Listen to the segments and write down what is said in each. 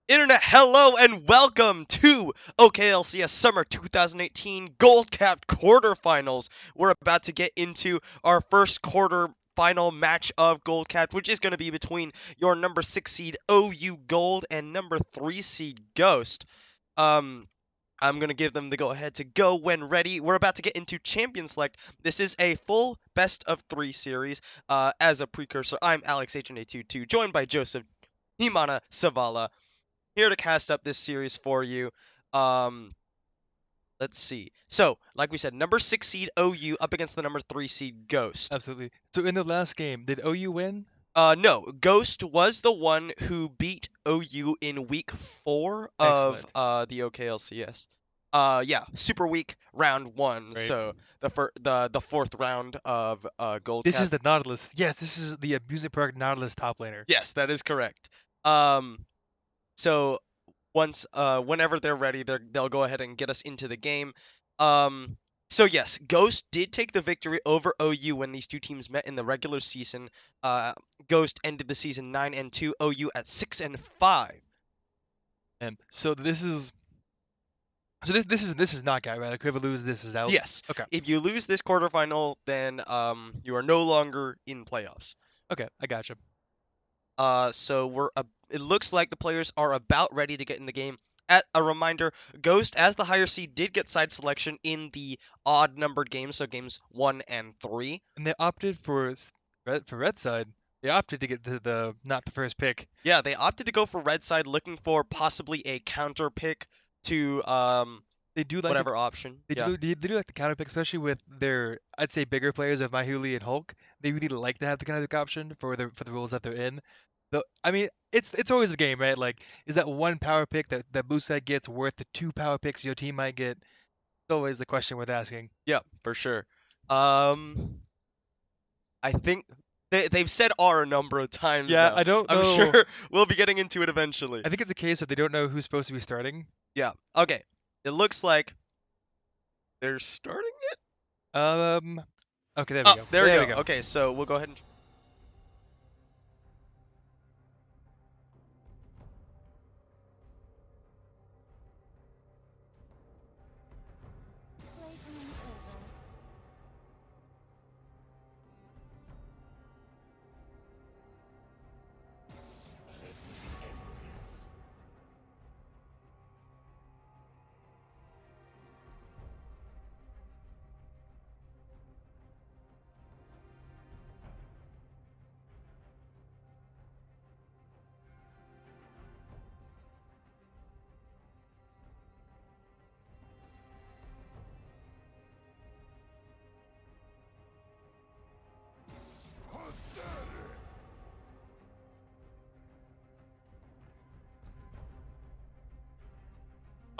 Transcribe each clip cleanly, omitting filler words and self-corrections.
Internet, hello and welcome to OKLCS Summer 2018 Gold Capped Quarterfinals. We're about to get into our first quarterfinal match of Gold Capped, which is going to be between your number 6 seed OU Gold and number 3 seed Ghost. I'm going to give them the go-ahead to go when ready. We're about to get into Champion Select. This is a full best of 3 series. As a precursor, I'm Alex HNA22, joined by Joseph Himana Savala, here to cast up this series for you. Let's see. So, like we said, number 6 seed OU up against the number 3 seed Ghost. Absolutely. So in the last game, did OU win? No, Ghost was the one who beat OU in week 4 of the OKLCS. Yeah, super week round 1. Right. So the fourth round of Gold This Cap. is the Nautilus. Yes, this is the amusement park Nautilus top laner. Yes, that is correct. So once whenever they're ready, they'll go ahead and get us into the game. So yes, Ghost did take the victory over OU when these two teams met in the regular season. Ghost ended the season 9-2, OU at 6-5. And so this is knockout, right? Like whoever loses this is out. Yes. Okay. If you lose this quarterfinal, then you are no longer in playoffs. Okay, I gotcha. So it looks like the players are about ready to get in the game. At a reminder, Ghost, as the higher seed, did get side selection in the odd numbered games, so games 1 and 3. And they opted for red side. They opted to get the not the first pick. Yeah, they opted to go for red side, looking for possibly a counter pick to They do like whatever option. They do like the counter pick, especially with their, I'd say, bigger players of Mahuli and Hulk. They really like to have the counter pick option for the roles that they're in. Though I mean, it's always the game, right? Like, is that one power pick that blue side gets worth the 2 power picks your team might get? It's always the question worth asking. Yeah, for sure. I think they've said R a number of times. Yeah, now. I don't know. I'm sure we'll be getting into it eventually. I think it's a case of they don't know who's supposed to be starting. Yeah. Okay. It looks like they're starting it. Okay, there we go. There we go. Okay, so we'll go ahead and.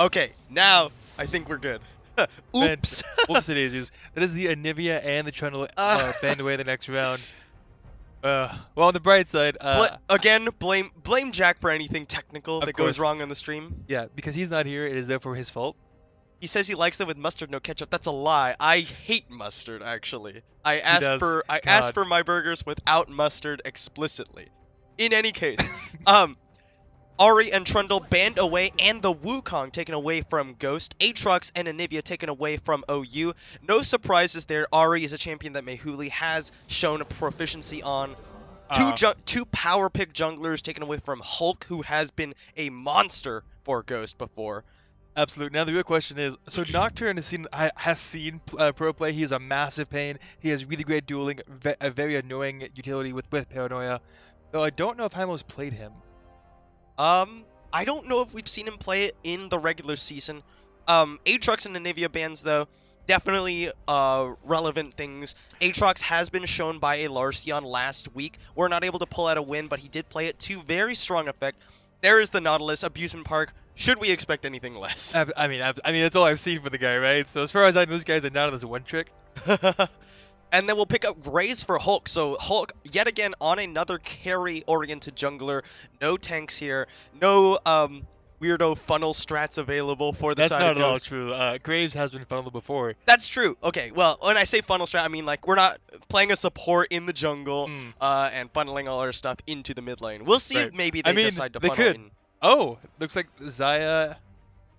Okay, now I think we're good. Oops. Whoopsie daisies. That is the Anivia and the Trundle bend away the next round. Well, on the bright side, again, blame Jack for anything technical that goes wrong on the stream. Yeah, because he's not here, it is therefore his fault. He says he likes them with mustard, no ketchup. That's a lie. I hate mustard, actually. I asked for my burgers without mustard explicitly. In any case, Ari and Trundle banned away, and the Wukong taken away from Ghost. Aatrox and Anivia taken away from OU. No surprises there. Ari is a champion that Mahuli has shown a proficiency on. Two power pick junglers taken away from Hulk, who has been a monster for Ghost before. Absolutely. Now the real question is, so Nocturne has seen pro play. He is a massive pain. He has really great dueling, a very annoying utility with Paranoia. Though I don't know if Heimo's played him. I don't know if we've seen him play it in the regular season. Aatrox and Anivia bans, though, definitely relevant things. Aatrox has been shown by a Larceon last week. We're not able to pull out a win, but he did play it to very strong effect. There is the Nautilus Abusement Park. Should we expect anything less? I mean, that's all I've seen for the guy, right? So as far as I know, this guy's a Nautilus one trick. And then we'll pick up Graze for Hulk. So Hulk, yet again, on another carry-oriented jungler. No tanks here. No weirdo funnel strats available for the side of Ghost. That's not at all true. Graves has been funneled before. That's true. Okay, well, when I say funnel strat, I mean, like, we're not playing a support in the jungle and funneling all our stuff into the mid lane. We'll see if maybe they decide to funnel in. Oh, looks like Zaya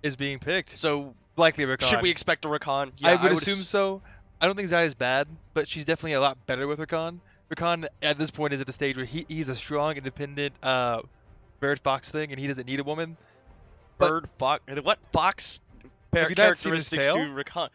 is being picked. So Likely should we Rakan. expect a Rakan? I Yeah, would I would. assume so. I don't think Zaya's bad, but she's definitely a lot better with Rakan. Rakan at this point is at the stage where he's a strong, independent bird fox thing, and he doesn't need a woman. But Bird fox. What fox have you not seen his characteristics tail? do Rakan?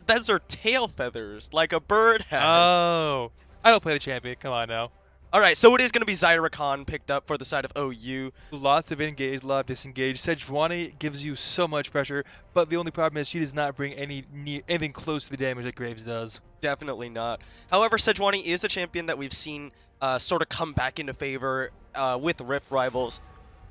Those are tail feathers, like a bird has. Oh, I don't play the champion. Come on now. All right, so it is going to be Zyra Rakan picked up for the side of OU. Lots of engage, a lot of disengage. Sejuani gives you so much pressure, but the only problem is she does not bring anything close to the damage that Graves does. Definitely not. However, Sejuani is a champion that we've seen sort of come back into favor with Rift Rivals.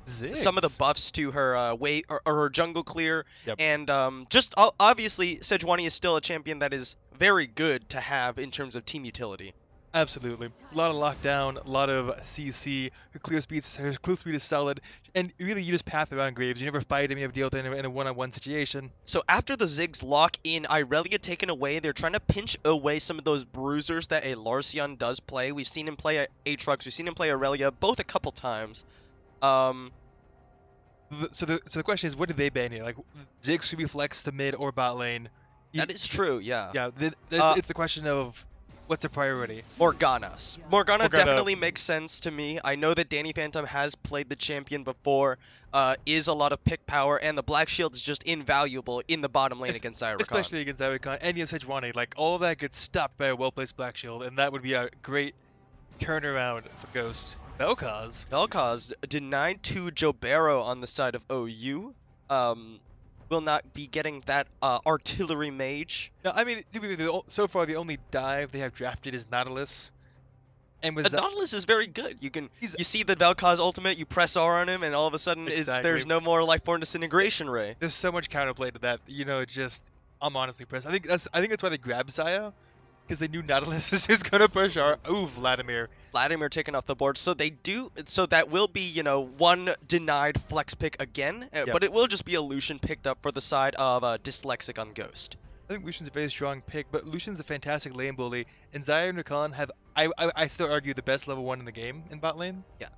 Some of the Ziggs. buffs to her or her jungle clear, Yep. and just obviously Sejuani is still a champion that is very good to have in terms of team utility. Absolutely. A lot of lockdown, a lot of CC. Her clear speed is solid, and really you just path around Graves. You never fight him. You have to deal with him in a one-on-one situation. So after the Ziggs lock in Irelia taken away, they're trying to pinch away some of those bruisers that a Larcion does play. We've seen him play Aatrox, we've seen him play Irelia both a couple times. Um, So the question is, what do they ban here? Like Ziggs should be flexed to mid or bot lane. that is true, yeah. Yeah, Uh, it's the question of what's a priority. Morgana Morgana. definitely makes sense to me. I know that Danny Phantom has played the champion before, is a lot of pick power, and the Black Shield is just invaluable in the bottom lane against Zyra Khan. Especially against Zyra and you have Sejuani. Like all of that gets stopped by a well-placed Black Shield, and that would be a great turnaround for Ghost. Vel'Koz. Vel'Koz denied to Jobero on the side of OU. Will not be getting that artillery mage. No, I mean, so far the only dive they have drafted is Nautilus, and The Nautilus is very good. You see the Vel'Koz ultimate, you press R on him, and all of a sudden there's no more life form disintegration ray. There's so much counterplay to that. I'm honestly impressed. I think that's why they grabbed Saya, because they knew Nautilus was just gonna push our. Ooh, Vladimir. Vladimir taken off the board, so that will be one denied flex pick again, Yep. but it will just be a Lucian picked up for the side of Dyslexic on Ghost. I think Lucian's a very strong pick, but Lucian's a fantastic lane bully, and Zaya and Rakan have, I still argue, the best level 1 in the game in bot lane. Yeah.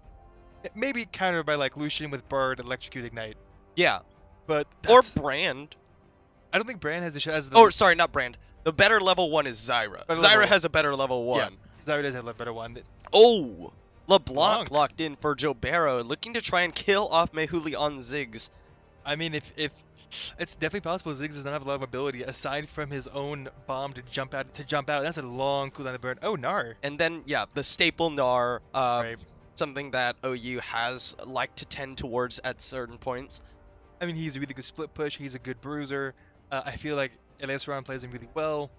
Maybe countered by like Lucian with Bird, Electrocute, Ignite, Yeah, but or Brand. I don't think Brand has the. Oh, sorry, not Brand. The better level 1 is Zyra. Better Zyra level- has a better level 1. Yeah. Zaya does have a better one. Oh! LeBlanc Blanc. locked in for Jobero, looking to try and kill off Mehuli on Ziggs. I mean, if it's definitely possible, Ziggs does not have a lot of ability aside from his own bomb to jump out. That's a long cooldown to burn. Oh, Gnar. And then, yeah, the staple Gnar, Right. something that OU has liked to tend towards at certain points. I mean, he's a really good split push. He's a good bruiser. I feel like Eliasron plays him really well.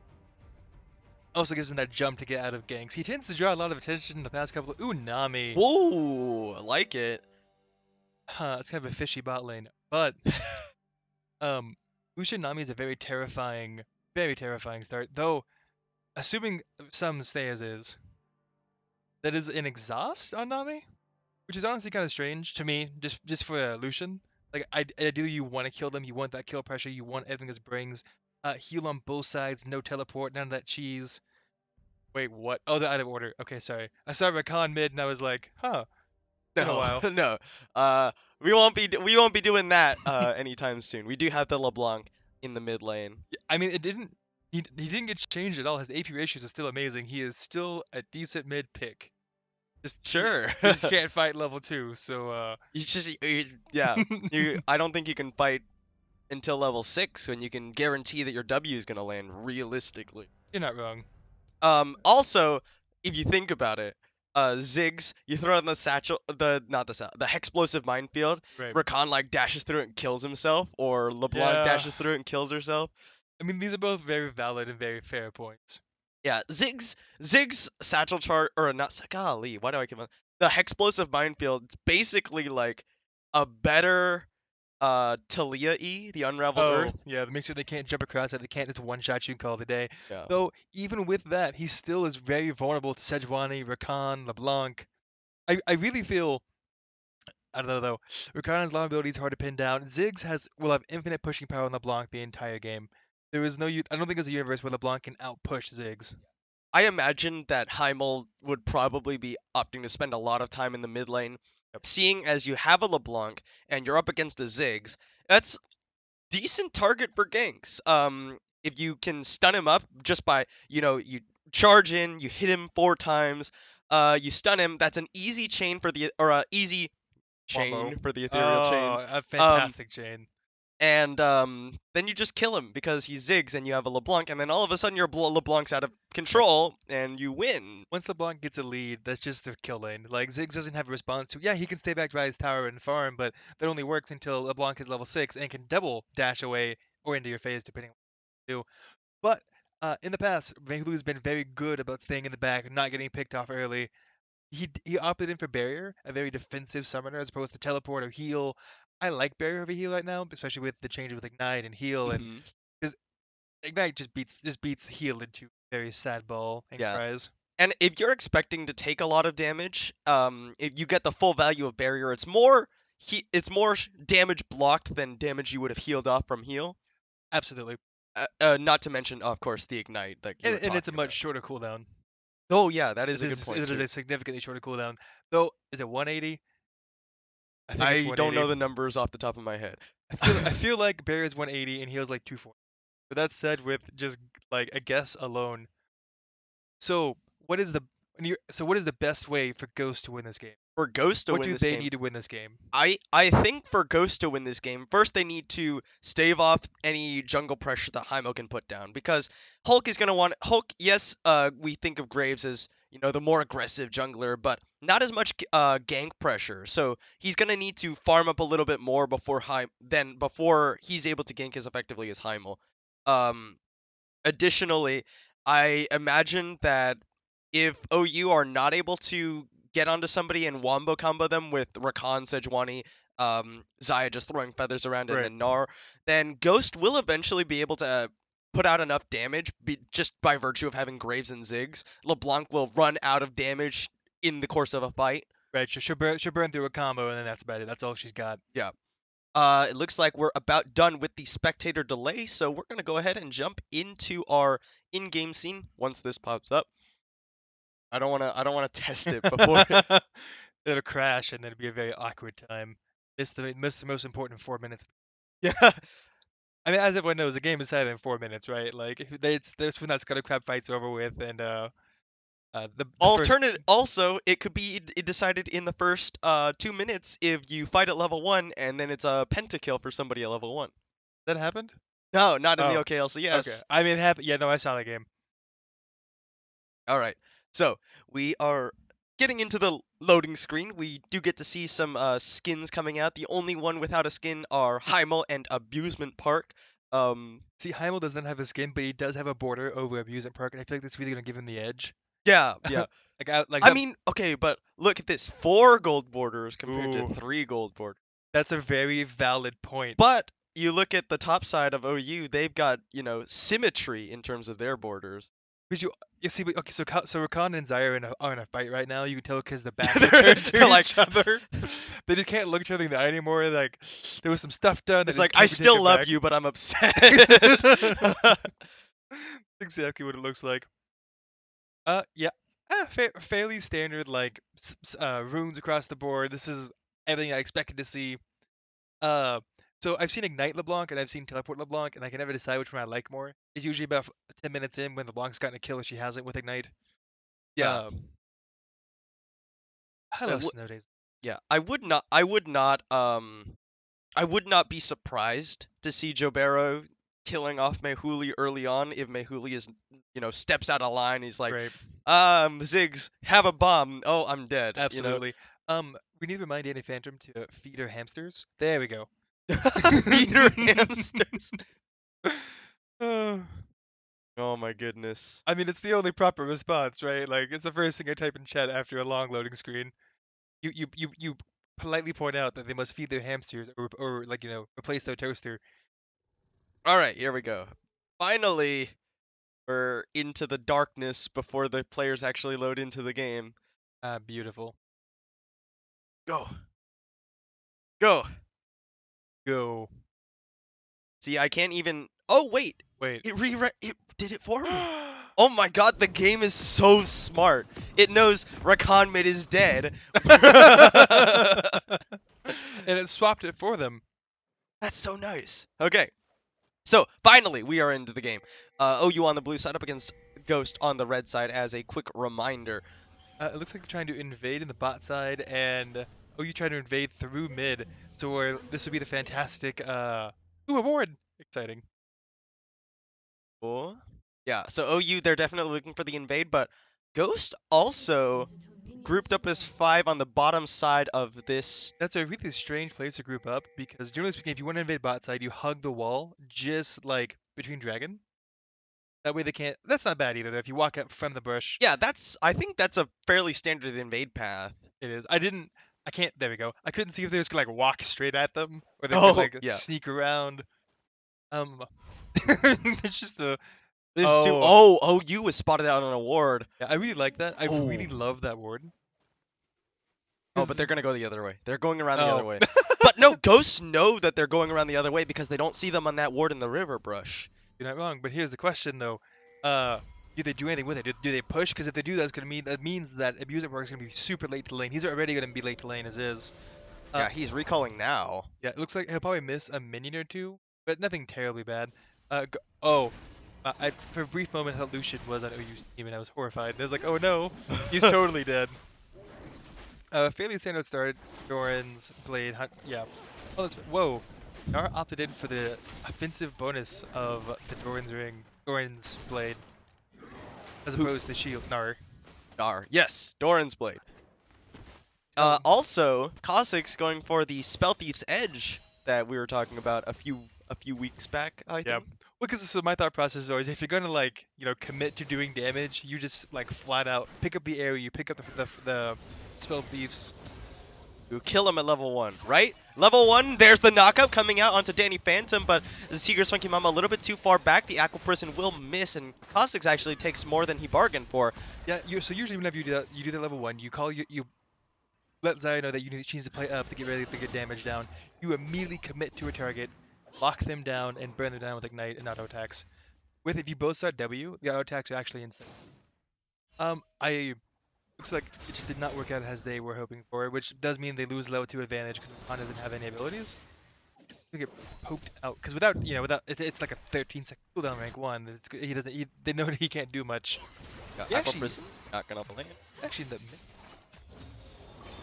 Also gives him that jump to get out of ganks. He tends to draw a lot of attention in the past couple of... Ooh, Nami. Whoa, I like it. Huh, it's kind of a fishy bot lane. But, Lucian Nami is a very terrifying start. Though, assuming some stay as is, that is an exhaust on Nami? Which is honestly kind of strange to me, just for Lucian. Like, ideally you want to kill them, you want that kill pressure, you want everything this brings. Heal on both sides, no teleport, none of that cheese. Wait, what? Oh, they're out of order. Okay, sorry. I saw Rakan mid and I was like, huh. Been a while. No. We won't be doing that anytime soon. We do have the LeBlanc in the mid lane. I mean, he didn't get changed at all. His AP ratios are still amazing. He is still a decent mid pick. Just Sure. he just can't fight level 2, so I don't think you can fight until level 6 when you can guarantee that your W is going to land realistically. you're not wrong. Also, if you think about it, Ziggs, you throw in the satchel, the Hexplosive minefield. Right. Rakan like dashes through it and kills himself, or LeBlanc Yeah. dashes through it and kills herself. I mean, these are both very valid and very fair points. Yeah, Ziggs satchel chart or not? Golly, why do I keep on the Hexplosive minefield? It's basically like a better Talia E, the Unraveled Earth. Yeah, that makes sure they can't jump across it. They can't just one-shot you and call it a day. Yeah. Though, even with that, he still is very vulnerable to Sejuani, Rakan, LeBlanc. I really feel... I don't know, though. Rakan's vulnerability is hard to pin down. Ziggs will have infinite pushing power on LeBlanc the entire game. I don't think there's a universe where LeBlanc can outpush Ziggs. I imagine that Heimel would probably be opting to spend a lot of time in the mid lane. seeing as you have a LeBlanc and you're up against a Ziggs, that's decent target for ganks. If you can stun him up just by, you charge in, you hit him 4 times, you stun him. That's an easy chain for the or easy Wombo. chain for the ethereal chains. Oh, a Um, fantastic chain. and then you just kill him because he zigs and you have a LeBlanc, and then all of a sudden your LeBlanc's out of Yep. control and you win. Once LeBlanc gets a lead, that's just a kill lane. Like Ziggs doesn't have a response to. Yeah, he can stay back by his tower and farm, but that only works until LeBlanc is level 6 and can double dash away or into your phase depending on what you do. But in the past, Mehulu's been very good about staying in the back, not getting picked off early. He opted in for Barrier, a very defensive summoner, as opposed to Teleport or Heal. I like Barrier over Heal right now, especially with the change with Ignite and Heal, and Hmm. because Ignite just beats Heal into very sad ball and Yeah. cries. And if you're expecting to take a lot of damage, if you get the full value of barrier, it's more damage blocked than damage you would have healed off from heal. Absolutely, Not to mention, of course, the ignite that you were and it's a talking much about. shorter cooldown. Oh yeah, that is It a good is point it is too. a significantly shorter cooldown. Though, is it 180? I think it's I don't know 180. the numbers off the top of my head. I feel like Barrier is 180 and Heal's like 240. But that said, with just like a guess alone, so what is the what is the best way for Ghost to win this game? For Ghost to What win do this they game, need to win this game? I think for Ghost to win this game, first they need to stave off any jungle pressure that Hymo can put down because Hulk is gonna want Hulk. Yes, we think of Graves as the more aggressive jungler, but not as much gank pressure. So he's gonna need to farm up a little bit more before he's able to gank as effectively as Hymo. Um, Additionally, I imagine that if OU are not able to get onto somebody and wombo combo them with Rakan, Sejuani, Zaya just throwing feathers around, and Right. then Gnar, then Ghost will eventually be able to put out enough damage just by virtue of having Graves and Ziggs. LeBlanc will run out of damage in the course of a fight. Right. She'll burn through a combo and then that's about it. That's all she's got. Yeah. It looks like we're about done with the spectator delay, so we're gonna go ahead and jump into our in-game scene once this pops up. I don't wanna test it before. It'll crash and then it'll be a very awkward time. Miss the most important 4 minutes. Yeah. I mean, as everyone knows, the game is decided in 4 minutes, right? Like that's when that Scudder Crab fight's over with, and the first Alternate also, it could be decided in the first 2 minutes if you fight at level 1 and then it's a pentakill for somebody at level 1. that happened. No, not in the Oh, okay. OKLCS. I mean, it happened. Yeah, no, I saw the game. All right. So we are getting into the loading screen. We do get to see some skins coming out. The only one without a skin are Heimel and Abusement Park. See, Heimel doesn't have a skin, but he does have a border over Amusement Park, and I feel like that's really gonna give him the edge. Yeah, yeah. Like I that. mean, okay, but look at this. 4 gold borders compared to Ooh, 3 gold borders. that's a very valid point. But you look at the top side of OU, they've got, symmetry in terms of their borders. Because you see, okay, so Rakan and Zyra are in a fight right now. You can tell because the backs are they're, turned they're to like, each other. They just can't look each other in the eye anymore. Like there was some stuff done that it's just like, I can't be still taken love back. you, but I'm upset. Exactly what it looks like. Yeah, fairly standard like runes across the board. This is everything I expected to see. Uh, so I've seen Ignite LeBlanc and I've seen Teleport LeBlanc, and I can never decide which one I like more. It's usually about 10 minutes in when LeBlanc's gotten a kill if she hasn't with Ignite. Yeah. Um, I I love w- snow days. yeah, I would not be surprised to see Jobero killing off Mehuli early on if Mehuli steps out of line. He's like, Right. Ziggs, have a bomb. Oh, I'm dead. Absolutely. We need to remind Danny Phantom to feed her hamsters. There we go. Feed her hamsters. Uh, Oh my goodness. I mean, it's the only proper response, right? Like, it's the first thing I type in chat after a long loading screen. You politely point out that they must feed their hamsters or like, replace their toaster. All right, here we go. Finally, we're into the darkness before the players actually load into the game. Ah, beautiful. Go. Go. Go. See, I can't even. Oh, wait. Wait. It did it for me. Oh my god, the game is so smart. It knows Rakan mid is dead. And it swapped it for them. That's so nice. Okay. So, finally, we are into the game. OU on the blue side up against Ghost on the red side as a quick reminder. It looks like they're trying to invade in the bot side, and OU trying to invade through mid. So this would be the fantastic, ooh, a ward! Exciting. Cool. Yeah, so OU, they're definitely looking for the invade, but Ghost also grouped up as 5 on the bottom side of this. That's a really strange place to group up, because generally speaking, if you want to invade bot side, you hug the wall, just like between dragon. That way they can't. That's not bad either, though. If you walk up from the bush, Yeah, I think that's a fairly standard invade path. it is. I can't. There we go. I couldn't see if they just could like walk straight at them, or they could Oh, like yeah. sneak around. It's just a. Oh, OU was spotted out on a ward. yeah, I really like that. I Oh. really love that ward. Oh, but they're going to go the other way. They're going around the Oh. other way. But no, Ghosts know that they're going around the other way because they don't see them on that ward in the river brush. You're not wrong, but here's the question though. Do they do anything with it? Do they push? Because if they do, that means that Abuser Park is gonna be super late to lane. He's already gonna be late to lane as is. Yeah, he's recalling now. Yeah, it looks like he'll probably miss a minion or two, but nothing terribly bad. For a brief moment, I thought Lucian was on OU's team, and I was horrified. I was like, oh no, he's totally dead. Fairly standard start. Doran's Blade Hunt. Yeah. Oh, that's whoa. Nara opted in for the offensive bonus of the Doran's Blade, as opposed to Shield. Yes, Doran's Blade. Also, Cossac's going for the Spell Thief's Edge that we were talking about a few weeks back, I think. Yeah. Well, because so my thought process is always, if you're gonna commit to doing damage, you just like flat out pick up the area, you pick up the Spell Thieves. You kill him at level 1, right? Level 1, there's the knockup coming out onto Danny Phantom, but the Seeker's Funky Mama a little bit too far back. The Aqua Prison will miss, and Cossac's actually takes more than he bargained for. Yeah, so usually whenever you do that level 1, you let Zaya know that she needs to play up to get ready to get damage down. You immediately commit to a target, lock them down, and burn them down with Ignite and auto attacks. If you both start W, the auto attacks are actually insane. Looks like it just did not work out as they were hoping for, which does mean they lose level 2 advantage because Khan doesn't have any abilities. They get poked out because it's like a 13-second cooldown rank 1. They know that he can't do much. Aqua Prison not gonna land. Actually, in the mid.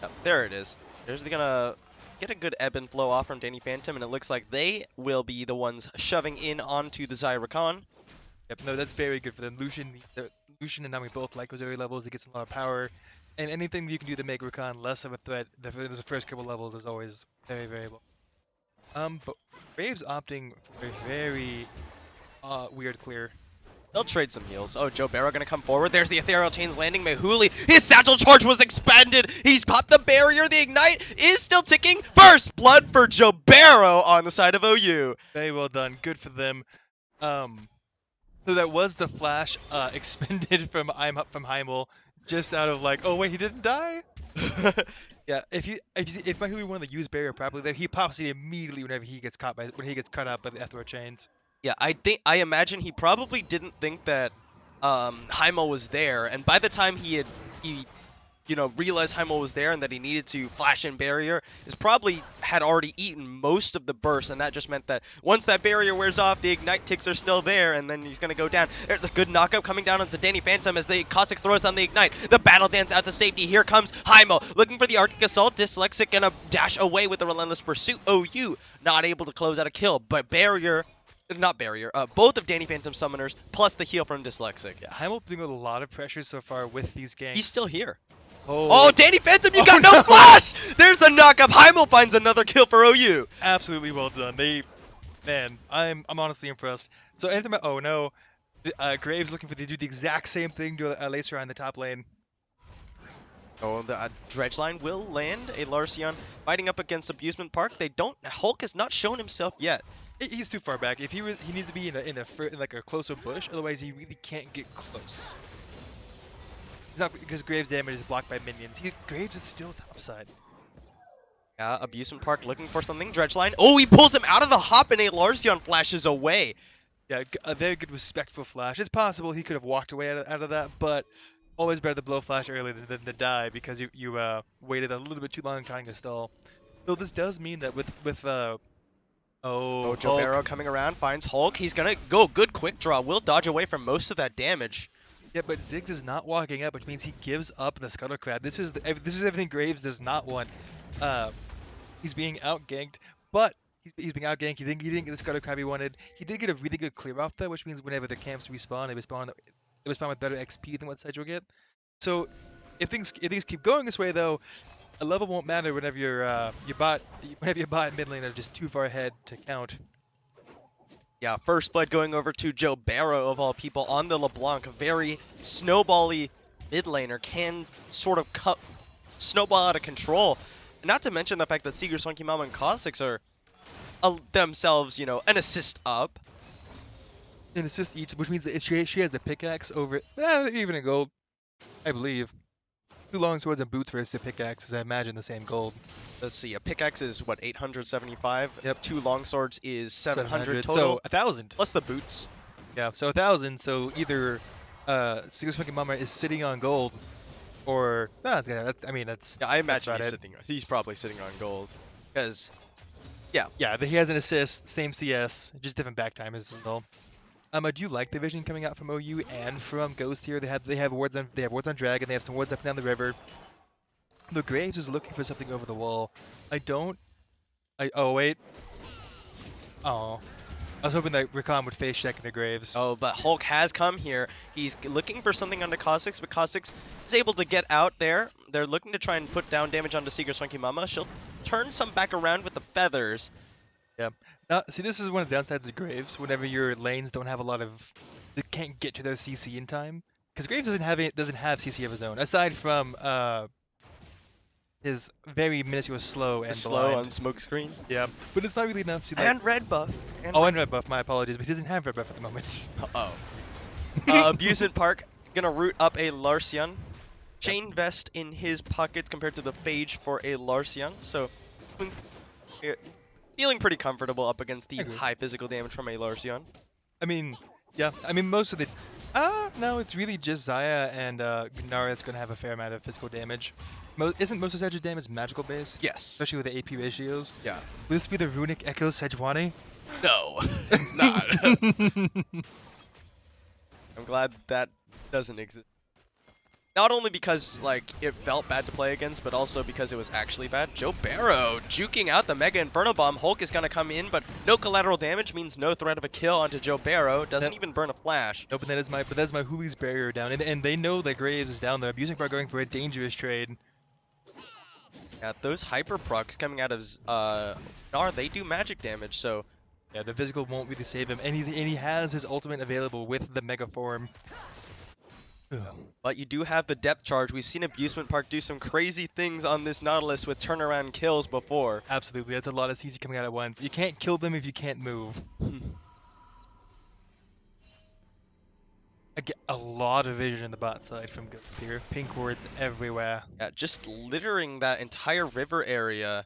Yep, there it is. There's gonna get a good ebb and flow off from Danny Phantom, and it looks like they will be the ones shoving in onto the Zyra Khan. Yep, no, that's very good for them. Lucian and Nami both like those early levels. They get a lot of power, and anything you can do to make Rakan less of a threat the first couple levels is always very, very low. But Graves opting for a very weird clear. They'll trade some heals. Oh, Joe Barrow gonna come forward. There's the Ethereal Chains landing. Mehuli, his satchel charge was expended. He's caught the barrier. The Ignite is still ticking. First blood for Joe Barrow on the side of OU. Very well done. Good for them. So that was the flash expended from Heimel, just out of like, oh wait, he didn't die. Yeah, if Mahuli wanted to use barrier properly, then he pops it immediately when he gets cut out by the Ethereal Chains. Yeah, I imagine he probably didn't think that Heimel was there, and by the time he realized Heimel was there and that he needed to flash in barrier, probably had already eaten most of the burst, and that just meant that once that barrier wears off, the Ignite ticks are still there, and then he's gonna go down. There's a good knockup coming down onto Danny Phantom as the Cossacks throws down the Ignite. The Battle Dance out to safety. Here comes Heimel looking for the Arctic Assault. Dyslexic gonna dash away with the Relentless Pursuit. OU not able to close out a kill, but both of Danny Phantom's summoners plus the heal from Dyslexic. Yeah, Heimel doing a lot of pressure so far with these ganks. He's still here. Oh, Danny Phantom, you got no flash! There's the knockup. Heimel finds another kill for OU. Absolutely well done. I'm honestly impressed. So anything about, oh no, Graves looking to do the exact same thing to Lacer on the top lane. Oh, the dredge line will land. A Larcion fighting up against Abusement Park. Hulk has not shown himself yet. He's too far back. He needs to be in a closer bush. Otherwise, he really can't get close. He's not, because Graves' damage is blocked by minions. Graves is still topside. Yeah, Abusement Park looking for something. Dredge line. Oh, he pulls him out of the hop, and a Larcion flashes away. Yeah, a very good respectful flash. It's possible he could have walked away out of that, but always better to blow flash early than to die because you waited a little bit too long trying to stall. So this does mean that Oh, Joe Hulk. Barrow coming around, finds Hulk. He's gonna go good quick draw. Will dodge away from most of that damage. Yeah, but Ziggs is not walking up, which means he gives up the Scuttle Crab. This is everything Graves does not want. Uh, he's being outganked, but he's being outganked. He didn't get the Scuttle Crab he wanted. He did get a really good clear off though, which means whenever the camps respawn, they respawn with better XP than what Sedge will get. So if things keep going this way though, a level won't matter whenever your bot and mid lane are just too far ahead to count. Yeah, first blood going over to Joe Barrow of all people on the LeBlanc. A very snowbally mid laner, can sort of snowball out of control. Not to mention the fact that Seeger, Swanky Mama, and Caustics are themselves, you know, an assist up. An assist each, which means that she has the pickaxe over even in gold, I believe. 2 long swords and boots versus a pickaxe is, I imagine, the same gold. Let's see, a pickaxe is what, 875? Yep. 2 longswords is 700 total. So 1,000. Plus the boots. Yeah, so 1,000. So either Seeger, Swanky Mama is sitting on gold, or I mean that's. Yeah, I imagine that's he's probably sitting on gold. Because, yeah, he has an assist, same CS, just different back time as well. I do like the vision coming out from OU and from Ghost here. They have wards on Dragon. They have some wards up and down the river. The Graves is looking for something over the wall. Oh wait. Oh, I was hoping that Recon would face check into Graves. oh, but Hulk has come here. He's looking for something onto Caustics, but Caustics is able to get out there. They're looking to try and put down damage onto Seeger, Swanky Mama. She'll turn some back around with the feathers. Yeah. Now, see, this is one of the downsides of Graves. Whenever your lanes don't have they can't get to their CC in time, because Graves doesn't have CC of his own, aside from his very minuscule slow and Slow blind. on smoke screen. Yeah, but it's not really enough. See, And red buff. and red buff. My apologies, but he doesn't have red buff at the moment. Uh-oh. Abusement Park gonna root up a Larcian. Chain vest in his pockets compared to the Phage for a Larcian. So, feeling pretty comfortable up against the high physical damage from a Larcian. I mean, yeah. I mean, most of the. No, it's really just Zaya and Gunnar that's gonna have a fair amount of physical damage. Isn't most of Sedge's damage magical based? Yes. Especially with the AP ratios. Yeah. Will this be the Runic Echo Sejuani? No, it's not. I'm glad that doesn't exist. Not only because, like, it felt bad to play against, but also because it was actually bad. Joe Barrow juking out the Mega Inferno Bomb. Hulk is going to come in, but no collateral damage means no threat of a kill onto Joe Barrow. Doesn't even burn a flash. Nope, and that is my Hooli's barrier down. And they know that Graves is down there. Abusing are going for a dangerous trade. Yeah, those hyper procs coming out of Nar, they do magic damage, so... Yeah, the physical won't really save him. And he has his ultimate available with the Mega Form. But you do have the depth charge. We've seen Abusement Park do some crazy things on this Nautilus with turnaround kills before. Absolutely, that's a lot of CC coming out at once. You can't kill them if you can't move. I get a lot of vision in the bot side from Ghost here. Pink wards everywhere. Yeah, just littering that entire river area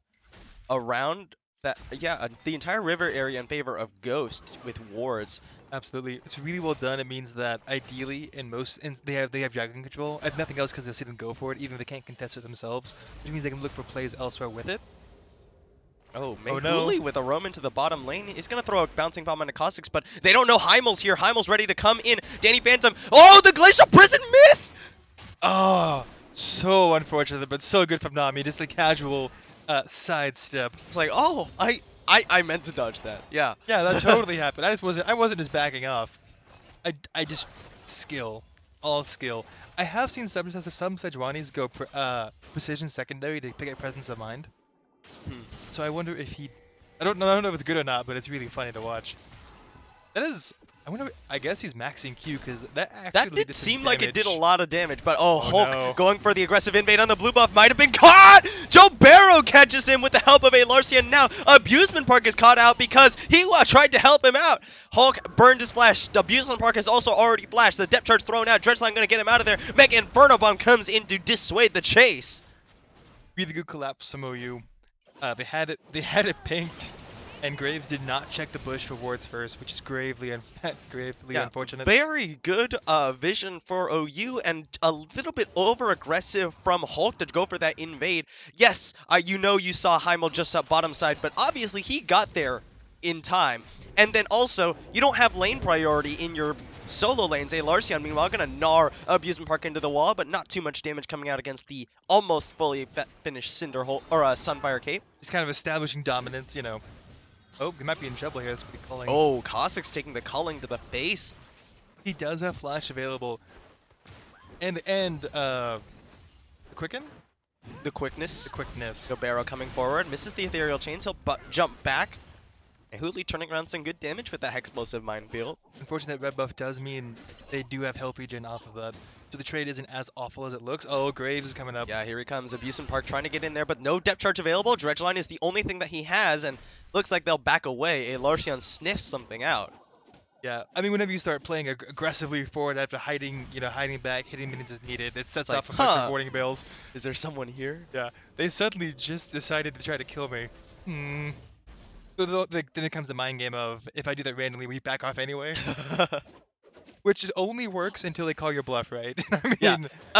around that. Yeah, the entire river area in favor of Ghost with wards. Absolutely, it's really well done. It means that ideally, they have dragon control. If nothing else, because they'll sit and go for it, even if they can't contest it themselves. Which means they can look for plays elsewhere with it. Oh, Mayhuli with a roam into the bottom lane. He's going to throw a bouncing bomb onto Caustics, but they don't know Heimel's here. Heimel's ready to come in. Danny Phantom. Oh, the Glacial Prison miss! Oh, so unfortunate, but so good from Nami. Just a casual sidestep. It's like, oh, I meant to dodge that. Yeah. Yeah, that totally happened. I wasn't just backing off. I just all skill. I have seen some Sejuanis go precision secondary to pick up presence of mind. So I wonder if I don't know if it's good or not, but it's really funny to watch. I guess he's maxing Q because that did seem like it did a lot. lot of damage, but Hulk no. going for the aggressive invade on the blue buff might have been caught! Joe Barrow catches him with the help of a Larcian. Now Abusement Park is caught out because he tried to help him out. Hulk burned his flash. The Abusement Park has also already flashed. The depth charge thrown out. Dreadslime going to get him out of there. Mega Inferno Bomb comes in to dissuade the chase. Really good collapse from OU. They had it pinked. And Graves did not check the bush for wards first, which is gravely Yeah, unfortunate. very good vision for OU and a little bit over aggressive from Hulk to go for that invade. Yes, you know you saw Heimel just up bottom side, but obviously he got there in time. And then also, you don't have lane priority in your solo lanes. Larcion, meanwhile, gonna gnar Abusement Park into the wall, but not too much damage coming out against the almost fully finished Cinder Hole or Sunfire Cape. Just kind of establishing dominance, you know. Oh, he might be in trouble here. That's what he's calling. Oh, Cossac's taking the culling to the face. He does have flash available. And the quicken? The quickness. The quickness. So Barrow coming forward, misses the ethereal chains, he'll jump back. And Hooley turning around some good damage with that Hexplosive Minefield. Unfortunately, that red buff does mean they do have health regen off of that. So the trade isn't as awful as it looks. Oh, Graves is coming up. Yeah, here he comes. Abusement Park trying to get in there, but no depth charge available. Dredgeline is the only thing that he has, and looks like they'll back away. Larcion sniffs something out. Yeah, I mean, whenever you start playing aggressively forward after hiding, hiding back, hitting minions as needed, it sets off a bunch of warning bells. Is there someone here? Yeah, they suddenly just decided to try to kill me. So then it comes the mind game of, if I do that randomly, we back off anyway. Which only works until they call your bluff, right? I mean, yeah.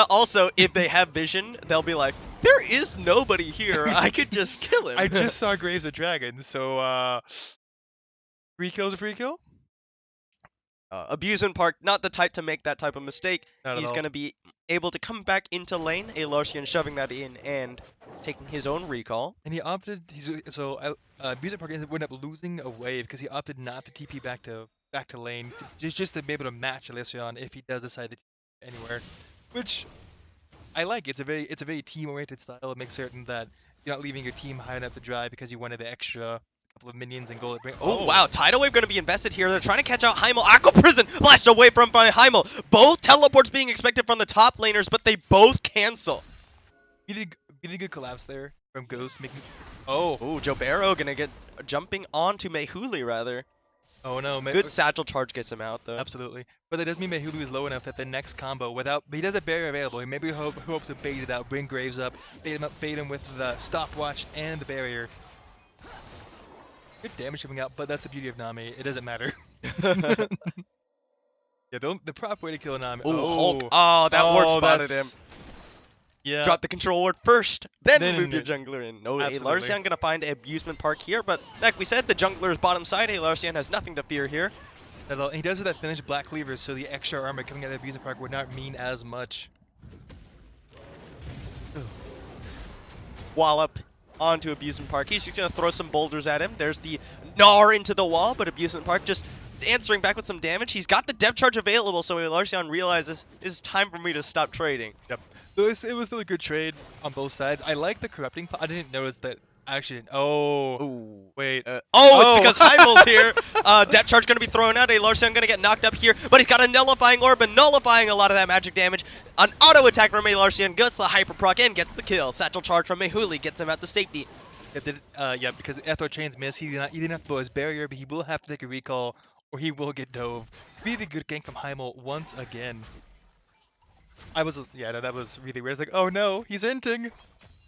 Also, if they have vision, they'll be like, there is nobody here. I could just kill him. I just saw Graves a dragon, so free kill's a free kill? Abusement Park, not the type to make that type of mistake. He's going to be able to come back into lane. Larcion shoving that in and taking his own recall. And he opted, Abusement Park ended up losing a wave because he opted not to TP back to lane, just to be able to match Elysion if he does decide to TP anywhere. Which I like. It's a very team-oriented style. It makes certain that you're not leaving your team high enough to drive because you wanted the extra couple of minions and gold. Oh wow, Tidal Wave going to be invested here. They're trying to catch out Heimel. Aqua Prison flashed away from by Heimel. Both teleports being expected from the top laners, but they both cancel. Really good collapse there from Ghost. Oh, Joe Barrow going to get jumping onto Mehuli rather. Oh no, good satchel charge gets him out though. Absolutely. But that does mean Mehuli is low enough that the next combo but he does have barrier available. He maybe hopes to bait it out, bring Graves up, bait him with the stopwatch and the barrier. Good damage coming out, but that's the beauty of Nami. It doesn't matter. Yeah, the proper way to kill a Nami. Oh, Hulk. Oh, that ward spotted him. Yeah. Drop the control ward first, then move your jungler in. No, absolutely. Larcion gonna find Abusement Park here, but like we said, the jungler's bottom side. Larcion has nothing to fear here. He does have that finished Black Cleaver, so the extra armor coming out of Abusement Park would not mean as much. Wallop onto Abusement Park. He's just gonna throw some boulders at him. There's the gnar into the wall, but Abusement Park just answering back with some damage. He's got the depth charge available, so Larcion realizes it's time for me to stop trading. Yep. It was still a good trade on both sides. I like the corrupting. I didn't notice that. Actually, wait. It's because Heimel's here. Depth charge going to be thrown out. Larcion going to get knocked up here, but he's got a nullifying orb and nullifying a lot of that magic damage. An auto attack from Larcion gets the hyper proc and gets the kill. Satchel charge from Mehuli gets him out to safety. Yeah, because Ethor chains miss. He didn't have to blow his barrier, but he will have to take a recall or he will get dove. Really good gank from Heimel once again. That was really weird. It's like, oh no, he's inting.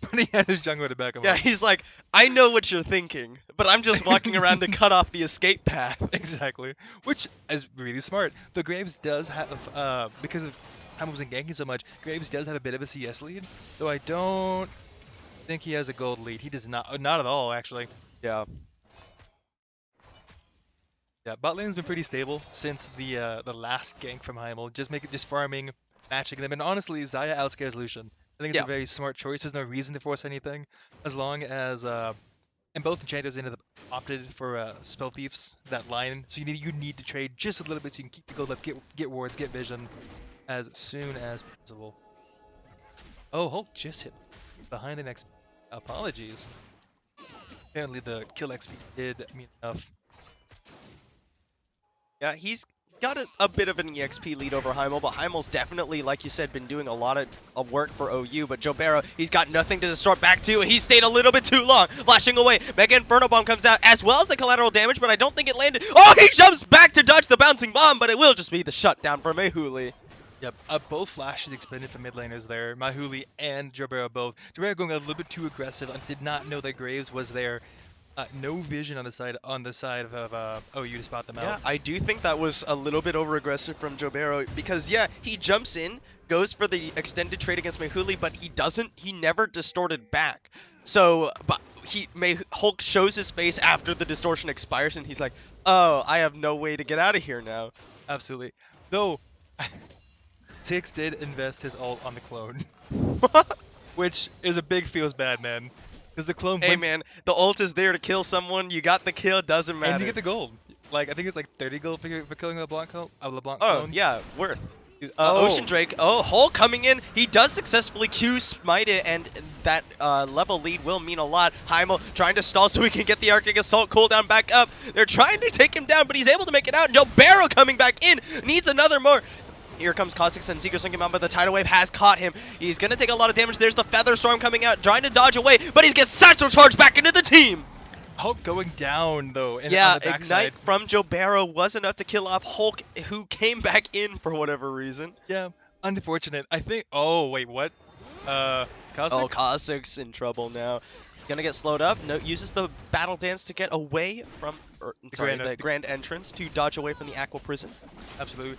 But he had his jungler to back him up. Yeah, he's like, I know what you're thinking, but I'm just walking around to cut off the escape path. Exactly. Which is really smart. But Graves does have, because of Heimel wasn't ganking so much, Graves does have a bit of a CS lead. Though I don't think he has a gold lead. He does not. Not at all, actually. Yeah. Yeah, bot lane's been pretty stable since the last gank from Heimel. Just farming, matching them, and honestly, Xayah outscares Lucian. I think it's a very smart choice. There's no reason to force anything, as long as and both enchanters opted for spell thieves that line. So you need to trade just a little bit so you can keep the gold up, get wards, get vision, as soon as possible. Oh, Hulk just hit behind the next. Apologies. Apparently the kill XP did mean enough. Yeah, he's got a bit of an EXP lead over Heimel, but Heimel's definitely, like you said, been doing a lot of work for OU. But Joe Barrow, he's got nothing to start back to. He stayed a little bit too long, flashing away. Mega Inferno Bomb comes out, as well as the collateral damage, but I don't think it landed. Oh, he jumps back to dodge the bouncing bomb, but it will just be the shutdown for Mehuli. Yep, both flashes expended from mid laners there. Mehuli and Joe Barrow both. Joe Barrow going a little bit too aggressive. I did not know that Graves was there. No vision on the side of OU to spot them Yeah, out. I do think that was a little bit over aggressive from Jobero because yeah, he jumps in, goes for the extended trade against Mehuli, but he never distorted back. So, but Hulk shows his face after the distortion expires and he's like, "Oh, I have no way to get out of here now." Absolutely. Though, Tix did invest his ult on the clone, which is a big feels bad, man. Because the clone Hey went, man, the ult is there to kill someone. You got the kill, doesn't and you matter. get the gold. Like, I think it's like 30 gold for killing the LeBlanc Oh, clone. yeah, worth. Oh, Ocean Drake. Oh, Hulk coming in. He does successfully Q smite it, and that level lead will mean a lot. Heimel trying to stall so he can get the Arctic Assault cooldown back up. They're trying to take him down, but he's able to make it out. Joe Barrow coming back in. Needs another more. Here comes Kha'Zix and Seeker swinging out, but the Tidal Wave has caught him. He's going to take a lot of damage. There's the Feather Storm coming out, trying to dodge away, but he gets Satchel Charge back into the team. Hulk going down, though, and Yeah, on the backside. Ignite from Joe Barrow was enough to kill off Hulk, who came back in for whatever reason. Yeah, unfortunate. I think. Oh wait, what? Kha'Zix? Oh, Kha'Zix in trouble now. Gonna get slowed up. No, uses the battle dance to get away from, the grand entrance to dodge away from the Aqua Prison. Absolutely.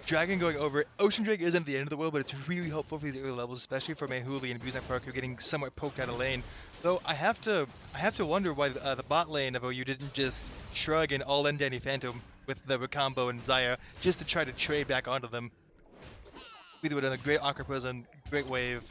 Dragon going over. Ocean Drake isn't the end of the world, but it's really helpful for these early levels, especially for Mehuli and Busan Park, who are getting somewhat poked out of lane. Though I have to wonder why the bot lane of OU didn't just shrug and all in Danny Phantom with the Rakambo and Zaya just to try to trade back onto them. We would have done a great Aqua Prison, great wave,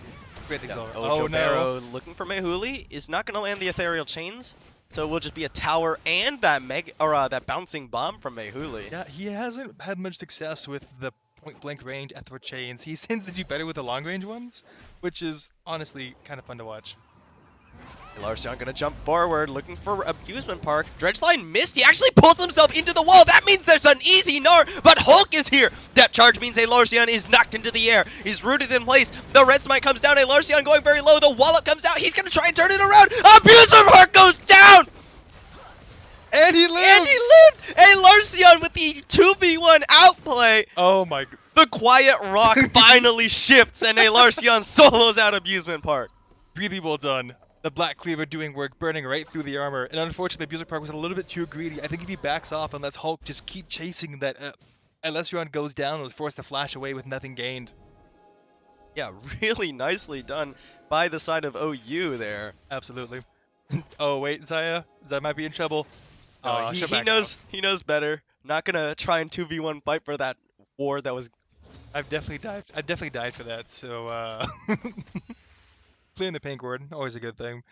great things all around. Oh, Joe Barrow looking for Mehuli is not gonna land the Ethereal Chains, so it will just be a tower and that that bouncing bomb from Mehuli. Yeah, he hasn't had much success with the point-blank range Ethereal Chains. He tends to do better with the long-range ones, which is honestly kind of fun to watch. Larson gonna jump forward, looking for Abusement Park. Dredgeline missed. He actually pulls himself into the wall. That means there's an easy Gnar, but Hulk is here. That charge means a Larcion is knocked into the air. He's rooted in place. The red smite comes down. A Larcion going very low. The wallop comes out. He's gonna try and turn it around. Abusement Park goes down. And he lives! And he lived! A Larcion with the 2v1 outplay. Oh my god. The Quiet Rock finally shifts, and a Larcion solos out Abusement Park. Really well done. The Black Cleaver doing work, burning right through the armor. And unfortunately, Abusement Park was a little bit too greedy. I think if he backs off and lets Hulk just keep chasing that, Alession goes down and was forced to flash away with nothing gained. Yeah, really nicely done by the side of OU there. Absolutely. Oh wait, Zaya might be in trouble. He knows better. Not gonna try and 2v1 fight for that war that was. I definitely died for that. So clearing the pink ward, always a good thing.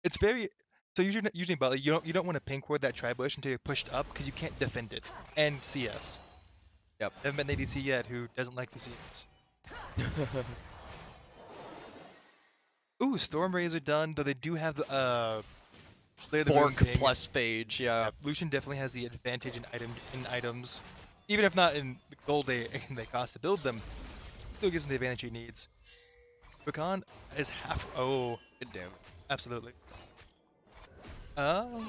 It's very so usually Butler, you don't want to pink ward that tri bush until you're pushed up because you can't defend it. And CS. Yep. Haven't met an ADC yet who doesn't like the CS. Ooh, Storm Razor done, though they do have Flare the Bork Moon King. plus Phage, yeah. Lucian definitely has the advantage in items. Even if not in the gold they cost to build them, still gives him the advantage he needs. Rakan is half. Oh, Good damn. absolutely. Oh.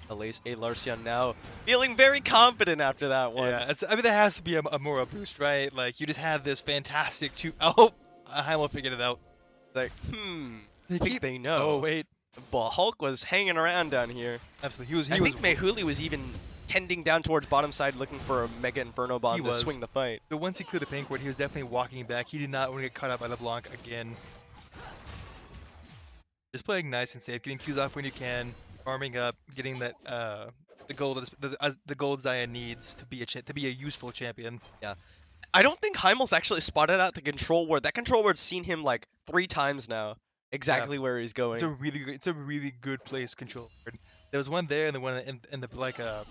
A Larcion now feeling very confident after that one. Yeah, I mean, there has to be a moral boost, right? Like, you just have this fantastic two. Oh, Heimel figured it out. Like, I think they know. Oh, wait. But Hulk was hanging around down here. Absolutely. I think Mehuli was even tending down towards bottom side looking for a Mega Inferno Bomb to swing the fight. So once he cleared the pink ward, he was definitely walking back. He did not want to get caught up by LeBlanc again. Just playing nice and safe, getting Qs off when you can, farming up, getting that the gold Zaya needs to be a useful champion. Yeah. I don't think Heimel's actually spotted out the control ward. That control ward's seen him like 3 times now. Exactly where he's going. It's a really good place control ward. There was one there and the one in the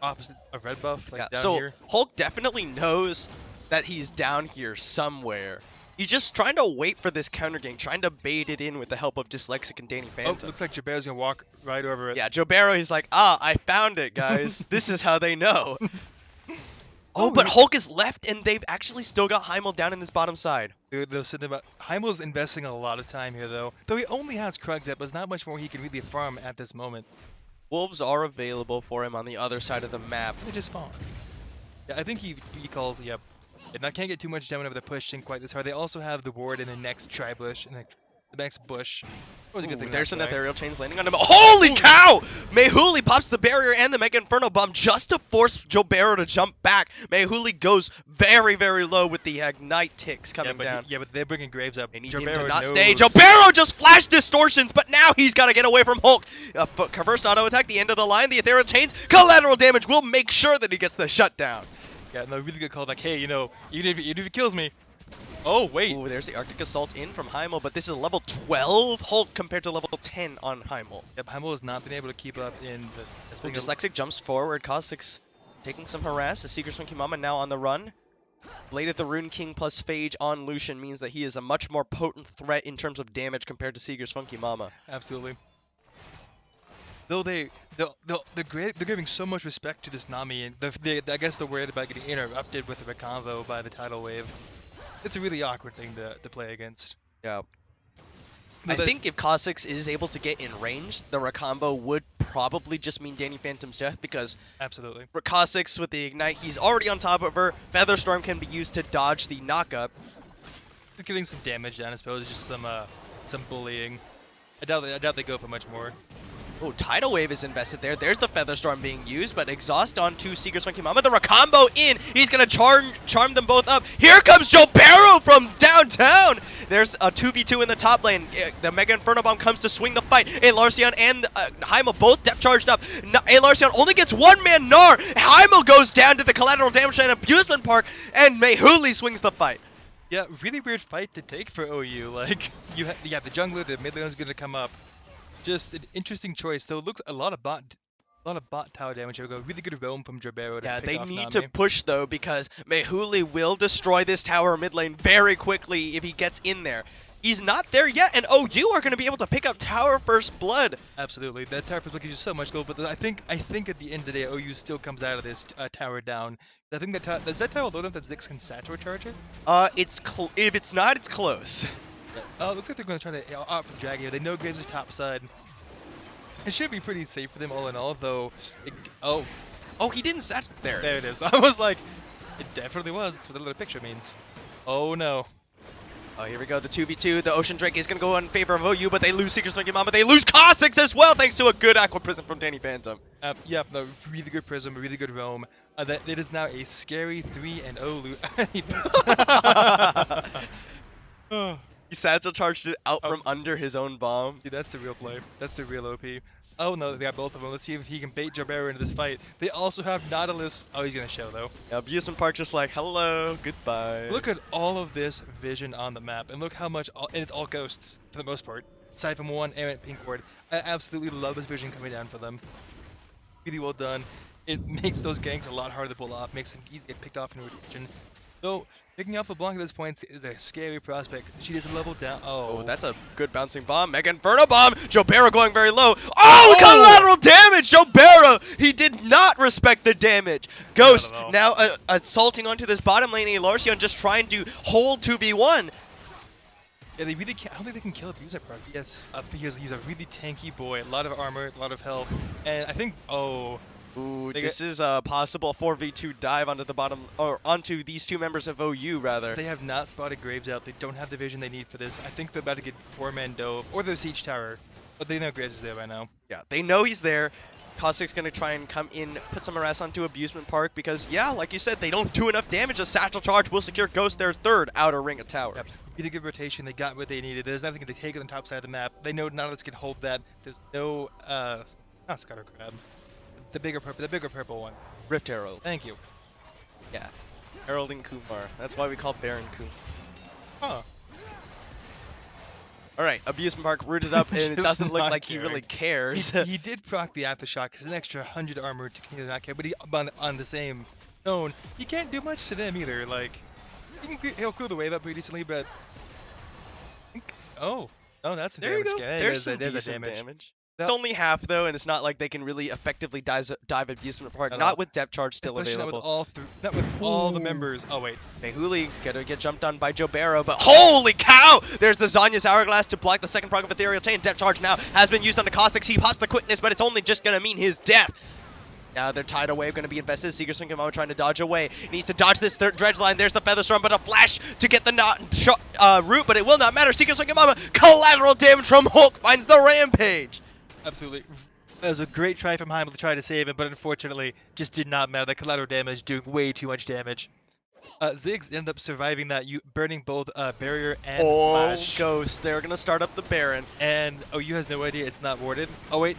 opposite of red buff, like down here. Hulk definitely knows that he's down here somewhere. He's just trying to wait for this counter gank, trying to bait it in with the help of Dyslexic and Danny Phantom. Oh, looks like Jaber's gonna walk right over it. Yeah, Joe Barrow, he's like, I found it, guys. This is how they know. But Hulk is left, and they've actually still got Heimel down in this bottom side. They're sitting about. Heimel's investing a lot of time here, though. Though he only has Krugs up, there's not much more he can really farm at this moment. Wolves are available for him on the other side of the map. They just spawn. Yeah, I think he calls, yep. And I can't get too much done whenever they're pushing quite this hard. They also have the ward in the next tri-bush, and the bank's bush. Always a good Ooh, thing. there's an that way. ethereal chains landing on him. Holy cow! Mehuli pops the barrier and the Mega Inferno Bomb just to force Jobero to jump back. Mehuli goes very, very low with the Ignite ticks coming down. Yeah, but they're bringing Graves up. They need him Jobero to not knows. stay. Jobero just flashed distortions, but now he's got to get away from Hulk. First auto attack, the end of the line, the ethereal chains, collateral damage will make sure that he gets the shutdown. Yeah, no, really good call. Like, hey, you know, even if he kills me. Oh, wait. Ooh, there's the Arctic Assault in from Heimel, but this is a level 12 Hulk compared to level 10 on Heimel. Yep, Heimel has not been able to keep up in the... Ooh, Dyslexic jumps forward, Caustic's taking some harass. The Seeker's Funky Mama now on the run. Blade of the Rune King plus Phage on Lucian means that he is a much more potent threat in terms of damage compared to Seeker's Funky Mama. Absolutely. Though they're giving so much respect to this Nami, and I guess they're worried about getting interrupted with the reconvo by the tidal wave. It's a really awkward thing to play against. Yeah. I think if Kha'Zix is able to get in range, the Recombo would probably just mean Danny Phantom's death because absolutely. For Kha'Zix with the Ignite, he's already on top of her. Featherstorm can be used to dodge the knockup. Just getting some damage down, I suppose, just some bullying. I doubt they go for much more. Oh, Tidal Wave is invested there. There's the Featherstorm being used, but Exhaust onto Seeker's Funky Mama. The Recombo in. He's going to charm them both up. Here comes Jobero from downtown. There's a 2v2 in the top lane. The Mega Inferno Bomb comes to swing the fight. Larcion and Heimel both depth charged up. Larcion only gets one man Gnar. Heimel goes down to the collateral damage and Abusement Park, and Mehuli swings the fight. Yeah, really weird fight to take for OU. Like, you have the jungler, the mid lane's going to come up. Just an interesting choice, though. It looks a lot of bot tower damage. Here we go. Really good roam from Jobero. Yeah, they need Nami. to push though because Mehuli will destroy this tower mid lane very quickly if he gets in there. He's not there yet, and OU are going to be able to pick up tower first blood. Absolutely, that tower first blood gives you so much gold. But I think at the end of the day, OU still comes out of this tower down. I think that does that tower load up that Ziggs can Satchel charge it? If it's not, it's close. Oh, looks like they're going to try to opt for Drag here. They know Graves is top side. It should be pretty safe for them all in all, though. Oh, he didn't set. There it is. I was like, it definitely was. That's what the little picture means. Oh no. Oh, here we go. The 2v2. The Ocean Drake is going to go in favor of OU, but they lose Seeker's Funky Mama. They lose Kha'Zix as well, thanks to a good Aqua Prism from Danny Phantom. Yep, no, really good Prism, really good roam. It is now a scary 3-0 lose. He Satchel charged it out from under his own bomb. Dude, that's the real play. That's the real OP. Oh no, they got both of them. Let's see if he can bait Jobero into this fight. They also have Nautilus. Oh, he's gonna show though. Yeah, Abusement Park just like, hello, goodbye. Look at all of this vision on the map, and look how much, and it's all ghosts for the most part. Aside from one errant pink ward. I absolutely love this vision coming down for them. Really well done. It makes those ganks a lot harder to pull off, makes them easy to get picked off in rotation. Though, picking off LeBlanc at this point is a scary prospect. She doesn't level down. Oh, that's a good bouncing bomb. Mega Inferno Bomb. Jobero going very low. Oh, collateral damage. Jobero. He did not respect the damage. Ghost now assaulting onto this bottom lane. Larcion just trying to hold 2v1. Yeah, they really can't. I don't think they can kill Abusement Park. Yes, he's a really tanky boy. A lot of armor, a lot of health, and I think Ooh, this is a possible 4v2 dive onto the bottom, or onto these two members of OU, rather. They have not spotted Graves out. They don't have the vision they need for this. I think they're about to get 4-man dove, or the siege tower, but they know Graves is there by now. Yeah, they know he's there. Caustic's going to try and come in, put some harass onto Abusement Park, because, yeah, like you said, they don't do enough damage. A Satchel Charge will secure Ghost their third outer ring of tower. Yep. Really good rotation. They got what they needed. There's nothing to take on the top side of the map. They know Nautilus can hold that. There's no, not Scutter Crab. The bigger purple one. Rift Herald. Thank you. Yeah. Heralding Kumar. That's why we call Baron Kumar. Huh. Alright, Abusement Park rooted up, and it doesn't look like he really cares. He did proc the Aftershock, because an extra 100 armor to continue to not care, but on the same tone, he can't do much to them either. Like, he'll clear the wave up pretty decently, but... Oh, that's some damage. There's some decent damage. It's only half, though, and it's not like they can really effectively dive Abusement Park. Not with depth charge still available. Not with all the members. Oh, wait. Mehuli gonna get jumped on by Jobero, but holy cow! There's the Zanya's Hourglass to block the second proc of Ethereal Chain. Depth charge now has been used on the Caustic. He pops the quickness, but it's only just gonna mean his death. Now their tidal wave going to be invested. Seeker Swing Kimono trying to dodge away. He needs to dodge this third dredge line. There's the Feather Storm, but a flash to get the root, but it will not matter. Seeker Swing Kimono, collateral damage from Hulk finds the Rampage. Absolutely. That was a great try from Heimel to try to save him, but unfortunately just did not matter. The collateral damage doing way too much damage. Ziggs ended up surviving that, burning both barrier and flash. Ghost. They're going to start up the Baron. And OU has no idea it's not warded. Oh, wait.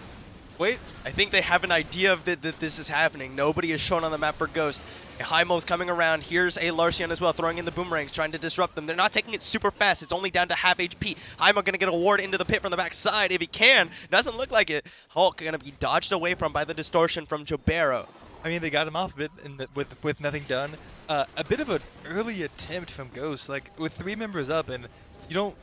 I think they have an idea of that this is happening. Nobody is shown on the map for Ghost. Heimel's coming around. Here's a Larcion as well, throwing in the boomerangs, trying to disrupt them. They're not taking it super fast. It's only down to half HP. Heimel going to get a ward into the pit from the backside if he can. Doesn't look like it. Hulk going to be dodged away from by the distortion from Jobero. I mean, they got him off a bit with nothing done. A bit of an early attempt from Ghost, like with 3 members up, and you don't,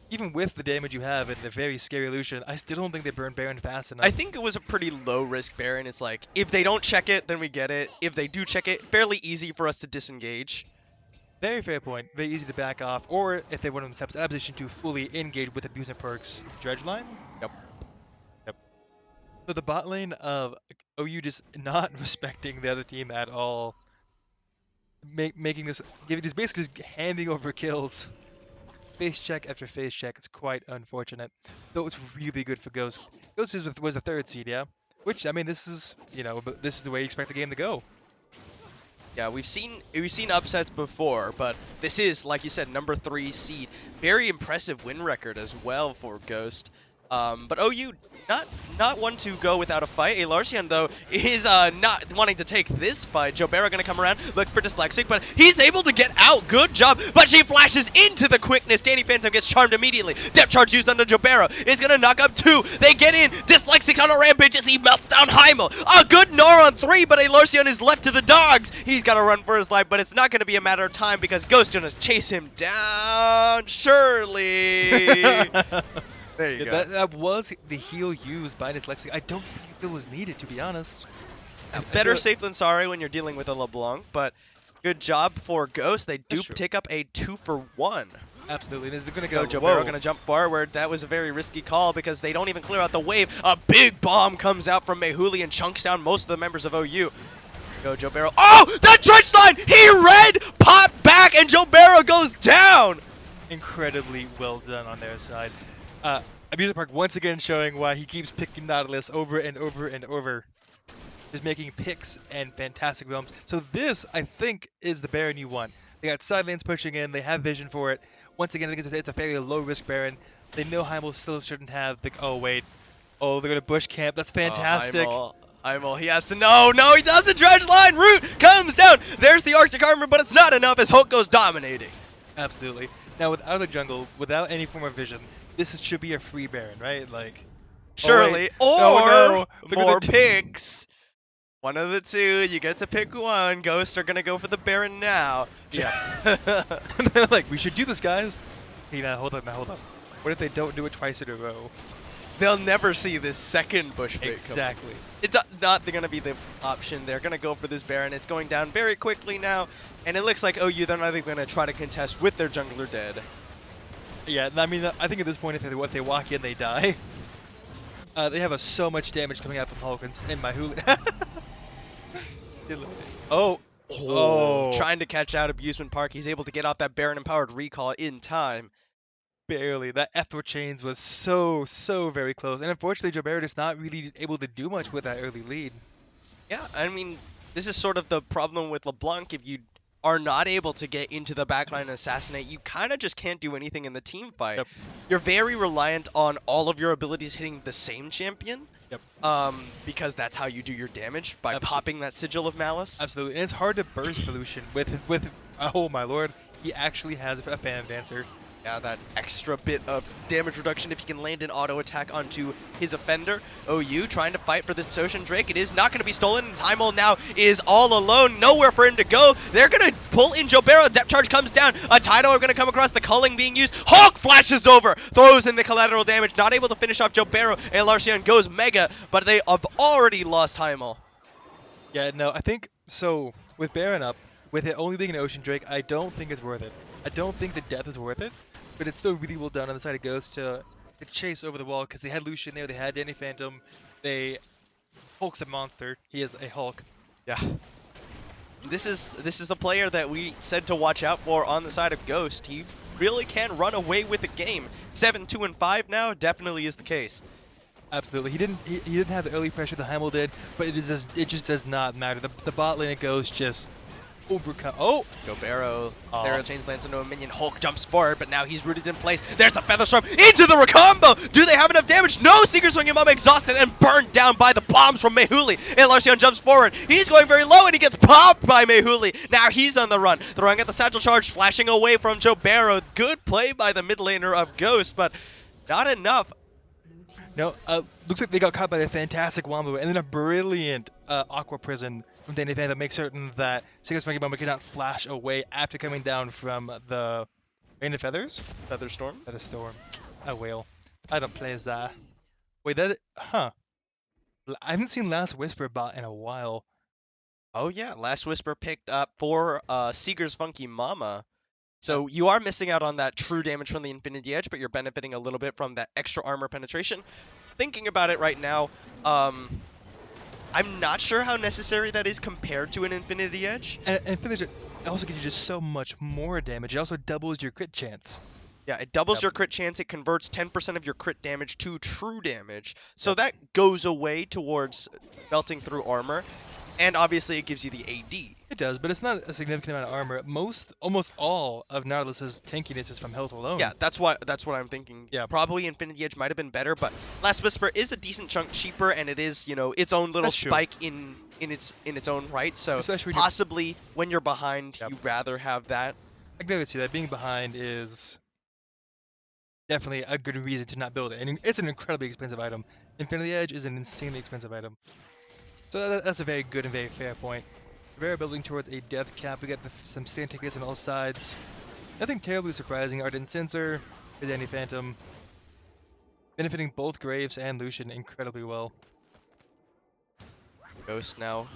even with the damage you have and the very scary illusion, I still don't think they burn Baron fast enough. I think it was a pretty low risk Baron. It's like, if they don't check it, then we get it. If they do check it, fairly easy for us to disengage. Very fair point. Very easy to back off, or if they want themselves in a position to fully engage with abuse and perks dredge line. Yep. So the bot lane of OU just not respecting the other team at all, making this, basically just handing over kills. Face check after face check. It's quite unfortunate. Though it's really good for Ghost. Ghost was the 3rd seed, yeah? Which, I mean, this is, this is the way you expect the game to go. Yeah, we've seen upsets before, but this is, like you said, number 3 seed. Very impressive win record as well for Ghost. But OU not one to go without a fight. Larcion, though, is not wanting to take this fight. Jobero gonna come around, look for Dyslexic, but he's able to get out. Good job, but she flashes into the quickness. Danny Phantom gets charmed immediately. Depth charge used on the Jobero is gonna knock up 2. They get in. Dyslexic on a rampage as he melts down Heimel. A good gnar on 3, but Larcion is left to the dogs. He's gotta run for his life, but it's not gonna be a matter of time because Ghost gonna chase him down. Surely. There you go. That was the heal used by Dyslexic. I don't think it was needed, to be honest. Better safe than sorry when you're dealing with a LeBlanc, but good job for Ghost. They do take up a 2-for-1. Absolutely. They're going to go. Jobero going to jump forward. That was a very risky call because they don't even clear out the wave. A big bomb comes out from Mehuli and chunks down most of the members of OU. Go Jobero. Oh, that dredge line! He read, pop back, and Jobero goes down! Incredibly well done on their side. Abuser Park once again showing why he keeps picking Nautilus over and over and over. Just making picks and fantastic realms. So this, I think, is the Baron you want. They got side lanes pushing in. They have vision for it. Once again, I think it's a fairly low-risk Baron. They know Heimel still shouldn't have the... Oh, wait. Oh, they're going to bush camp. That's fantastic. Heimel, he has to... No, he doesn't. Dredge line. Root comes down. There's the Arctic Armor, but it's not enough as Hulk goes dominating. Absolutely. Now, without a jungle, without any form of vision, this should be a free Baron, right? Like, surely, or more picks. One of the two, you get to pick one. Ghosts are gonna go for the Baron now. Yeah. They're like, we should do this, guys. Hey, now hold up. What if they don't do it twice in a row? They'll never see this second bush pick. Exactly. It's not gonna be the option. They're gonna go for this Baron. It's going down very quickly now, and it looks like OU, they're not even gonna try to contest with their jungler dead. Yeah, I mean, I think at this point, if they walk in, they die. They have so much damage coming out from Hulk and Mahuli. Trying to catch out Abusement Park. He's able to get off that Baron-empowered recall in time. Barely. That Ethel Chains was so very close. And unfortunately, Jobero is not really able to do much with that early lead. Yeah, I mean, this is sort of the problem with LeBlanc. If you are not able to get into the backline and assassinate, you kind of just can't do anything in the team fight. Yep. You're very reliant on all of your abilities hitting the same champion. Yep. Because that's how you do your damage, by popping that Sigil of Malice. Absolutely. And it's hard to burst the Lucian with oh my lord, he actually has a Phantom Dancer. Yeah, that extra bit of damage reduction if he can land an auto attack onto his offender. OU trying to fight for this Ocean Drake. It is not going to be stolen. Heimel now is all alone. Nowhere for him to go. They're going to pull in Jobero. Depth charge comes down. A Tidal are going to come across. The culling being used. Hulk flashes over. Throws in the collateral damage. Not able to finish off Jobero. And Larcion goes mega, but they have already lost Heimel. Yeah, no, I think, so, with Baron up, with it only being an Ocean Drake, I don't think it's worth it. I don't think the death is worth it. But it's still really well done on the side of Ghost to chase over the wall, because they had Lucian there, they had Danny Phantom, they Hulk's a monster. He is a Hulk. Yeah. This is the player that we said to watch out for on the side of Ghost. He really can run away with the game. 7-2-5 now definitely is the case. Absolutely. He didn't have the early pressure that Heimel did, but it just does not matter. The bot lane it goes just overcome. Oh! Joe Barrow, there chains lands into a minion. Hulk jumps forward, but now he's rooted in place. There's the Featherstorm into the Recombo! Do they have enough damage? No! Seeker Swinging Mama exhausted and burned down by the bombs from Mehuli. And Larcion jumps forward. He's going very low and he gets popped by Mehuli. Now he's on the run. Throwing at the Satchel Charge, flashing away from Joe Barrow. Good play by the mid laner of Ghost, but not enough. No, looks like they got caught by a fantastic wombo and then a brilliant Aqua Prison from Danny Van to make certain that Seeker Swinging Mama cannot flash away after coming down from the Rain of Feathers? Featherstorm? Featherstorm. A whale. I don't play as that. Wait, that... Huh. I haven't seen Last Whisper bot in a while. Oh yeah, Last Whisper picked up for Seeker's Funky Mama. So you are missing out on that true damage from the Infinity Edge, but you're benefiting a little bit from that extra armor penetration. Thinking about it right now, I'm not sure how necessary that is compared to an Infinity Edge. And Infinity Edge also gives you just so much more damage. It also doubles your crit chance. Yeah, it doubles your crit chance. It converts 10% of your crit damage to true damage. So that goes away towards melting through armor. And obviously it gives you the AD. It does, but it's not a significant amount of armor. Almost all of Nautilus's tankiness is from health alone. Yeah, that's what I'm thinking. Yeah. Probably Infinity Edge might have been better, but Last Whisper is a decent chunk cheaper, and it is, you know, its own little spike in its own right. So especially possibly when you're behind, you'd rather have that. I can definitely see that. Being behind is definitely a good reason to not build it. And it's an incredibly expensive item. Infinity Edge is an insanely expensive item. So that's a very good and very fair point. We're building towards a death cap. We got some stand tickets on all sides. Nothing terribly surprising. Ardent Sensor, Danny Phantom, benefiting both Graves and Lucian incredibly well. Ghost now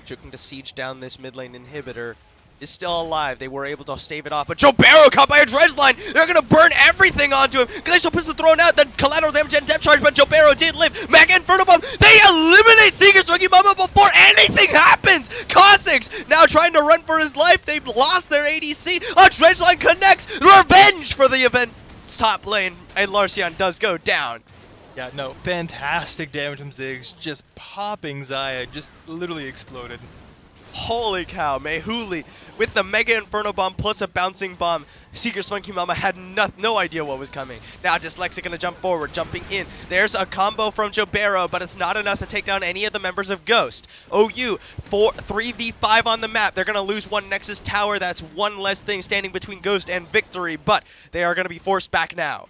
looking to siege down this mid lane inhibitor. Is still alive. They were able to stave it off, but Joe Barrow caught by a dredge line. They're gonna burn everything onto him. Glacial Pistol thrown out, then collateral damage and depth charge, but Joe Barrow did live. Mega Inferno Bomb. They eliminate Seeker Swinging Mama before anything happens. Kha'Zix now trying to run for his life. They've lost their ADC. A dredge line connects. Revenge for the event's top lane, and Larcion does go down. Yeah, no, fantastic damage from Ziggs. Just popping Xayah, just literally exploded. Holy cow, Mehuli with the Mega Inferno Bomb plus a bouncing bomb. Seeker's Funky Mama had no idea what was coming. Now Dyslexic gonna jump forward, jumping in. There's a combo from Joe Barrow, but it's not enough to take down any of the members of Ghost. OU, 3v5 on the map. They're gonna lose one Nexus Tower. That's one less thing standing between Ghost and victory, but they are gonna be forced back now.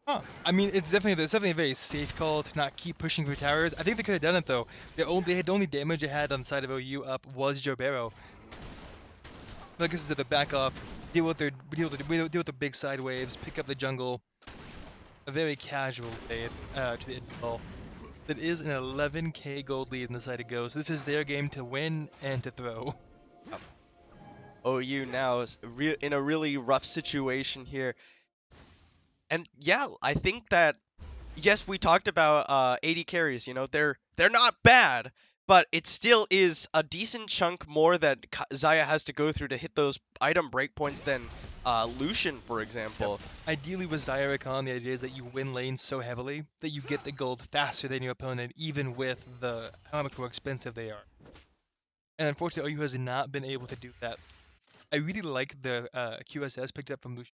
Huh. I mean, it's definitely a very safe call to not keep pushing for towers. I think they could have done it though. The only damage they had on the side of OU up was Joe Barrow. Like this is the back off, deal with the big side waves, pick up the jungle. A very casual fade to the end ball. That is an 11k gold lead in the side of Ghost. This is their game to win and to throw. OU now is in a really rough situation here. And yeah, I think that, yes, we talked about 80 carries, you know, they're not bad, but it still is a decent chunk more that Xayah has to go through to hit those item breakpoints than Lucian, for example. Yep. Ideally with Xayah Rakan, the idea is that you win lanes so heavily that you get the gold faster than your opponent, even with how much more expensive they are. And unfortunately, OU has not been able to do that. I really like the QSS picked up from Lucian.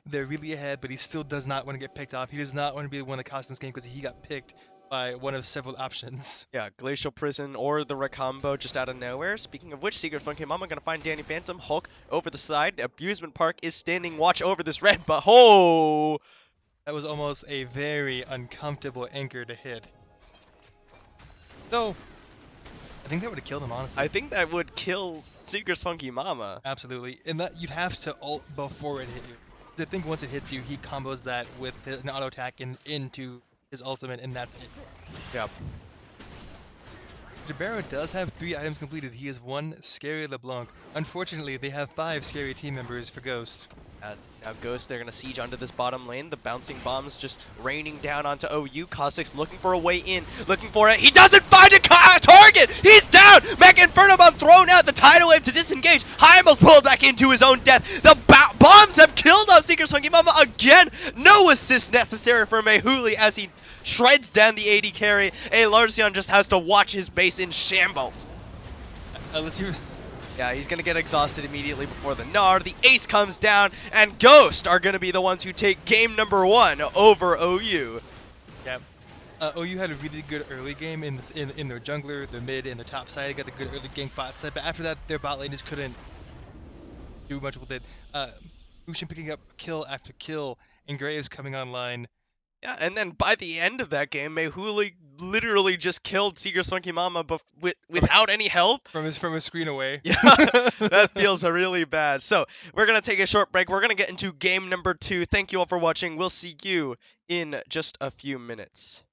They're really ahead, but he still does not want to get picked off. He does not want to be the one that cost this game because he got picked by one of several options. Yeah, Glacial Prison or the Recombo just out of nowhere. Speaking of which, Seeker's Funky Mama gonna find Danny Phantom. Hulk over the side. Abusement Park is standing watch over this red, but oh! That was almost a very uncomfortable anchor to hit. So, I think that would have killed him, honestly. I think that would kill Seeker's Funky Mama. Absolutely. And that you'd have to ult before it hit you. I think once it hits you, he combos that with an auto attack into his ultimate, and that's it. Yep. Jabaro does have 3 items completed. He is 1 Scary LeBlanc. Unfortunately, they have 5 Scary team members for Ghost. Now Ghost, they're going to siege onto this bottom lane. The bouncing bombs just raining down onto OU. Kha'Zix looking for a way in, looking for it. He doesn't find a target! He's down! Mech Inferno Bomb thrown out, the tidal wave to disengage. Hymel's pulled back into his own death. The bombs have killed off Seeker Sunky Mama again. No assist necessary for Mehuli as he shreds down the AD carry. Larcion just has to watch his base in shambles. Let's hear. Yeah, he's going to get exhausted immediately before the Gnar. The ace comes down, and Ghost are going to be the ones who take game number 1 over OU. Yeah. OU had a really good early game in their jungler, their mid, and their top side. They got the good early gank bot side, but after that, their bot lane just couldn't do much with it. Lucian picking up kill after kill, and Graves coming online. Yeah, and then by the end of that game, Mehuli literally just killed Seeker Swanky Mama without any help. From his screen away. Yeah, that feels really bad. So we're going to take a short break. We're going to get into game number 2. Thank you all for watching. We'll see you in just a few minutes.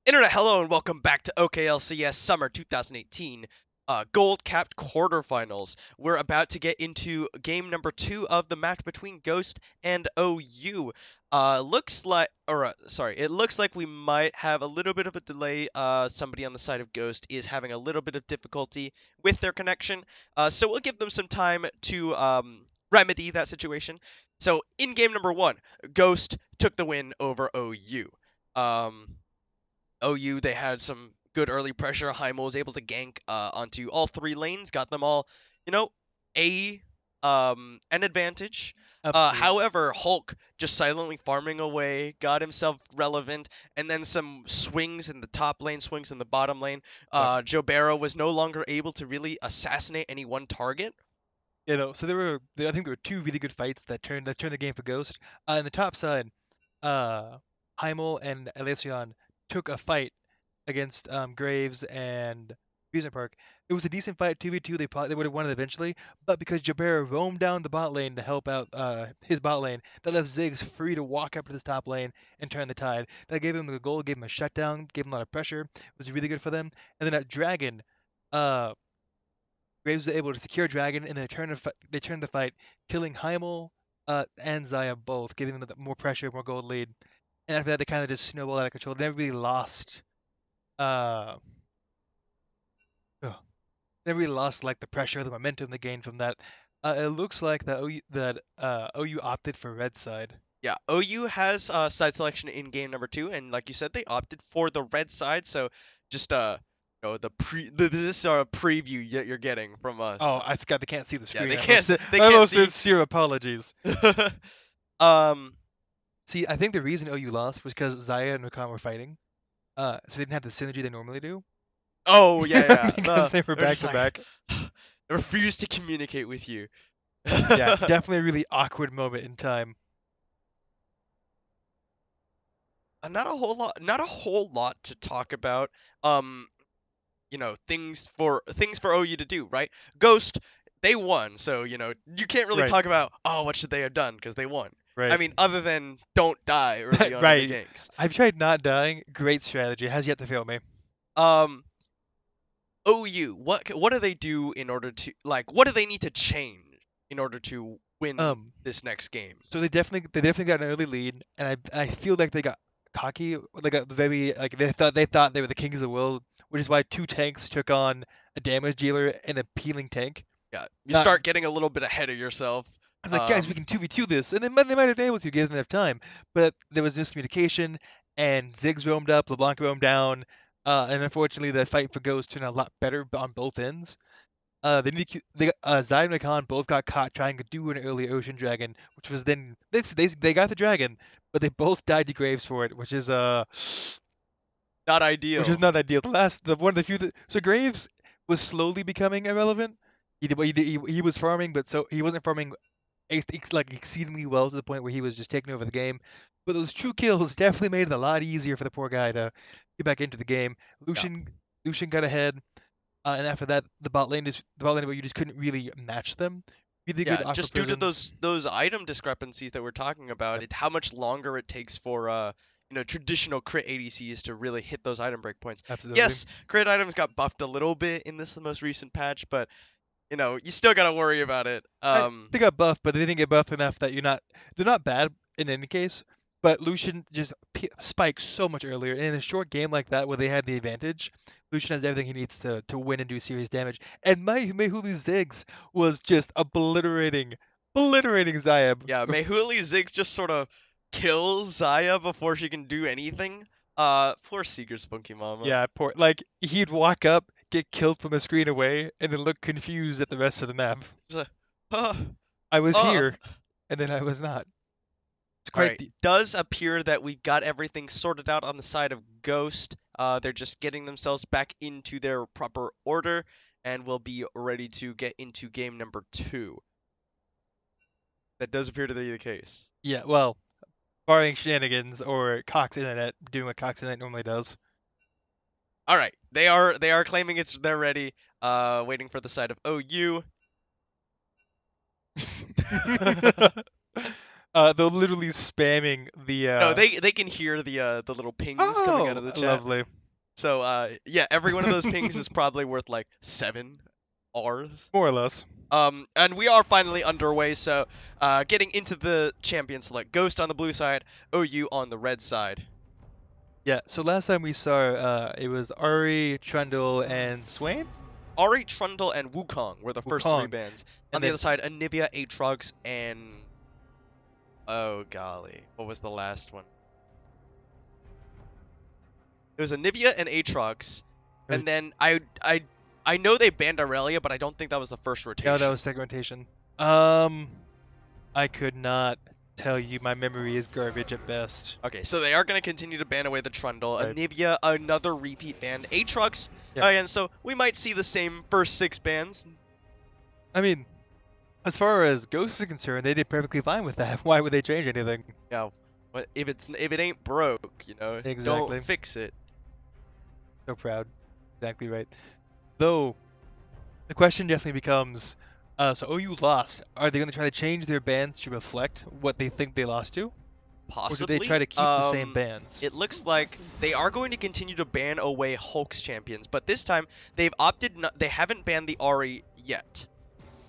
Internet, hello and welcome back to OKLCS Summer 2018 Gold Capped Quarterfinals. We're about to get into game number 2 of the match between Ghost and OU. It looks like we might have a little bit of a delay. Somebody on the side of Ghost is having a little bit of difficulty with their connection. So we'll give them some time to remedy that situation. So in game number 1, Ghost took the win over OU. OU, they had some good early pressure. Heimel was able to gank onto all 3 lanes, got them all, you know, a an advantage. Absolutely. However, Hulk just silently farming away, got himself relevant, and then some swings in the top lane, swings in the bottom lane. Yep. Jobero was no longer able to really assassinate any one target. So I think there were two really good fights that turned the game for Ghost. On the top side, uh, Heimel and Elysion took a fight against Graves and Amusement Park. It was a decent fight, 2v2. They would have won it eventually, but because Jabera roamed down the bot lane to help out his bot lane, that left Ziggs free to walk up to this top lane and turn the tide. That gave him the goal, gave him a shutdown, gave him a lot of pressure. It was really good for them. And then at Dragon, uh, Graves was able to secure Dragon, and they turned the fight, killing Heimel and Zaya both, giving them more pressure, more gold lead. And after that, they kind of just snowballed out of control. They never really lost. Uh, ugh, never really lost like the pressure, the momentum they gained from that. It looks like OU opted for red side. Yeah, OU has side selection in game number 2, and like you said, they opted for the red side. So just this is our preview that you're getting from us. Oh, I forgot they can't see the Yeah, screen. they can't they My can't most see. sincere apologies. um, See, I think the reason OU lost was because Zaya and Rakan were fighting. So they didn't have the synergy they normally do. Oh yeah, Because they were they're back just to like back. I refuse to communicate with you. Yeah, definitely a really awkward moment in time. Not a whole lot to talk about. Um, things for OU to do, right? Ghost, they won, so you can't really Right, talk about what should they have done because they won. I right, mean, other than don't die early on in the right. ganks. I've tried not dying. Great strategy. Has yet to fail me. Um, OU, what do they do in order to what do they need to change in order to win Um, this next game? so they definitely got an early lead, and I feel like they got cocky. They got very like they thought they were the kings of the world, which is why two tanks took on a damage dealer and a peeling tank. Yeah, you Not start getting a little bit ahead of yourself. I was like, guys, we can 2v2 this, and they might have been able to give them enough time, but there was miscommunication, and Ziggs roamed up, LeBlanc roamed down, and unfortunately, the fight for Ghost turned out a lot better on both ends. Zai and Rakan both got caught trying to do an early Ocean Dragon, which was then they got the dragon, but they both died to Graves for it, Not which is ideal. not ideal. The one of the few so Graves was slowly becoming irrelevant. He was farming, but so he wasn't farming like exceedingly well to the point where he was just taking over the game. But those 2 kills definitely made it a lot easier for the poor guy to get back into the game. Yeah. Lucian got ahead, and after that, the bot lane, but you just couldn't really match them. Really good Yeah, aqua just due to prisons. those item discrepancies that we're talking about, Yep, how much longer it takes for traditional crit ADCs to really hit those item breakpoints. absolutely. Yes, crit items got buffed a little bit in this most recent patch, but you still gotta worry about it. They got buffed, but they didn't get buffed enough that they're not bad in any case. But Lucian just spikes so much earlier. And in a short game like that where they had the advantage, Lucian has everything he needs to win and do serious damage. And Mehulu's Ziggs was just obliterating Zayab. Yeah, Mehuli Ziggs just sort of kills Zaya before she can do anything. Poor Seeger's Spunky Mama. Yeah, poor. Like he'd walk up, get killed from a screen away, and then look confused at the rest of the map. Just like, uh, I was uh. here, and then I was not. It's All quite right. the Does appear that we've got everything sorted out on the side of Ghost. They're just getting themselves back into their proper order, and will be ready to get into game number 2. That does appear to be the case. yeah. Well, barring shenanigans or Cox Internet doing what Cox Internet normally does. All right. They are claiming they're ready. Waiting for the side of OU. They're literally spamming the. No, they can hear the little pings coming out Oh, of the chat. lovely. So yeah, every one of those pings is probably worth like 7 Rs. More or less. And we are finally underway, so getting into the champion select. Ghost on the blue side, OU on the red side. Yeah, so last time we saw it was Ari, Trundle, and Swain? Ari, Trundle, and Wukong were the first 3 Wukong. bands. On And the then other side, Anivia, Aatrox, and oh golly, what was the last one? It was Anivia and Aatrox, There's- and then I know they banned Aurelia, but I don't think that was the first rotation. yeah, that was segmentation. I could not tell you. My memory is garbage at best. Okay, so they are going to continue to ban away the Trundle. Right. Anivia, another repeat ban. Aatrox, Yeah. again, so we might see the same first 6 bans. I mean, as far as Ghost is concerned, they did perfectly fine with that. Why would they change anything? Yeah, but if it ain't broke, Exactly. don't fix it. So proud. Exactly right. Though, the question definitely becomes, so OU lost. Are they going to try to change their bans to reflect what they think they lost to? Possibly. Or do they try to keep the same bans? It looks like they are going to continue to ban away Hulk's champions, but this time they've opted. They haven't banned the Ari yet.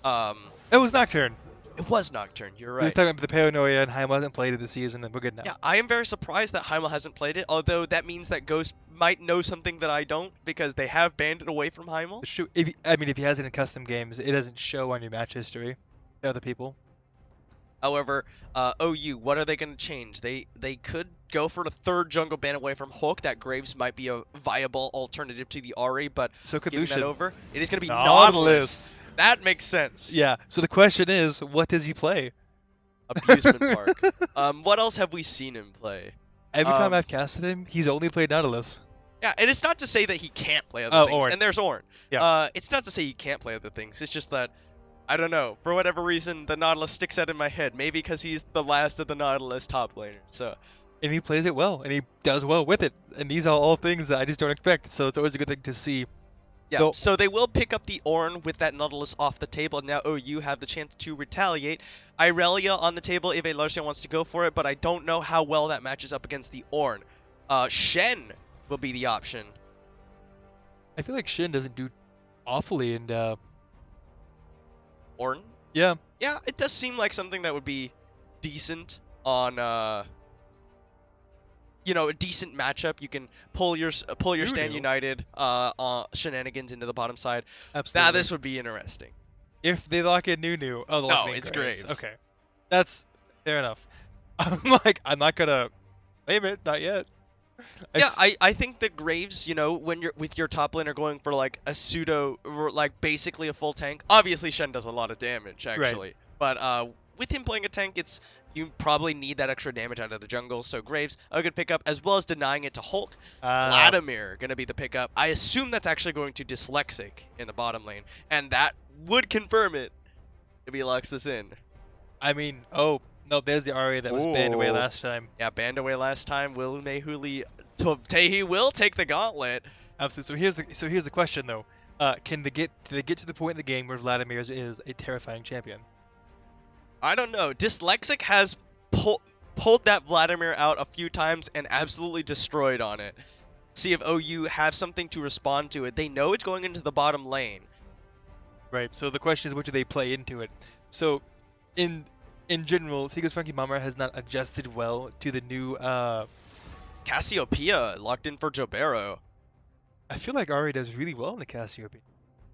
It was Nocturne. It was Nocturne. You're We were right. talking about the Paranoia, and Heim hasn't played it this season, and we're good now. Yeah, I am very surprised that Heimel hasn't played it, although that means that Ghost might know something that I don't, because they have banned it away from Heimel. If he has it in custom games, it doesn't show on your match history to other people. However, OU, what are they going to change? They could go for the 3rd jungle ban away from Hulk. That Graves might be a viable alternative to the Ari, but So could giving Lucian. that over, it is going to be Nautilus. That makes sense. Yeah. So the question is, what does he play? Amusement park. What else have we seen him play? Every time I've casted him, he's only played Nautilus. Yeah, and it's not to say that he can't play other Oh, things. Ornn. And there's Ornn. Yeah. It's not to say he can't play other things. It's just that, I don't know, for whatever reason, the Nautilus sticks out in my head. Maybe because he's the last of the Nautilus top laners. So, And he plays it well, and he does well with it. And these are all things that I just don't expect. So it's always a good thing to see. yeah, so they will pick up the Ornn with that Nautilus off the table. Now OU have the chance to retaliate. Irelia on the table if Elosia wants to go for it, but I don't know how well that matches up against the Ornn. Shen will be the option. I feel like Shin doesn't do awfully, and Ornn? yeah. Yeah, it does seem like something that would be decent on a decent matchup. You can pull your Stand Nunu. United shenanigans into the bottom side. Absolutely. This would be interesting. If they lock in Nunu, oh, they'll lock No, in it's Graves. Graves. Okay, that's fair enough. I'm not gonna blame it, not yet. Yeah, I think that Graves, when you're with your top laner going for like a pseudo, or like basically a full tank. Obviously, Shen does a lot of damage actually, but with him playing a tank, you probably need that extra damage out of the jungle. So Graves, a good pickup, as well as denying it to Hulk. Vladimir gonna be the pickup. I assume that's actually going to Dyslexic in the bottom lane, and that would confirm it if he locks this in. I mean, oh no, there's the Ari that was banned away Ooh. last time. Yeah, banned away last time. Will Mehuli Tehi will take the gauntlet. Absolutely. So here's the question though. Do they get to the point in the game where Vladimir is a terrifying champion? I don't know. Dyslexic has pulled that Vladimir out a few times and absolutely destroyed on it. See if OU have something to respond to it. They know it's going into the bottom lane. Right. So the question is, what do they play into it? So, in general, Seaga's Funky Mama has not adjusted well to the new. Cassiopeia locked in for Jobero. I feel like Ari does really well in the Cassiopeia.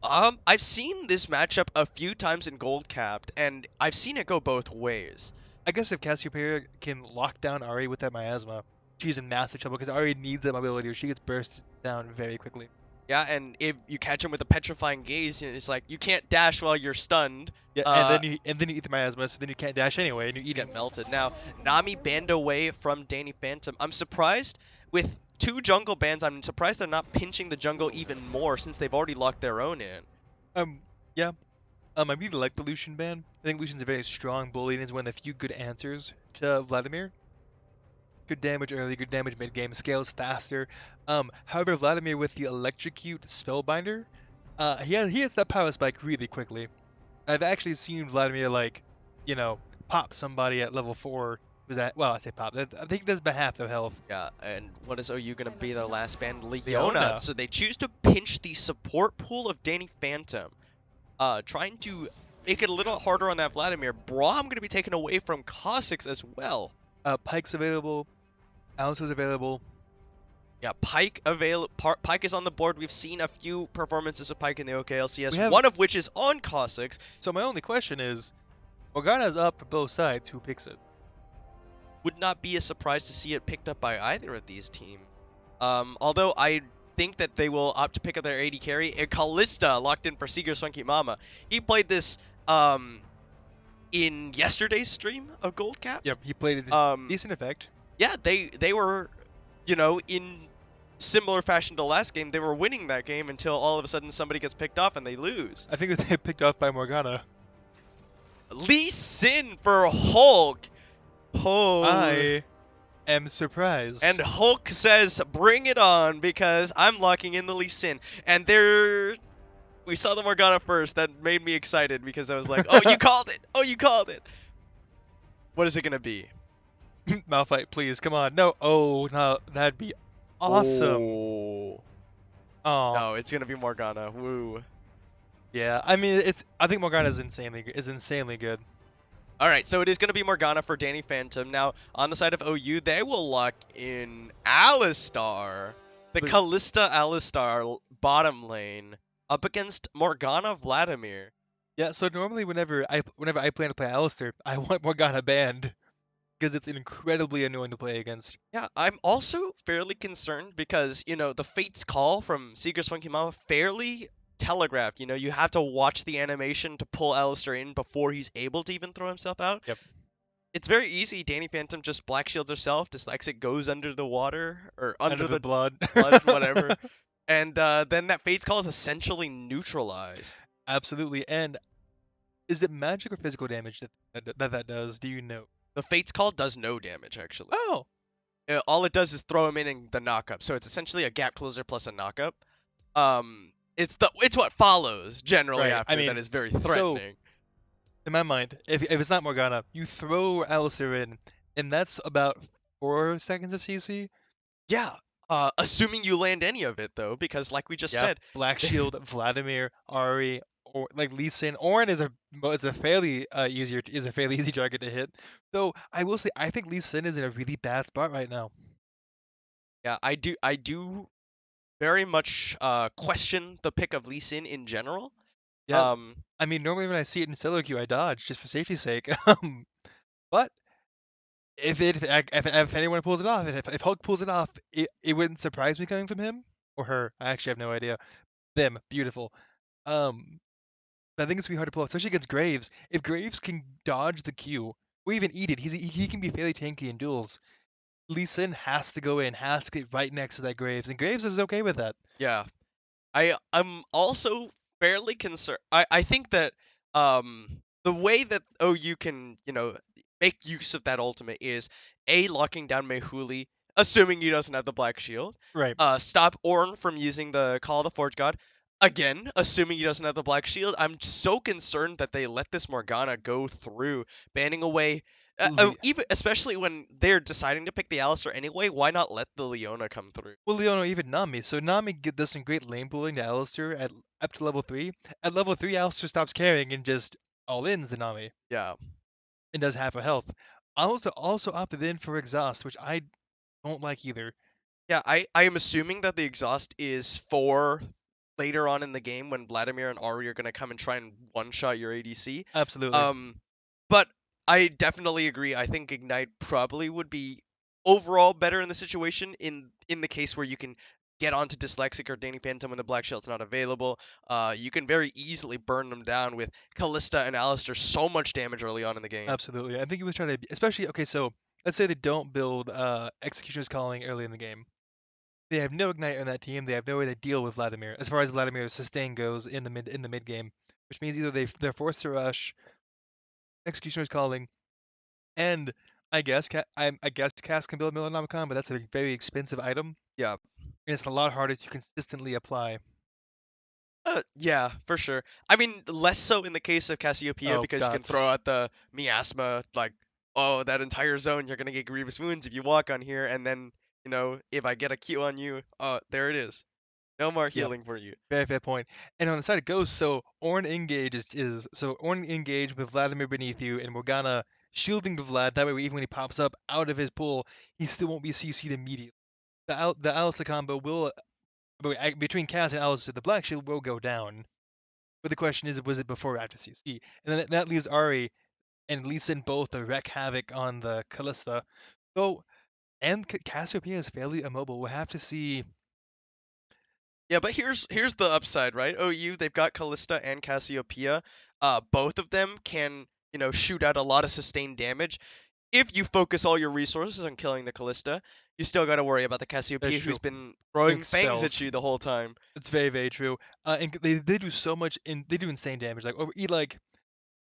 I've seen this matchup a few times in Gold Capped, and I've seen it go both ways. I guess if Cassiopeia can lock down Ari with that miasma, she's in massive trouble because Ari needs that mobility or she gets burst down very quickly. Yeah, and if you catch him with a petrifying gaze, it's like you can't dash while you're stunned. Yeah, and then you eat the miasma, so then you can't dash anyway, and you eat Get it. melted. Now, Nami banned away from Danny Phantom. I'm surprised with 2 jungle bans. I'm surprised they're not pinching the jungle even more since they've already locked their own in. Yeah. I really like the Lucian ban. I think Lucian's a very strong bully and is one of the few good answers to Vladimir. Good damage early, good damage mid game, scales faster. However, Vladimir with the Electrocute Spellbinder, he hits that power spike really quickly. I've actually seen Vladimir pop somebody at level 4 Was that? Well, I say pop. I think it does about half their health. Yeah, and what is OU going to be their last band? Leona. Leona. So they choose to pinch the support pool of Danny Phantom, trying to make it a little harder on that Vladimir. Braum going to be taken away from Cossacks as well. Pike's available. Alistair's available. Yeah, Pike is on the board. We've seen a few performances of Pike in the OKLCS, We one of which is on Cossacks. So my only question is, Morgana's up for both sides. Who picks it? Would not be a surprise to see it picked up by either of these teams. Although I think that they will opt to pick up their AD carry. Callista locked in for Seeger's Funky Mama. He played this in yesterday's stream of Gold Cap. Yep, he played it decent effect. Yeah, they were, in similar fashion to last game, they were winning that game until all of a sudden somebody gets picked off and they lose. I think that they picked off by Morgana. Lee Sin for Hulk. Oh. I am surprised. And Hulk says, bring it on, because I'm locking in the Lee Sin. And we saw the Morgana first. That made me excited because I was like, oh, you called it. Oh, you called it. What is it going to be? Malphite, please, come on. No, oh, no, that'd be awesome. Oh. Oh. No, it's going to be Morgana. Woo. Yeah, I mean, I think Morgana is insanely good. All right, so it is going to be Morgana for Danny Phantom. Now, on the side of OU, they will lock in Alistar. The Callista Alistar bottom lane up against Morgana Vladimir. Yeah, so normally whenever I plan to play Alistair, I want Morgana banned because it's incredibly annoying to play against. Yeah, I'm also fairly concerned because, the Fate's Call from Seeger's Funky Mama fairly telegraphed. You have to watch the animation to pull Alistair in before he's able to even throw himself out. Yep. It's very easy. Danny Phantom just black shields herself. Dyslexic goes under the water or under the blood, whatever. And then that Fate's Call is essentially neutralized. Absolutely. And is it magic or physical damage that does? Do you know? The Fate's Call does no damage, actually. Oh. All it does is throw him in the knockup. So it's essentially a gap closer plus a knockup. It's what follows generally Right. after that is very threatening. So, in my mind, if it's not Morgana, you throw Alistair in, and that's about 4 seconds of CC. Yeah. Assuming you land any of it though, because like we just said, Black Shield, Vladimir, Ari, or like Lee Sin, Ornn is a fairly easy target to hit. Though I will say I think Lee Sin is in a really bad spot right now. Yeah, I do very much question the pick of Lee Sin in general. Yeah. I mean, normally when I see it in solo queue, I dodge just for safety's sake. But if anyone pulls it off, if Hulk pulls it off, it wouldn't surprise me coming from him or her. I actually have no idea. Them, beautiful. I think it's gonna be hard to pull off, especially against Graves. If Graves can dodge the Q or even eat it, he can be fairly tanky in duels. Lee Sin has to go in, has to get right next to that Graves, and Graves is okay with that. Yeah. I'm also fairly concerned. I think that the way that OU can, make use of that ultimate is locking down Mehuli, assuming he doesn't have the Black Shield. Right. Stop Ornn from using the Call of the Forge God. Again, assuming he doesn't have the Black Shield. I'm so concerned that they let this Morgana go through, banning away. Even especially when they're deciding to pick the Alistar anyway, why not let the Leona come through? Well, Leona, even Nami. So Nami does some great lane pulling to Alistar at up to level 3. At level 3, Alistar stops carrying and just all-ins the Nami. Yeah. And does half a health. Also opted in for exhaust, which I don't like either. Yeah, I am assuming that the exhaust is for later on in the game when Vladimir and Ari are gonna come and try and one-shot your ADC. Absolutely. But I definitely agree. I think Ignite probably would be overall better in the situation in the case where you can get onto Dyslexic or Danny Phantom when the Black Shield's not available. You can very easily burn them down with Callista and Alistar so much damage early on in the game. Absolutely. I think he was trying to, especially, okay, so let's say they don't build Executioner's Calling early in the game. They have no Ignite on that team. They have no way to deal with Vladimir as far as Vladimir's sustain goes in the mid game, which means either they're forced to rush Executioner's Calling, and I guess Cass can build Milanomicon, but that's a very expensive item. Yeah. And it's a lot harder to consistently apply. Yeah, for sure. I mean, less so in the case of Cassiopeia because you can throw out the Miasma like oh, that entire zone, you're gonna get grievous wounds if you walk on here, and then, if I get a Q on you, oh, there it is. No more Yep. healing for you. Very fair point. And on the side it goes, so Ornn engage is so Ornn engage with Vladimir beneath you and Morgana shielding the Vlad. That way, even when he pops up out of his pool, he still won't be CC'd immediately. The Alistair combo will between Kaz and Alistair, the Black Shield will go down. But the question is, was it before or after CC? And then that leaves Ari and Lee Sin both to wreak havoc on the Callista. So and Cassiopeia is fairly immobile. We'll have to see. Yeah, but here's the upside, right? OU, they've got Callista and Cassiopeia. Both of them can, shoot out a lot of sustained damage. If you focus all your resources on killing the Callista, you still got to worry about the That's Cassiopeia who's true. been throwing With fangs at spells. you the whole time. It's very, very true. And they do so much, they do insane damage. Like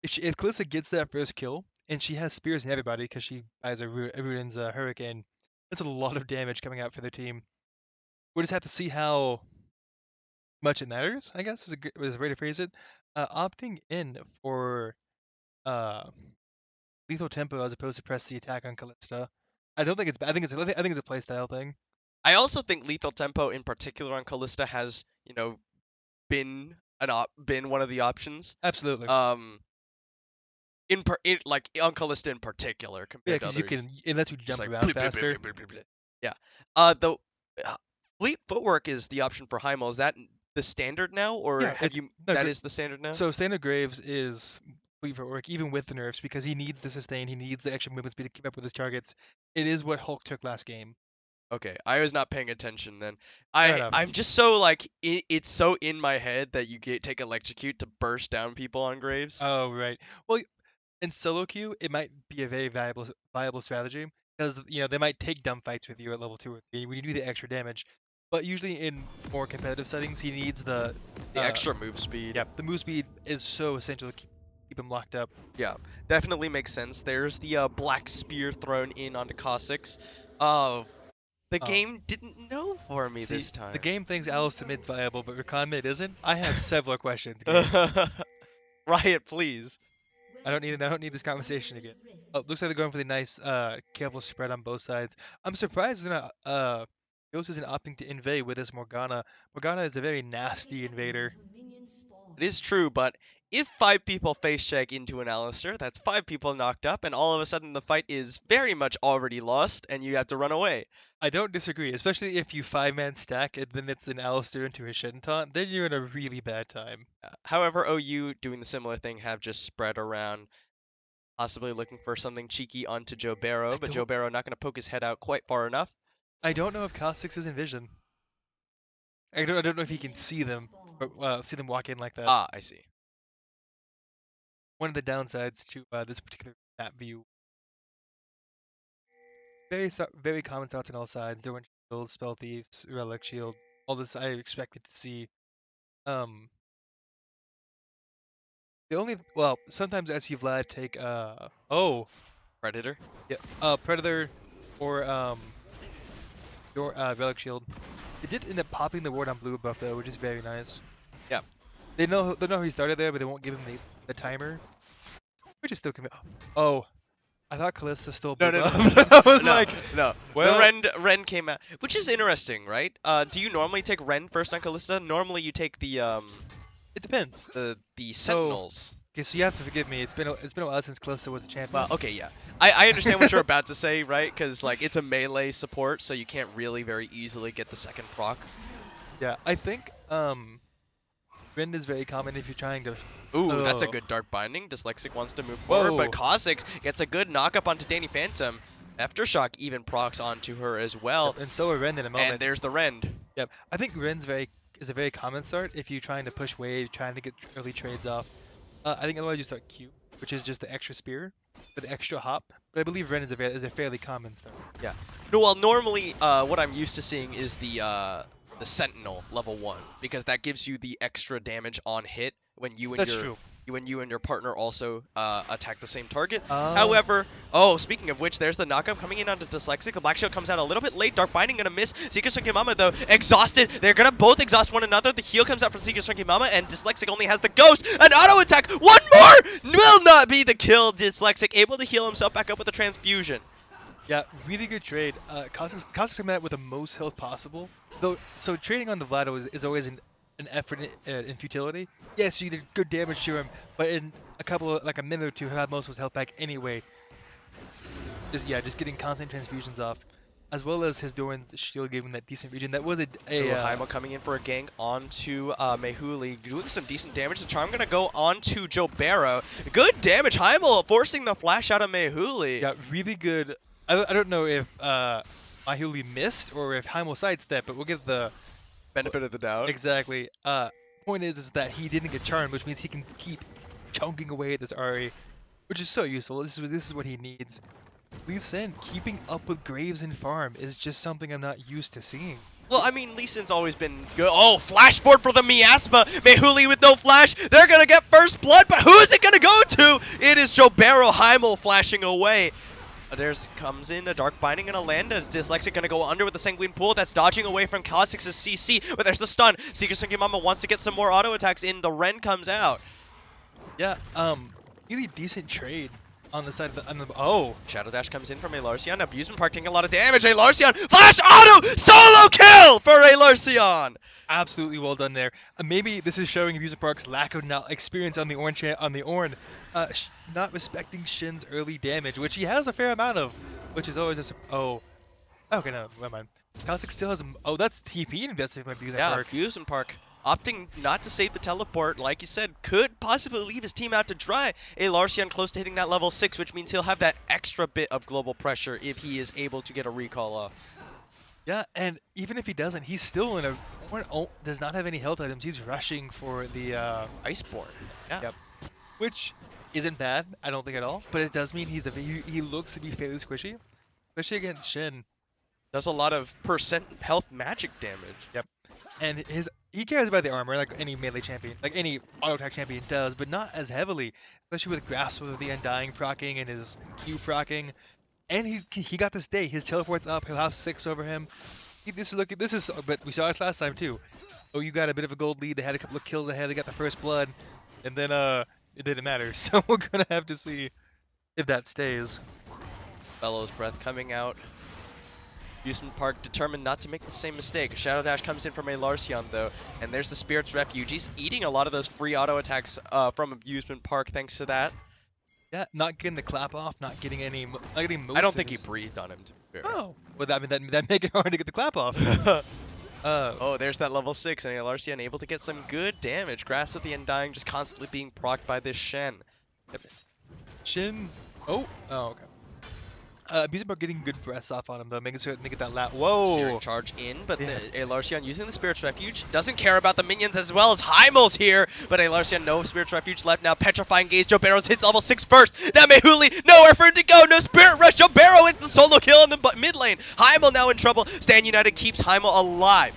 if Callista gets that first kill and she has spears in everybody because she buys a Ruden's Hurricane, that's a lot of damage coming out for their team. We just have to see how much it matters. I guess is a way to phrase it. Opting in for uh, lethal tempo as opposed to press the attack on Callista. I don't think it's bad. I think it's a playstyle thing. I also think lethal tempo in particular on Callista has, been one of the options. Absolutely. Um, like on Callista in particular Yeah, compared to because you others. can it lets you Just jump like around blip, blip, blip, faster. blip, blip, blip, blip. Yeah. The fleet footwork is the option for Heimel. Is that the standard now, or Yeah, have it's you? no, That is the standard now. so Standard Graves is complete for work, even with the nerfs, because he needs the sustain, he needs the extra movement speed to keep up with his targets. It is what Hulk took last game. Okay, I was not paying attention then. Fair I'm enough. just so like it's so in my head that you take electrocute to burst down people on Graves. Oh, right. Well, in solo queue, it might be a very viable strategy because they might take dumb fights with you at level 2 or 3 when you do the extra damage. But usually in more competitive settings, he needs the The extra move speed. yeah, the move speed is so essential to keep him locked up. Yeah, definitely makes sense. There's the black spear thrown in onto Cossacks. The Um, game didn't know for me See, this the time. game thinks Alistair mid's viable, but Recon mid isn't. I have several questions, game. Riot, please. I don't need this conversation again. Oh, looks like they're going for the nice, careful spread on both sides. I'm surprised they're not, Ghost isn't opting to invade with this Morgana. Morgana is a very nasty invader. It is true, but if 5 people face check into an Alistair, that's 5 people knocked up, and all of a sudden the fight is very much already lost, and you have to run away. I don't disagree, especially if you 5-man stack and then it's an Alistair into a Shen taunt, then you're in a really bad time. However, OU doing the similar thing have just spread around, possibly looking for something cheeky onto Joe Barrow, I but Joe don't Barrow not going to poke his head out quite far enough. I don't know if Kha'Zix is in vision. I don't know if he can see them, or, see them walk in like that. Ah, I see. One of the downsides to this particular map view. Very common thoughts on all sides. Derwent Shield, Spell Thieves, Relic Shield. All this I expected to see. Um, sometimes I see Vlad take Predator? yeah, Predator or your Relic Shield. It did end up popping the ward on blue buff though, which is very nice. Yeah. They know he started there, but they won't give him the timer, which is still Oh, I thought Callista stole blue No, no, buff. no. I was No, like, no. well, The Ren came out, which is interesting, right? Do you normally take Ren first on Callista? Normally you take it depends. the Sentinels. Okay, so you have to forgive me. It's been a while since Callista was a champion. Well, okay, yeah. I understand what you're about to say, right? Because like it's a melee support, so you can't really very easily get the second proc. Yeah, I think Rin is very common if you're trying to. Ooh, that's a Oh. good Dark Binding. Dyslexic wants to move forward, Whoa. but Kha'Zix gets a good knock-up onto Danny Phantom. Aftershock even procs onto her as well. Yep, and so are Ren in a moment. And there's the Rend. Yep, I think is a very common start if you're trying to push wave, trying to get early trades off. I think otherwise you start Q, which is just the extra spear, with the extra hop. But I believe Ren is a fairly common start. Yeah. No, well, normally what I'm used to seeing is the Sentinel level 1, because that gives you the extra damage on hit when you and That's your true. when you and your partner also attack the same target. Oh. However, oh, speaking of which, there's the knockup coming in onto Dyslexic. The Black Shield comes out a little bit late. Dark Binding gonna miss. Seeker Mama though, exhausted. They're gonna both exhaust one another. The heal comes out from Seeker Mama, and Dyslexic only has the Ghost. An auto attack. One more will not be the kill. Dyslexic able to heal himself back up with a transfusion. Yeah, really good trade. Caustic's coming out with the most health possible. Though, so trading on the Vlado is always an effort in futility. Yes, you did good damage to him, but in a couple of, like a minute or two, he'll have most of his health back anyway. Just getting constant transfusions off, as well as his Doran's shield giving that decent region. That was a Haimo coming in for a gank onto Mehuli, doing some decent damage. The charm gonna go onto Jobero. Good damage, Haimo forcing the flash out of Mehuli. Yeah, really good. I don't know if Mehuli missed or if Haimo sidestepped, but we'll give the benefit of the doubt. Exactly. Point is that he didn't get charmed, which means he can keep chunking away at this Ari, which is so useful. This is what he needs. Lee Sin keeping up with Graves and farm is just something I'm not used to seeing. Well, I mean, Lee Sin's always been good. Oh, flash forward for the Miasma. Mehuli with no flash. They're going to get first blood, but who's it going to go to? It is Jobero Haimo flashing away. There's comes in a Dark Binding and a land. Is Dyslexic going to go under with the Sanguine Pool? That's dodging away from Caustic's CC, but there's the stun. Seeker Mama wants to get some more auto attacks in. The Ren comes out. Yeah, really decent trade on the side of oh. Shadow Dash comes in from Alarcion. Abusement Park taking a lot of damage. Alarcion, flash auto, solo kill for Alarcion. Absolutely well done there. Maybe this is showing Abusement Park's lack of experience on the Ornn. Not respecting Shin's early damage, which he has a fair amount of, which is always oh. Okay, no, never mind. Caustic still has that's TP investing in Abusement Park. Yeah, Abusement Park opting not to save the teleport, like you said, could possibly leave his team out to dry. Alarcion close to hitting that level 6, which means he'll have that extra bit of global pressure if he is able to get a recall off. Yeah, and even if he doesn't, he's still in a does not have any health items. He's rushing for the Iceborne. Yeah. Yep. Which isn't bad, I don't think at all. But it does mean he looks to be fairly squishy, especially against Shin. Does a lot of percent health magic damage. Yep. And he cares about the armor like any melee champion, like any auto attack champion does, but not as heavily, especially with Grasp of the Undying proccing and his Q proccing. And he got this day. His teleport's up. He'll have 6 over him. But we saw this last time too. Oh, you got a bit of a gold lead. They had a couple of kills ahead. They got the first blood, and then it didn't matter. So we're gonna have to see if that stays. Bellow's breath coming out. Abusement Park determined not to make the same mistake. Shadow Dash comes in from Alarcion though, and there's the Spirit's Refuge. He's eating a lot of those free auto attacks from Abusement Park thanks to that. Yeah, not getting the clap off, not getting most. I don't think he breathed on him, to be fair. Oh, well, that make it hard to get the clap off. Oh, there's that level 6, and Alarcion able to get some good damage. Grasp with the Undying just constantly being procced by this Shen. Shin. Oh, okay. Abusement Park getting good breaths off on him though, making sure they get that lap. Whoa! Searing charge in, but the Alarcion using the Spirit's Refuge doesn't care about the minions as well as Haimo's here, but Alarcion no Spirit's Refuge left now. Petrifying Gaze, Jobero's hits level 6 first. Now Mehuli, nowhere for it to go. No Spirit Rush. Jobero hits the solo kill in the mid lane. Haimo now in trouble. Stand United keeps Haimo alive.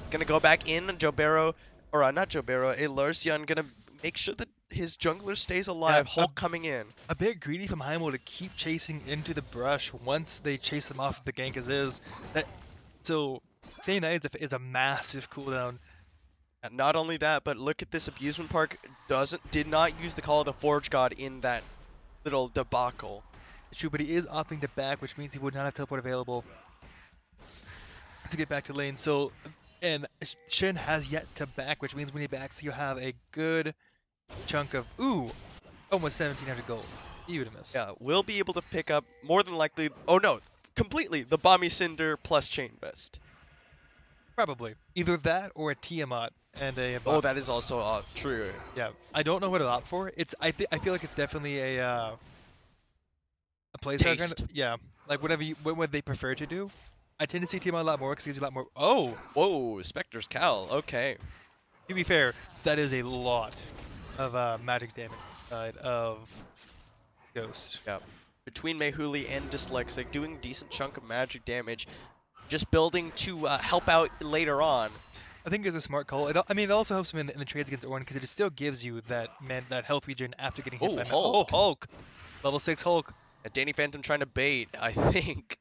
It's gonna go back in. Jobero, or not Jobero, Alarcion gonna make sure that his jungler stays alive. Yeah, Hulk coming in. A bit greedy from Haimo to keep chasing into the brush once they chase them off the gank as is. So Stand United is a massive cooldown. And not only that, but look at this. Abusement Park did not use the Call of the Forge God in that little debacle. It's true, but he is opting to back, which means he would not have teleport available to get back to lane. So, and Shin has yet to back, which means when he backs, he'll have a good chunk of almost 1,700 gold. Eudemus. Yeah, we'll be able to pick up more than likely. Oh no, completely the Bomby Cinder plus Chain Vest. Probably either that or a Tiamat and a. Oh, that is also true. Yeah, I don't know what to opt for. I feel like it's definitely a playstyle kind of, yeah, like what they prefer to do. I tend to see Tiamat a lot more because it gives you a lot more. Oh. Whoa, Spectre's Cowl. Okay. To be fair, that is a lot of magic damage side of Ghost. Yeah. Between Mehuli and Dyslexic, doing a decent chunk of magic damage, just building to help out later on. I think it's a smart call. I mean, it also helps him in the trades against Ornn because it still gives you that health regen after getting hit Oh, by Hulk. Hulk, level 6 Hulk. Danny Phantom trying to bait, I think.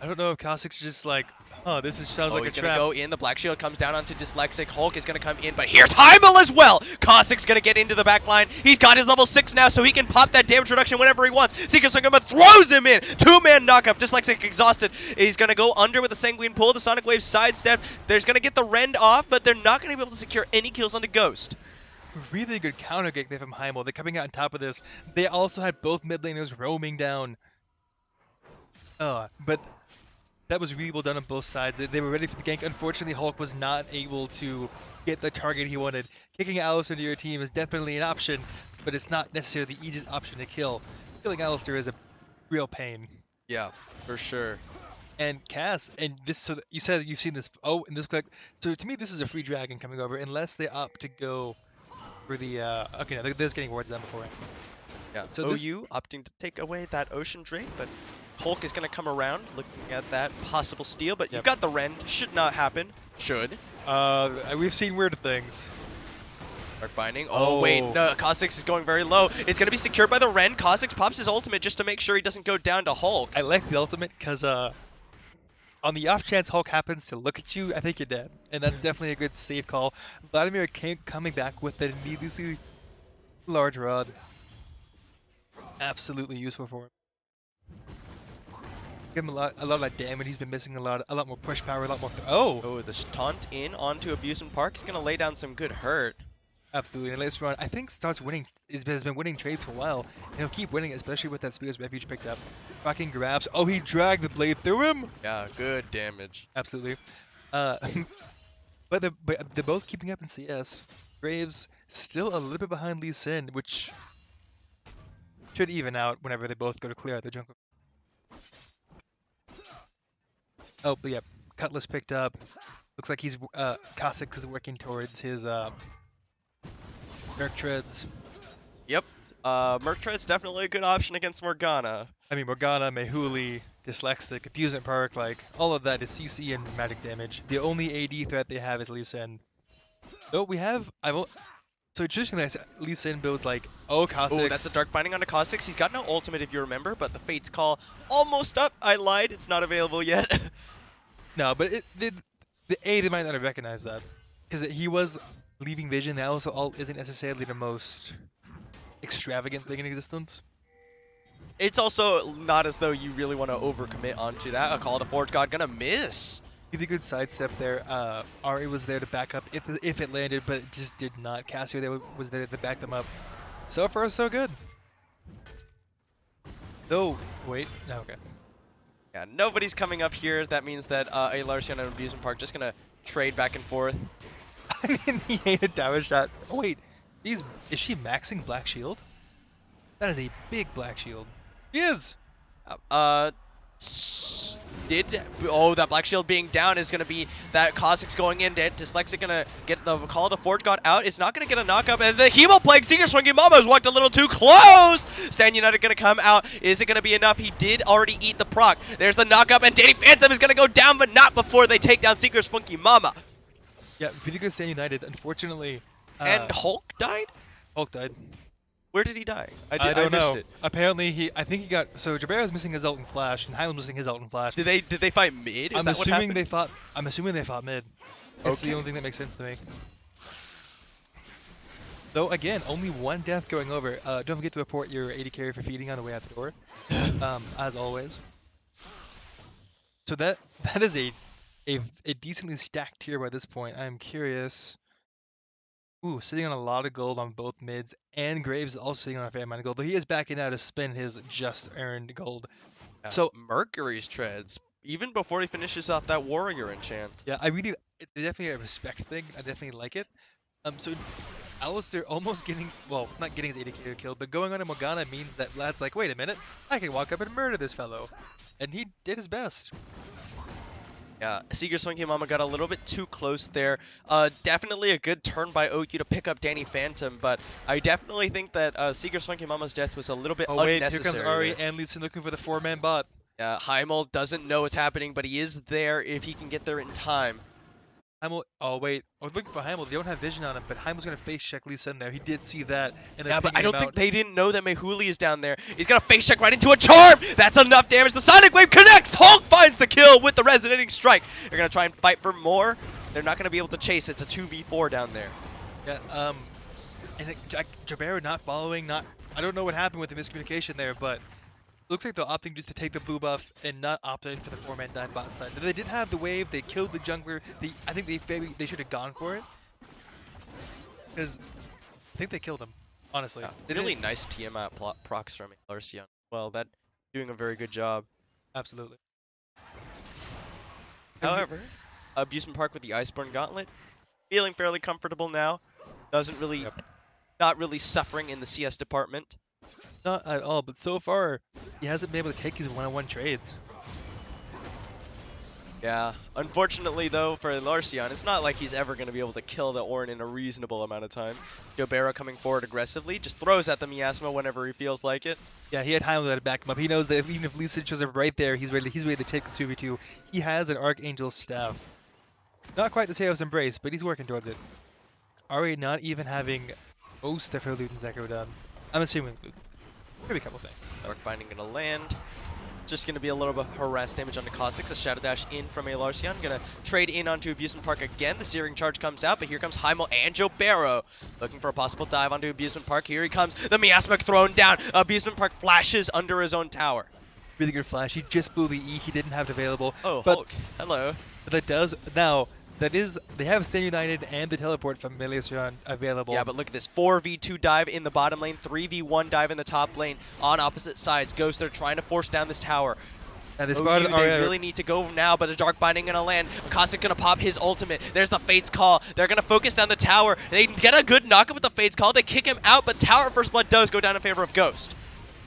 I don't know if Kha'Zix's just like, huh, this sounds like a He's trap. gonna go in. The Black Shield comes down onto Dyslexic. Hulk is gonna come in, but here's Heimel as well. Kha'Zix's gonna get into the back line. He's got his level 6 now, so he can pop that damage reduction whenever he wants. Seeker Sungama throws him in. 2-man knockup. Dyslexic exhausted. He's gonna go under with the Sanguine pull. The Sonic Wave sidestep. There's gonna get the Rend off, but they're not gonna be able to secure any kills onto Ghost. Really good counter kick there from Heimel. They're coming out on top of this. They also had both mid laners roaming down. But that was really well done on both sides. They were ready for the gank. Unfortunately, Hulk was not able to get the target he wanted. Kicking Alistair to your team is definitely an option, but it's not necessarily the easiest option to kill. Killing Alistair is a real pain. Yeah, for sure. And Cass, and this, so you said you've seen this. Oh, and this, so to me, this is a free dragon coming over, unless they opt to go for the. Okay, no, they're just getting wards done before. Yeah, So so this- OU opting to take away that Ocean Drake, but Hulk is going to come around looking at that possible steal, but you've got the Rend. Should not happen. Should. We've seen weird things. Dark Binding. Oh, wait. No, Kha'Zix is going very low. It's going to be secured by the Rend. Kha'Zix pops his ultimate just to make sure he doesn't go down to Hulk. I like the ultimate because on the off chance Hulk happens to look at you, I think you're dead. And that's definitely a good safe call. Vladimir coming back with a needlessly large rod. Absolutely useful for him. Give him a lot of that damage. He's been missing a lot more push power, a lot more. Oh, the taunt in onto Abusement Park. He's going to lay down some good hurt. Absolutely. And later on, I think starts winning. Has been winning trades for a while, and he'll keep winning, especially with that Spear's Refuge picked up. Fucking grabs. Oh, he dragged the blade through him. Yeah, good damage. Absolutely. But they're both keeping up in CS. Graves still a little bit behind Lee Sin, which should even out whenever they both go to clear out the jungle. Oh, but yeah, Cutlass picked up. Looks like he's Kha'Zix is working towards his Merc Treads. Yep. Merc Tread's definitely a good option against Morgana. I mean, Morgana, Mehuli, Dyslexic, Abusement Park, like, all of that is CC and magic damage. The only AD threat they have is Lee Sin. Though we have, so traditionally, Lee Sin builds like, Kha'Zix. Oh, that's a Dark Binding onto Kha'Zix. He's got no ultimate if you remember, but the Fate's Call almost up. I lied. It's not available yet. No, but they might not have recognized that. Because he was leaving Vision, that also all isn't necessarily the most extravagant thing in existence. It's also not as though you really want to overcommit onto that. A Call to Forge God gonna miss. Really good sidestep there. Ari was there to back up if it landed, but it just did not. Cassio there was there to back them up. So far, so good. Oh, wait. No, okay. Yeah, nobody's coming up here. That means that a Larcion and Abusement Park just gonna trade back and forth. I mean, he hated damage shot. Oh, wait. Is she maxing Black Shield? That is a big Black Shield. She is. Oh, that Black Shield being down is going to be that Kha'Zix going in. Dyslexic going to get the Call to Forge God out. It's not going to get a knockup. And the Hemo Plague Seeker Swingy Mama has walked a little too close. Stand United going to come out. Is it going to be enough? He did already eat the proc. There's the knockup. And Danny Phantom is going to go down, but not before they take down Seeker's Funky Mama. Yeah, pretty good Stand United. Unfortunately. And Hulk died? Hulk died. Where did he die? I don't missed know. it. Apparently, I think he got. So Jabera's missing his ult and flash, and Hyland's missing his ult and flash. Did they fight mid? Is I'm that what assuming happened? they fought. I'm assuming they fought mid. It's Okay. the only thing that makes sense to me. Though again, only one death going over. Don't forget to report your AD carry for feeding on the way out the door, as always. So that is a decently stacked tier by this point. I'm curious. Ooh, sitting on a lot of gold on both mids, and Graves is also sitting on a fair amount of gold, but he is backing out to spend his just earned gold. Yeah, So Mercury's treads, even before he finishes off that warrior enchant. yeah, it's definitely a respect thing. I definitely like it. So Alistair almost getting, well, not getting his AD carry killed, but going on to Morgana means that Vlad's like, wait a minute, I can walk up and murder this fellow. And he did his best. Yeah, Seeker Swinky Mama got a little bit too close there. Definitely a good turn by OQ to pick up Danny Phantom, but I definitely think that Seeker Swinky Mama's death was a little bit Oh wait, unnecessary. here comes Ari there. and Lee Sin looking for the 4-man bot. Heimel doesn't know what's happening, but he is there if he can get there in time. Heimel, oh wait, I was looking for Heimel. They don't have vision on him, but Heimel's gonna face check Lee Sin there. He did see that, and they're Yeah, but I pinging him don't think out. they didn't know that Mehuli is down there. He's gonna face check right into a charm. That's enough damage. The Sonic Wave connects. Hulk finds the kill with the resonating strike. They're gonna try and fight for more. They're not gonna be able to chase. It's a 2v4 down there. Yeah, and Jabero not following, I don't know what happened with the miscommunication there, but looks like they're opting just to take the blue buff and not opting for the 4-man dive bot side. They did have the wave, they killed the jungler. I think they should have gone for it, because I think they killed him, honestly. Yeah, really nice Tiamat procs from Larcion. Well, that doing a very good job. Absolutely. However, Abusement Park with the Iceborne Gauntlet, feeling fairly comfortable now. Doesn't really, not really suffering in the CS department. Not at all, but so far, he hasn't been able to take his one-on-one trades. Yeah, unfortunately though, for Larcion, it's not like he's ever going to be able to kill the Ornn in a reasonable amount of time. Jobero coming forward aggressively, just throws at the Miasma whenever he feels like it. Yeah, he had Heimel to back him up. He knows that even if Lee Sin shows up right there, he's ready to take this 2v2. He has an Archangel Staff. Not quite the Seos Embrace, but he's working towards it. Ari not even having most of her loot and Zekro done. I'm assuming loot. Maybe a couple things. Dark Binding going to land. Just going to be a little bit of harass damage onto Caustics. A Shadow Dash in from a Larcion. Going to trade in onto Abusement Park again. The Searing Charge comes out, but here comes Heimel and Jobero. Looking for a possible dive onto Abusement Park. Here he comes. The Miasma thrown down. Abusement Park flashes under his own tower. Really good flash. He just blew the E. He didn't have it available. Oh, but Hulk. Hello. that does now. They have Stand United and the teleport from Melisrion available. Yeah, but look at this 4v2 dive in the bottom lane, 3v1 dive in the top lane on opposite sides. Ghost, they're trying to force down this tower. And this OU, part they really need to go now, but the Dark Binding gonna land. Caustic gonna pop his ultimate. There's the Fate's Call. They're gonna focus down the tower. They get a good knockup with the Fate's Call. They kick him out, but Tower First Blood does go down in favor of Ghost.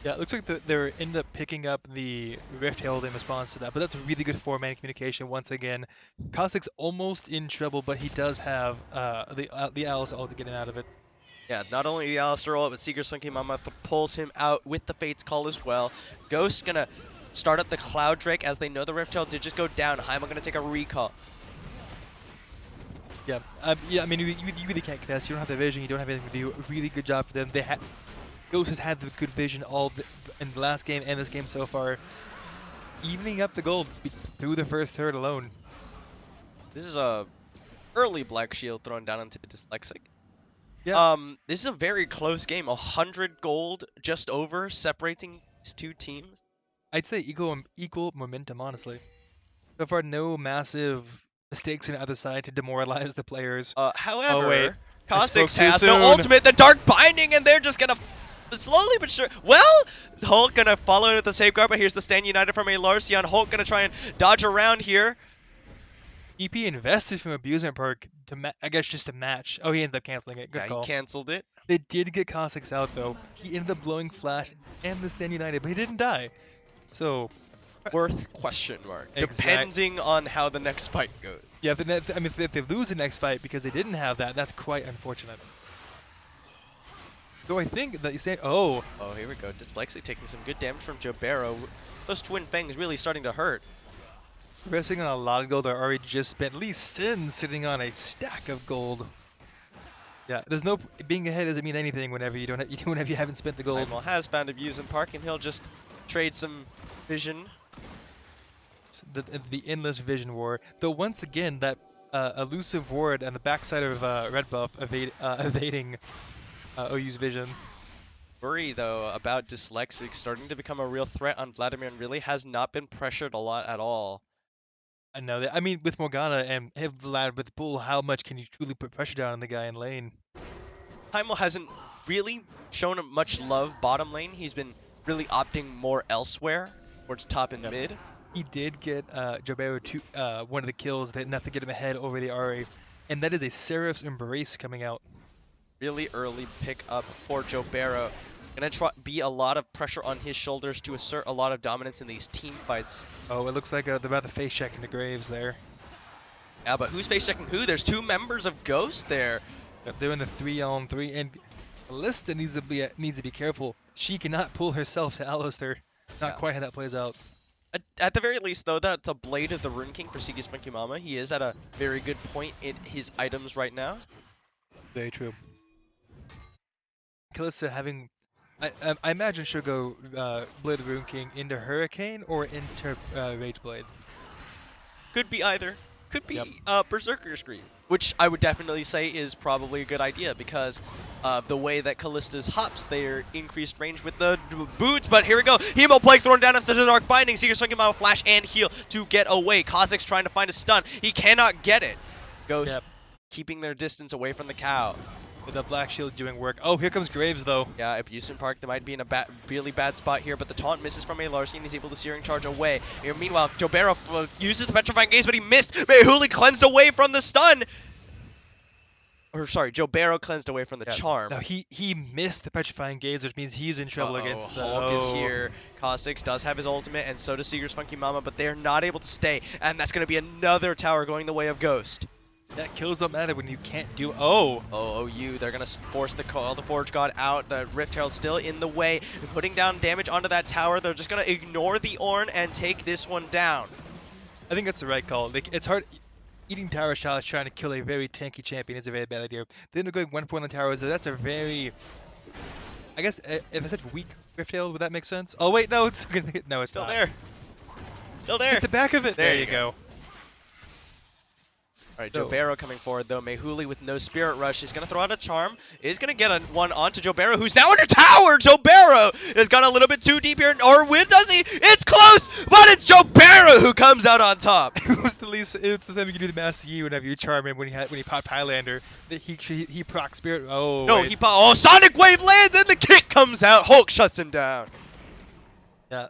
Yeah, it looks like they end up picking up the Rift Herald in response to that, but that's a really good 4-man communication once again. Caustic's almost in trouble, but he does have the Alice ult to get him out of it. Yeah, not only the Alistair ult, but Seeker Slinky Mama pulls him out with the Fate's Call as well. Ghost gonna start up the Cloud Drake as they know the Rift Herald did just go down. Heimel gonna take a recall. Yeah, I mean, you really can't contest. You don't have the vision. You don't have anything to do. A really good job for them. Ghost has had the good vision in the last game and this game so far, evening up the gold through the first third alone. This is a early Black Shield thrown down into Dyslexic. Yeah. This is a very close game. 100 gold just over separating these two teams. I'd say equal momentum, honestly. So far, no massive mistakes on either side to demoralize the players. However, I Caustics spoke too has no soon. ultimate. The Dark Binding, and they're just gonna slowly but sure. Well, Hulk gonna follow with the safeguard, but here's the Stand United from a Larcion. Hulk gonna try and dodge around here. EP invested from Abusement Park to I guess just to match. Oh, he ended up canceling it. Good Yeah, call. he canceled it. They did get Caustics out though. He ended up blowing Flash and the Stand United, but he didn't die. So Worth question mark, Exact- depending on how the next fight goes. yeah, I mean, if they lose the next fight because they didn't have that, that's quite unfortunate. So I think that you say, oh, Oh, here we go. Dyslexic taking some good damage from Jobero. Those Twin Fangs really starting to hurt. resting on a lot of gold. I already just spent Lee Sin sitting on a stack of gold. Yeah, there's no being ahead doesn't mean anything whenever you whenever you haven't spent the gold. Heimel has found Abusement Park, and he'll just trade some vision. The endless vision war. Though once again, that elusive ward on the backside of red buff evading OU's vision. Worry though about Dyslexic starting to become a real threat on Vladimir, and really has not been pressured a lot at all. I know that. I mean, with Morgana and Vlad with Bull, how much can you truly put pressure down on the guy in lane? Heimel hasn't really shown him much love bottom lane. He's been really opting more elsewhere, towards top and mid. He did get Jobero one of the kills that enough to get him ahead over the RA, and that is a Seraph's Embrace coming out. Really early pick up for Jobero. Gonna be a lot of pressure on his shoulders to assert a lot of dominance in these team fights. Oh, it looks like they're about to face check into Graves there. Yeah, but who's face checking who? There's two members of Ghost there. Yep, they're in the 3-on-3, and Ballista needs to be careful. She cannot pull herself to Alistair. Not Yeah. quite how that plays out. At the very least, though, that's a Blade of the Rune King for Seaga's Funky Mama. He is at a very good point in his items right now. Very true. Kalista having, I imagine she'll go Blade of Rune King into Hurricane or into Rage Blade. Could be either. Could Yep. be Berserker's Greave, which I would definitely say is probably a good idea because of the way that Callista's hops their increased range with the boots. But here we go. Hemo Plague thrown down after the Dark Binding. Seeker swinging out a flash and heal to get away. Kozik's trying to find a stun. He cannot get it. Ghost Yep. keeping their distance away from the cow. With the Black Shield doing work. Oh, here comes Graves though. Yeah, Abusement Park, they might be in a really bad spot here, but the taunt misses from a Larsen. He's able to Searing Charge away. Here, meanwhile, Jobero uses the Petrifying Gaze, but he missed. Mehuli cleansed away from the stun. Or, sorry, Jobero cleansed away from the charm. No, he missed the Petrifying Gaze, which means he's in trouble against the... Hulk is here. Kha'Zix does have his ultimate, and so does Seeger's Funky Mama, but they're not able to stay, and that's going to be another tower going the way of Ghost. That kills don't matter when you can't do... Oh! Oh, OU, they're going to force the Forge God out. The Rift Herald still in the way, putting down damage onto that tower. They're just going to ignore the Ornn and take this one down. I think that's the right call. Like, it's hard... Eating tower shots trying to kill a very tanky champion is a very bad idea. Then they're going 1-4 on the towers, that's a very... I guess, if I said weak Rift Herald, would that make sense? Oh wait, no, it's... No, it's Still not. there. Still there. At the back of it! There There you you go. Alright, So- Jobero coming forward though. Mehuli with no Spirit Rush is going to throw out a Charm. Is going to get one onto Jobero, who's now under tower! Jobero has gone a little bit too deep here. Or when does he? It's close! But it's Jobero who comes out on top! It was the least. It's the same you can do the Master Yi whenever you charm him when he popped Highlander. That he proc Spirit. Oh No, wait. oh, Sonic Wave lands and the kick comes out. Hulk shuts him down. Yeah.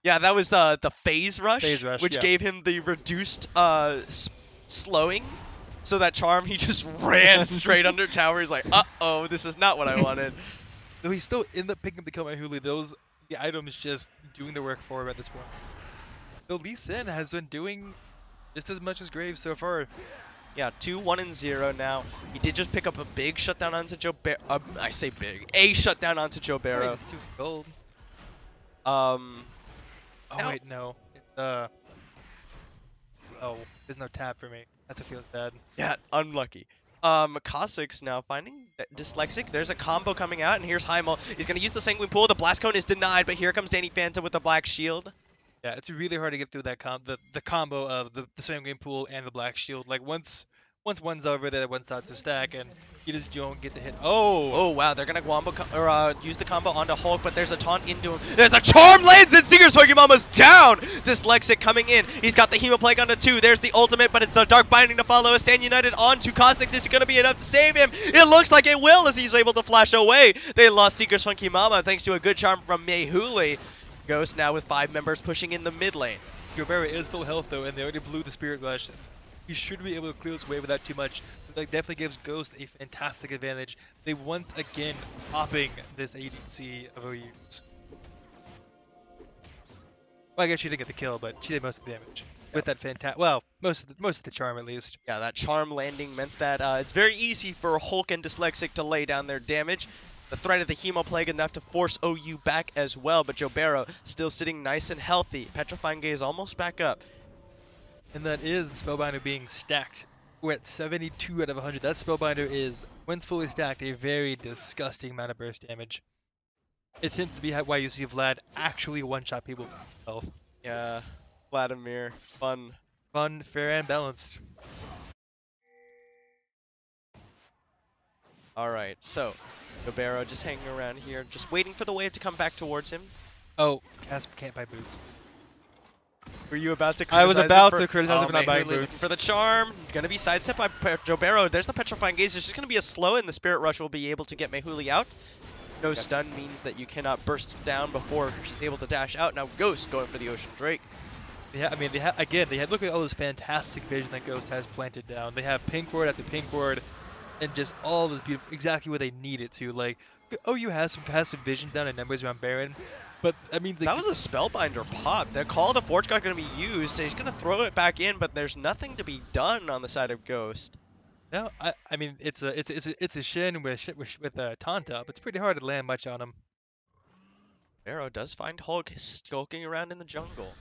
Yeah, that was the Phase Rush, Phase Rush, which yeah. gave him the reduced slowing. So that charm, he just ran straight under tower. He's like, uh-oh, this is not what I wanted. Though he still ended up picking up the kill by Huli. The items just doing the work for him at this point. Though Lee Sin has been doing just as much as Graves so far. Yeah, 2-1-0 now. He did just pick up a big shutdown onto Jobero. I say big. A shutdown onto Jobero. It's 2 gold. Oh, Oh now- wait, no. It's Oh, there's no tab for me. That feels bad. Yeah, unlucky. Kha'Zix now finding Dyslexic. There's a combo coming out, and here's Heimel. He's going to use the Sanguine Pool. The Blast Cone is denied, but here comes Danny Phantom with the Black Shield. Yeah, it's really hard to get through that the combo of the Sanguine Pool and the Black Shield. Like once one's over, the other one starts to stack, and you just don't get the hit. Oh! Oh, wow, they're going to use the combo onto Hulk, but there's a taunt into him. There's a Charm lands, and Seeger's Funky Mama's down! Dyslexic coming in. He's got the Hemoplague onto 2. There's the ultimate, but it's the Dark Binding to follow. A Stand United onto Kha'Zix. Is it going to be enough to save him? It looks like it will, as he's able to flash away. They lost Seeger's Funky Mama thanks to a good charm from Mehuli. Ghost now with 5 members pushing in the mid lane. Jobera is full health though, and they already blew the Spirit Rush. He should be able to clear his way without too much. That definitely gives Ghost a fantastic advantage. They once again popping this ADC of OUs. Well, I guess she didn't get the kill, but she did most of the damage. With that fantastic, well, most of the charm at least. Yeah, that charm landing meant that it's very easy for Hulk and Dyslexic to lay down their damage. The threat of the Hemoplague enough to force OU back as well, but Jobero still sitting nice and healthy. Petrifying Gaze almost back up. And that is the Spellbinder being stacked. We're at 72 out of 100. That Spellbinder is, when fully stacked, a very disgusting amount of burst damage. It tends to be why you see Vlad actually one-shot people with himself. Yeah, Vladimir, fun. Fun, fair, and balanced. Alright, so Jobero just hanging around here, just waiting for the wave to come back towards him. Oh, Casp can't buy boots. Were you about to I was criticize about him to criticize him for not buying looking boots. for the charm, gonna be sidestepped by Jobero. There's the Petrifying Gaze. It's just gonna be a slow, and the Spirit Rush will be able to get Mehuli out. No stun means that you cannot burst down before she's able to dash out. Now Ghost going for the Ocean Drake. Yeah, I mean, they had look at all this fantastic vision that Ghost has planted down. They have pink ward after pink ward, and just all this beautiful, exactly what they need it to. Like, OU has some passive vision down in numbers around Baron, but I mean, That was a Spellbinder pop. The Call of the Forge God going to be used. So he's going to throw it back in, but there's nothing to be done on the side of Ghost. no, I mean, it's a Shin with Taunt up. It's pretty hard to land much on him. Arrow does find Hulk skulking around in the jungle.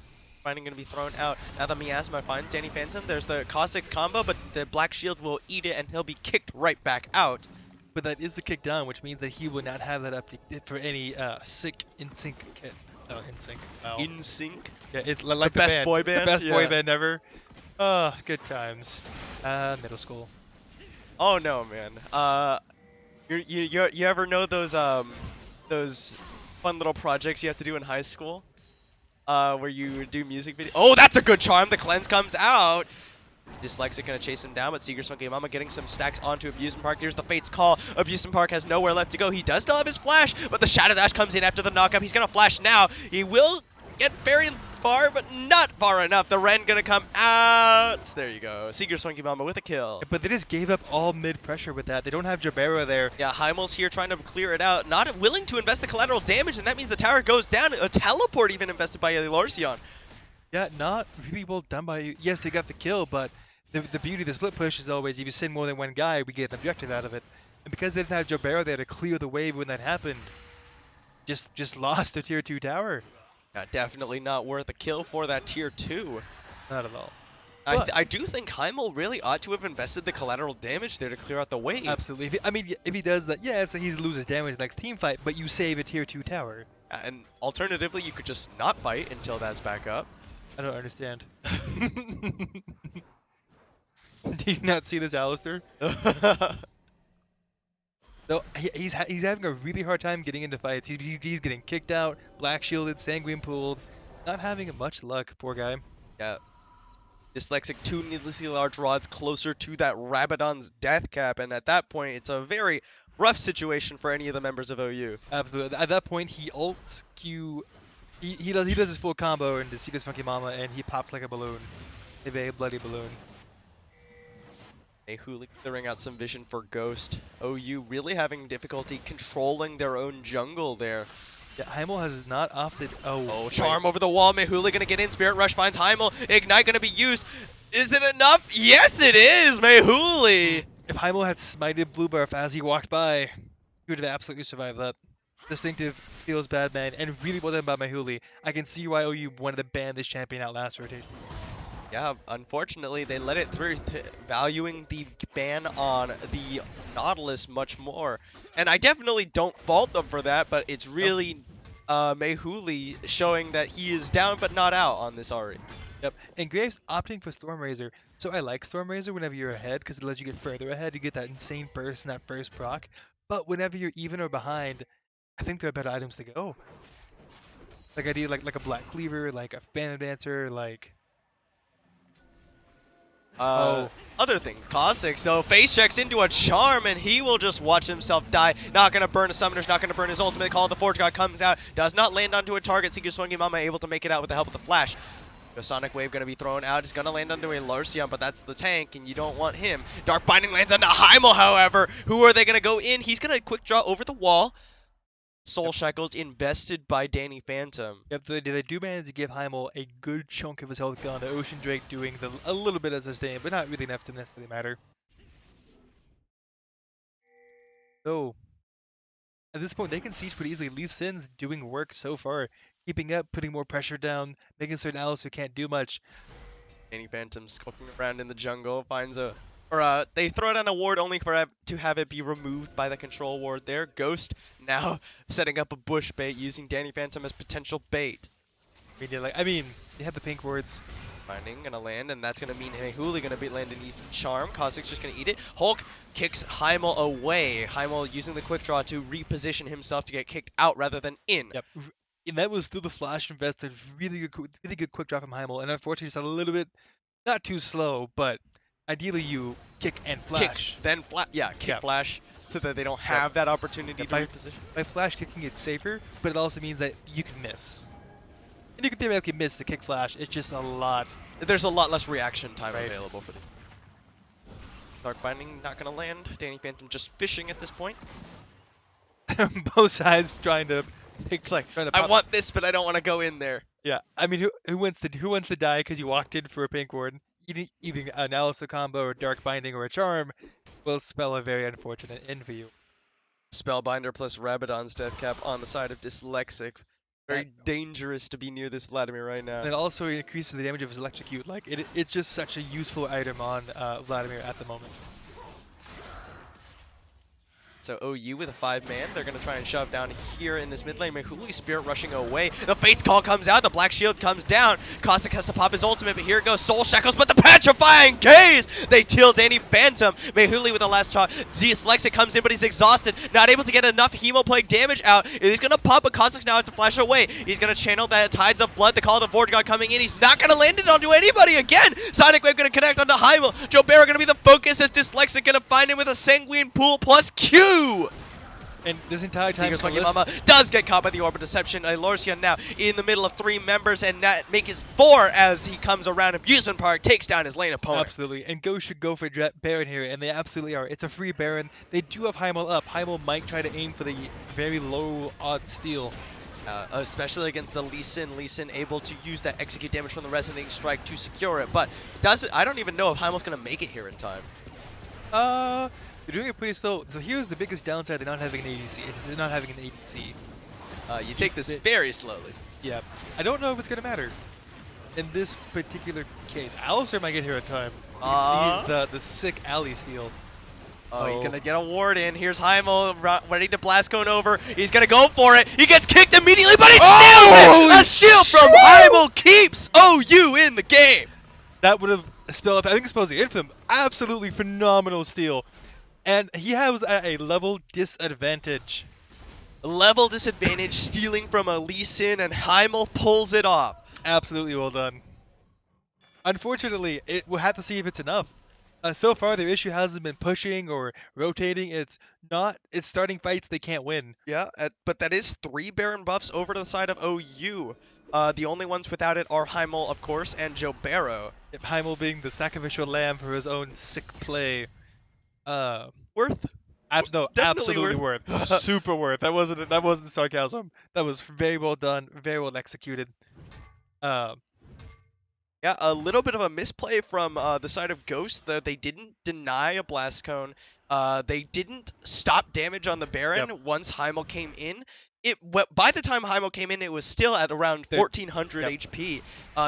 Binding going to be thrown out. Now the Miasma finds Danny Phantom. There's the Caustic's combo, but the Black Shield will eat it and he'll be kicked right back out. But that is the kick down, which means that he will not have that up for any sick in sync kit. Oh, in sync. Wow. In sync. Yeah, it's like the best band. boy band. The best boy Yeah. band ever. Oh, good times. Middle school. Oh no, man. You ever know those fun little projects you have to do in high school? Where you do music video. Oh, that's a good charm. The cleanse comes out. Dyslexic gonna chase him down, but Seeger's Funky Mama getting some stacks onto Abusement Park. Here's the Fate's Call. Abusement Park has nowhere left to go. He does still have his flash, but the Shadow Dash comes in after the knockup. He's gonna flash now. He will get very far, but not far enough. The Ren gonna come out. There you go. Seeger's Funky Mama with a kill. But they just gave up all mid pressure with that. They don't have Jabera there. Yeah, Heimel's here trying to clear it out. Not willing to invest the collateral damage, and that means the tower goes down. A teleport even invested by Elorsion. Yeah, not really well done by you. Yes, they got the kill, but the beauty of the split push is always if you send more than one guy, we get an objective out of it. And because they didn't have Jabera there to clear the wave when that happened, just lost the tier 2 tower. Yeah, definitely not worth a kill for that tier 2. Not at all. I do think Heimel really ought to have invested the collateral damage there to clear out the wave. Absolutely. If he does that, yeah, it's like he loses damage next team fight, but you save a tier 2 tower. And alternatively, you could just not fight until that's back up. I don't understand. Do you not see this, Alistair? No, he's having a really hard time getting into fights. He's getting kicked out, black shielded, sanguine pooled, not having much luck. Poor guy. Yeah. Dyslexic, 2 needlessly large rods closer to that Rabadon's death cap, and at that point, it's a very rough situation for any of the members of OU. Absolutely. At that point, he ults Q. He does his full combo into Seeker's Funky Mama, and he pops like a balloon, a very bloody balloon. Huli clearing out some vision for Ghost. OU really having difficulty controlling their own jungle there. Yeah, Heimel has not opted. Oh, charm over the wall. Mehuli gonna get in. Spirit Rush finds Heimel. Ignite gonna be used. Is it enough? Yes, it is. Mehuli. If Heimel had smited Blue Buff as he walked by, he would have absolutely survived that. Distinctive, feels bad, man, and really well done by Mehuli. I can see why OU wanted to ban this champion out last rotation. Yeah, unfortunately, they let it through, valuing the ban on the Nautilus much more. And I definitely don't fault them for that, but it's really Mehuli showing that he is down but not out on this Ari. Yep, and Graves opting for Storm Razor. So I like Storm Razor whenever you're ahead, because it lets you get further ahead. You get that insane burst in that first proc. But whenever you're even or behind, I think there are better items to go. Like I do, like a Black Cleaver, like a Phantom Dancer, like... Other things. Caustic, so face checks into a charm, and he will just watch himself die. Not going to burn a summoner's, not going to burn his ultimate. Call of the Forge God comes out, does not land onto a target. Seeker's Funky Mama able to make it out with the help of the flash. The Sonic Wave going to be thrown out. It's going to land onto a Larcion, but that's the tank, and you don't want him. Dark Binding lands onto Heimel, however. Who are they going to go in? He's going to quick draw over the wall. Soul Shackles invested by Danny Phantom. Yep, they do manage to give Heimel a good chunk of his health gone to Ocean Drake doing a little bit of sustain, but not really enough to necessarily matter. So, at this point, they can siege pretty easily. Lee Sin's doing work so far, keeping up, putting more pressure down, making certain Alistair can't do much. Danny Phantom skulking around in the jungle, finds a... they throw down a ward only to have it be removed by the control ward there. Ghost now setting up a bush bait using Danny Phantom as potential bait. I mean, they have the pink wards. Binding gonna land, and that's gonna mean Huli gonna be landing East Charm. Caustic's just gonna eat it. Hulk kicks Heimel away. Heimel using the quick draw to reposition himself to get kicked out rather than in. Yep. And that was through the flash invested. Really good quick draw from Heimel, and unfortunately just a little bit, not too slow, but ideally you kick and flash. Kick, then kick flash, so that they don't have that opportunity to reposition. By flash kicking it's safer, but it also means that you can miss. And you can theoretically miss the kick flash, it's just a lot. There's a lot less reaction time available for them. Dark Binding not gonna land. Danny Phantom just fishing at this point. Both sides trying to pick. It's like, I want this, but I don't want to go in there. Yeah, I mean, who wants to die because you walked in for a pink ward? Either an Alistair combo or Dark Binding or a Charm will spell a very unfortunate end for you. Spellbinder plus Rabadon's death cap on the side of Dyslexic. Very dangerous to be near this Vladimir right now. And it also increases the damage of his electrocute. Like it's just such a useful item on Vladimir at the moment. So OU with a 5-man, they're going to try and shove down here in this mid lane. Mahuli Spirit rushing away. The Fate's Call comes out, the Black Shield comes down. Caustic has to pop his ultimate, but here goes Soul Shackles, but the Petrifying Gaze! They teal Danny Phantom. Mahuli with the last shot. Dyslexic comes in, but he's exhausted. Not able to get enough Hemoplague damage out. And he's going to pop, but Caustic now has to flash away. He's going to channel that Tides of Blood, the Call of the Forge God coming in. He's not going to land it onto anybody again. Sonic Wave going to connect onto Heimel. Joe Barrow going to be the focus as Dyslexic going to find him with a Sanguine Pool plus Q. And this entire time, Seeger's Funky Mama does get caught by the Orb of Deception. Lorcian now in the middle of 3 members, and that makes his 4 as he comes around Amusement Park, takes down his lane opponent. Absolutely, and Go should go for Baron here, and they absolutely are. It's a free Baron. They do have Heimel up. Heimel might try to aim for the very low odd steal. Especially against the Lee Sin. Lee Sin able to use that execute damage from the Resonating Strike to secure it, but I don't even know if Heimel's going to make it here in time. They're doing it pretty slow. So here's the biggest downside: they're not having an ADC. They're not having an ADC. You take this very slowly. Yeah, I don't know if it's gonna matter in this particular case. Alistair might get here in time. You can see the sick alley steal. Oh, he's gonna get a ward in. Here's Heimel ready to blast cone over. He's gonna go for it. He gets kicked immediately, but he steals it! A steal from Heimel keeps OU in the game. That would have spelled, I think it's supposed to hit him. Absolutely phenomenal steal. And he has a level disadvantage. Level disadvantage, stealing from a Lee Sin, and Heimel pulls it off. Absolutely well done. Unfortunately, we'll have to see if it's enough. So far, their issue hasn't been pushing or rotating. It's starting fights they can't win. Yeah, but that is 3 Baron buffs over to the side of OU. The only ones without it are Heimel, of course, and Joe Barrow. Yep, Heimel being the sacrificial lamb for his own sick play. Worth? No, absolutely worth. Super worth. That wasn't sarcasm. That was very well done, very well executed. Yeah, a little bit of a misplay from the side of Ghost. They didn't deny a blast cone. They didn't stop damage on the Baron once Heimel came in. By the time Heimel came in, it was still at around 1400 HP.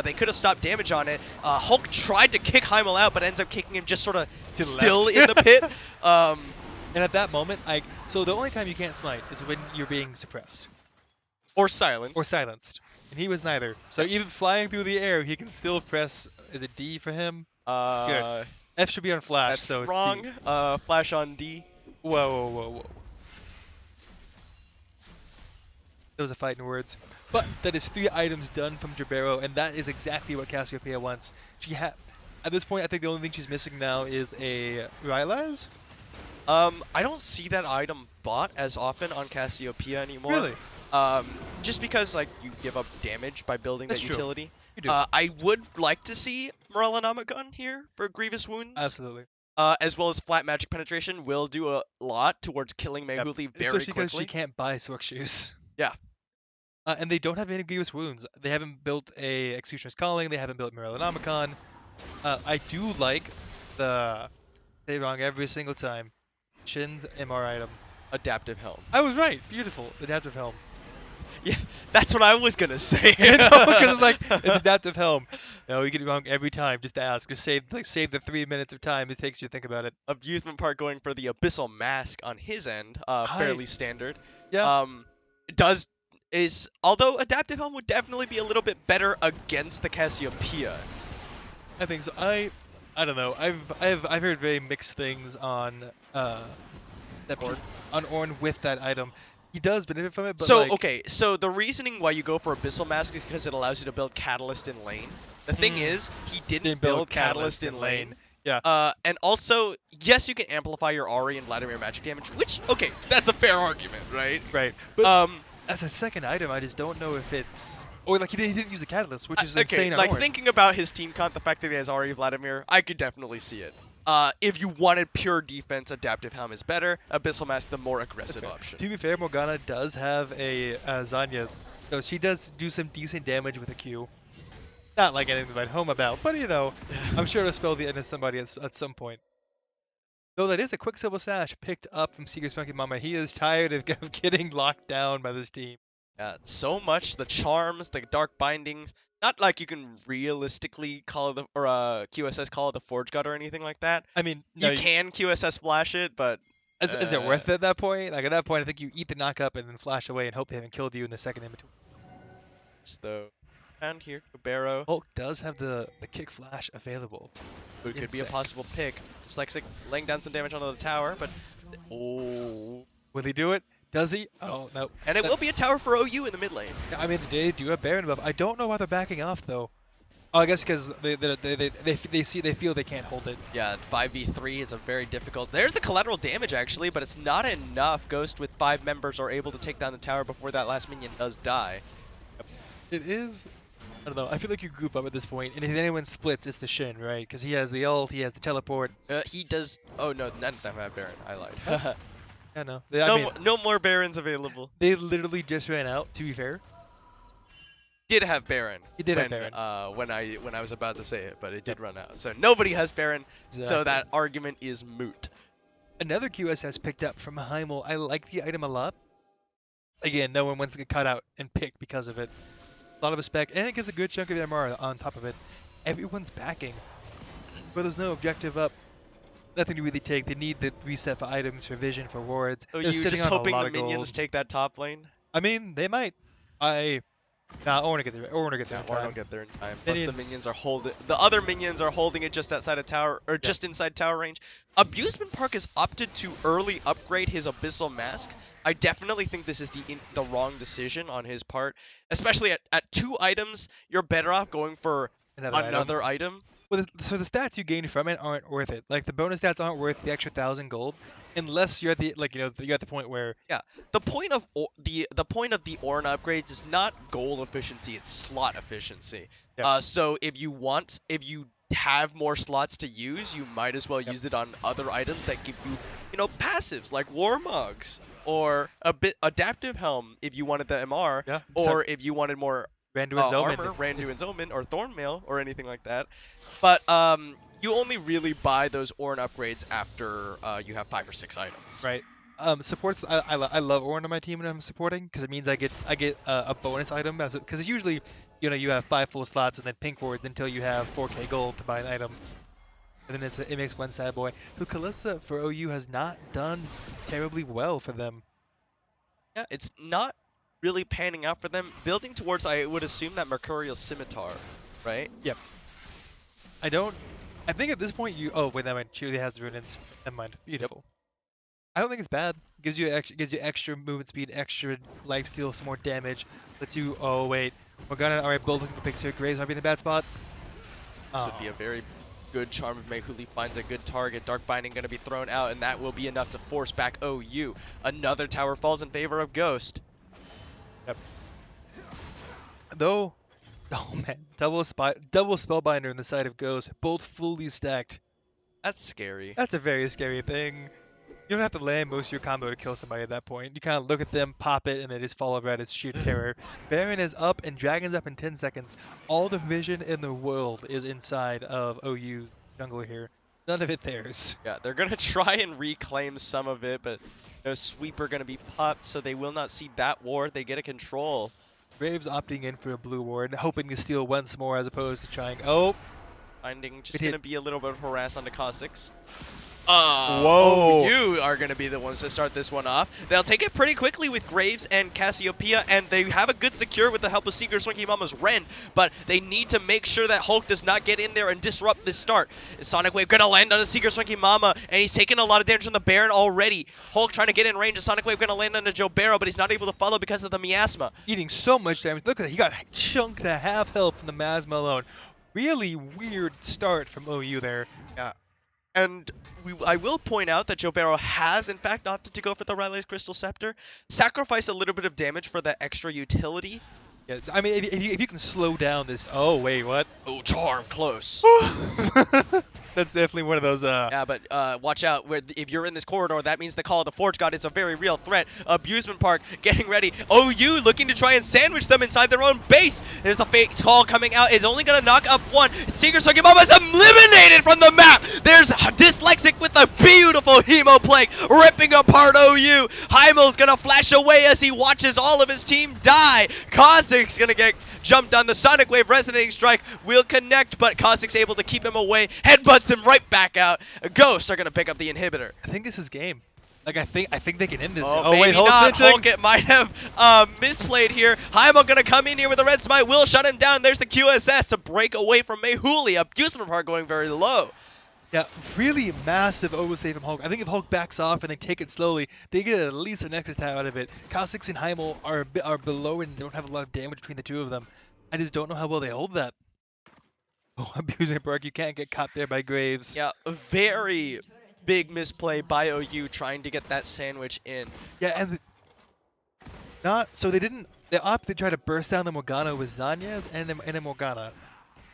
They could have stopped damage on it. Hulk tried to kick Heimel out, but ends up kicking him just sort of still in the pit. And at that moment, so the only time you can't smite is when you're being suppressed. Or silenced. Or silenced. And he was neither. So even flying through the air, he can still press, is it D for him? Good. F should be on flash, that's so wrong. It's D. Flash on D. Whoa. There was a fight in words. But that is 3 items done from Jabero, and that is exactly what Cassiopeia wants. At this point, I think the only thing she's missing now is a Rylaz? I don't see that item bought as often on Cassiopeia anymore. Really? Just because you give up damage by building that utility. You do. I would like to see Morellonomicon here for Grievous Wounds. Absolutely. As well as Flat Magic Penetration will do a lot towards killing Mahuli very quickly. Especially because she can't buy Sword Shoes. Yeah. And they don't have any Grievous Wounds. They haven't built a Executioner's Calling. They haven't built Morellonomicon. I do like the... Say wrong every single time. Shin's MR item. Adaptive Helm. I was right. Beautiful. Adaptive Helm. Yeah, that's what I was going to say. Because it's Adaptive Helm. No, you get it wrong every time. Just ask. Just save the 3 minutes of time it takes you to think about it. Amusement Park going for the Abyssal Mask on his end. Fairly standard. Yeah. Although Adaptive Helm would definitely be a little bit better against the Cassiopeia. I think so. I don't know. I've heard very mixed things on Ornn with that item. He does benefit from it, but okay, so the reasoning why you go for Abyssal Mask is because it allows you to build Catalyst in lane. The thing is, he didn't build Catalyst in lane. Yeah. And also, yes, you can amplify your Ahri and Vladimir magic damage, which, okay, that's a fair argument, right? Right. But as a second item, I just don't know if it's... Or, he didn't use the Catalyst, which is insane on Ornn. Thinking about his team count, the fact that he has Ahri Vladimir, I could definitely see it. If you wanted pure defense, Adaptive Helm is better. Abyssal Mask, the more aggressive option. To be fair, Morgana does have a Zanya's, so she does do some decent damage with a Q. Not like anything to write home about, but I'm sure it'll spell the end of somebody at some point. Though that is a Quicksilver Sash picked up from Seeger's Funky Mama. He is tired of getting locked down by this team. Yeah, so much. The charms, the dark bindings. Not like you can realistically call it QSS call it the Forge God or anything like that. I mean, You no, can QSS flash it, but is it worth it at that point? Like at that point, I think you eat the knockup and then flash away and hope they haven't killed you in the second in between. it's the down here to Barrow. Hulk does have the kick flash available. Who could be a Insect. possible pick. Dyslexic laying down some damage onto the tower, but oh. Will he do it? Does he? Oh no. And it will be a tower for OU in the mid lane. I mean, they do have Baron buff. I don't know why they're backing off though. Oh, I guess because they feel they can't hold it. Yeah, 5v3 is a very difficult. There's the collateral damage actually, but it's not enough. Ghost with 5 members are able to take down the tower before that last minion does die. It is. I don't know. I feel like you group up at this point, and if anyone splits, it's the Shin, right? Because he has the ult, he has the teleport. He does. Oh no, none of them have Baron. I lied. I know. No more Barons available. They literally just ran out. To be fair, Did have Baron. he did when, have Baron. when I was about to say it, but it did run out. So nobody has Baron. So Exactly. that argument is moot. Another QSS picked up from Heimel. I like the item a lot. Again, no one wants to get cut out and picked because of it. A lot of respect, and it gives a good chunk of MR on top of it. Everyone's backing, but there's no objective up. Nothing to really take. They need the reset for items, for vision, for wards. So They're you sitting just on a hoping lot the of minions gold. take that top lane? I mean, they might. I want to get there. I want to get there. in Or time. don't get there in time. Plus the Minions. minions are holding. The other minions are holding it just outside of tower, or just inside tower range. Abusement Park has opted to early upgrade his Abyssal Mask. I definitely think this is the wrong decision on his part, especially at 2 items. You're better off going for another item. Well, so the stats you gain from it aren't worth it. Like the bonus stats aren't worth the extra 1,000 gold, unless you're at the you're at the point where The point of the point of the Ornn upgrades is not gold efficiency; it's slot efficiency. Yep. So if you have more slots to use, you might as well use it on other items that give you passives like Warmogs or a bit adaptive helm if you wanted the MR, yeah, or if you wanted more Randuin's Omen. armor, Randuin's Omen or Thornmail or anything like that. But you only really buy those Ornn upgrades after you have 5 or 6 items. Right. Supports. I love Ornn on my team when I'm supporting because it means I get a bonus item because usually you have 5 full slots and then pink forwards until you have 4k gold to buy an item, and then it makes one sad boy. So Kalista for OU has not done terribly well for them. Yeah, it's not really panning out for them. Building towards, I would assume, that Mercurial Scimitar, right? Yep. I think at this point oh wait, that might Cheerly has the runes. Never mind. Beautiful. I don't think it's bad. Gives you extra movement speed, extra lifesteal, some more damage. Lets you. Oh wait, we're gonna alright. Building the Pixar Graves might be in a bad spot. This would be a very good charm if Mehuli finds a good target. Dark Binding going to be thrown out, and that will be enough to force back OU. Another tower falls in favor of Ghost. Yep. Though, oh man, double Spellbinder in the side of Ghost, both fully stacked. That's scary. That's a very scary thing. You don't have to land most of your combo to kill somebody at that point. You kind of look at them, pop it, and they just fall over at its sheer terror. Baron is up and Dragon's up in 10 seconds. All the vision in the world is inside of OU's jungle here. None of it theirs. Yeah, they're going to try and reclaim some of it, but Sweeper going to be popped, so they will not see that ward. They get a control. Graves opting in for a blue ward, hoping to steal once more as opposed to trying. Oh! Finding just going to be a little bit of harass onto Kha'Zix. Whoa! OU are going to be the ones to start this one off. They'll take it pretty quickly with Graves and Cassiopeia, and they have a good secure with the help of Seeker Swinky Mama's Ren, but they need to make sure that Hulk does not get in there and disrupt this start. Is Sonic Wave going to land on a Seeker Swinky Mama, and he's taking a lot of damage from the Baron already. Hulk trying to get in range, and Sonic Wave going to land on a Joe Barrow, but he's not able to follow because of the miasma. Eating so much damage. Look at that. He got chunked to half health from the miasma alone. Really weird start from OU there. Yeah. And I will point out that Joe Barrow has, in fact, opted to go for the Riley's Crystal Scepter. Sacrifice a little bit of damage for the extra utility. Yeah, I mean, if you can slow down this... Oh, wait, what? Oh, charm, close. That's definitely one of those. Yeah, but watch out. If you're in this corridor, that means the Call of the Forge God is a very real threat. Abusement Park getting ready. OU looking to try and sandwich them inside their own base. There's the fake call coming out. It's only going to knock up one. Seeker Sugimama is eliminated from the map. There's Dyslexic with a beautiful Hemo Plague ripping apart OU. Heimel's going to flash away as he watches all of his team die. Kozik's going to get jumped on. The Sonic Wave Resonating Strike will connect, but Kozik's able to keep him away. Headbutts him right back out. Ghosts are going to pick up the inhibitor. I think this is game. Like I think they can end this. Oh, wait, maybe Hulk's not. hitting? Hulk, it might have misplayed here. Heimo going to come in here with a red smite. Will shut him down. There's the QSS to break away from Mehuli. Abusement Park going very low. Yeah, really massive oversave from Hulk. I think if Hulk backs off and they take it slowly, they get at least an Nexus tag out of it. Kha'Zix and Heimel are below and don't have a lot of damage between the two of them. I just don't know how well they hold that. Oh, Abusing Park, you can't get caught there by Graves. Yeah, a very big misplay by OU trying to get that sandwich in. Yeah, and they tried to burst down the Morgana with Zanyas and a Morgana,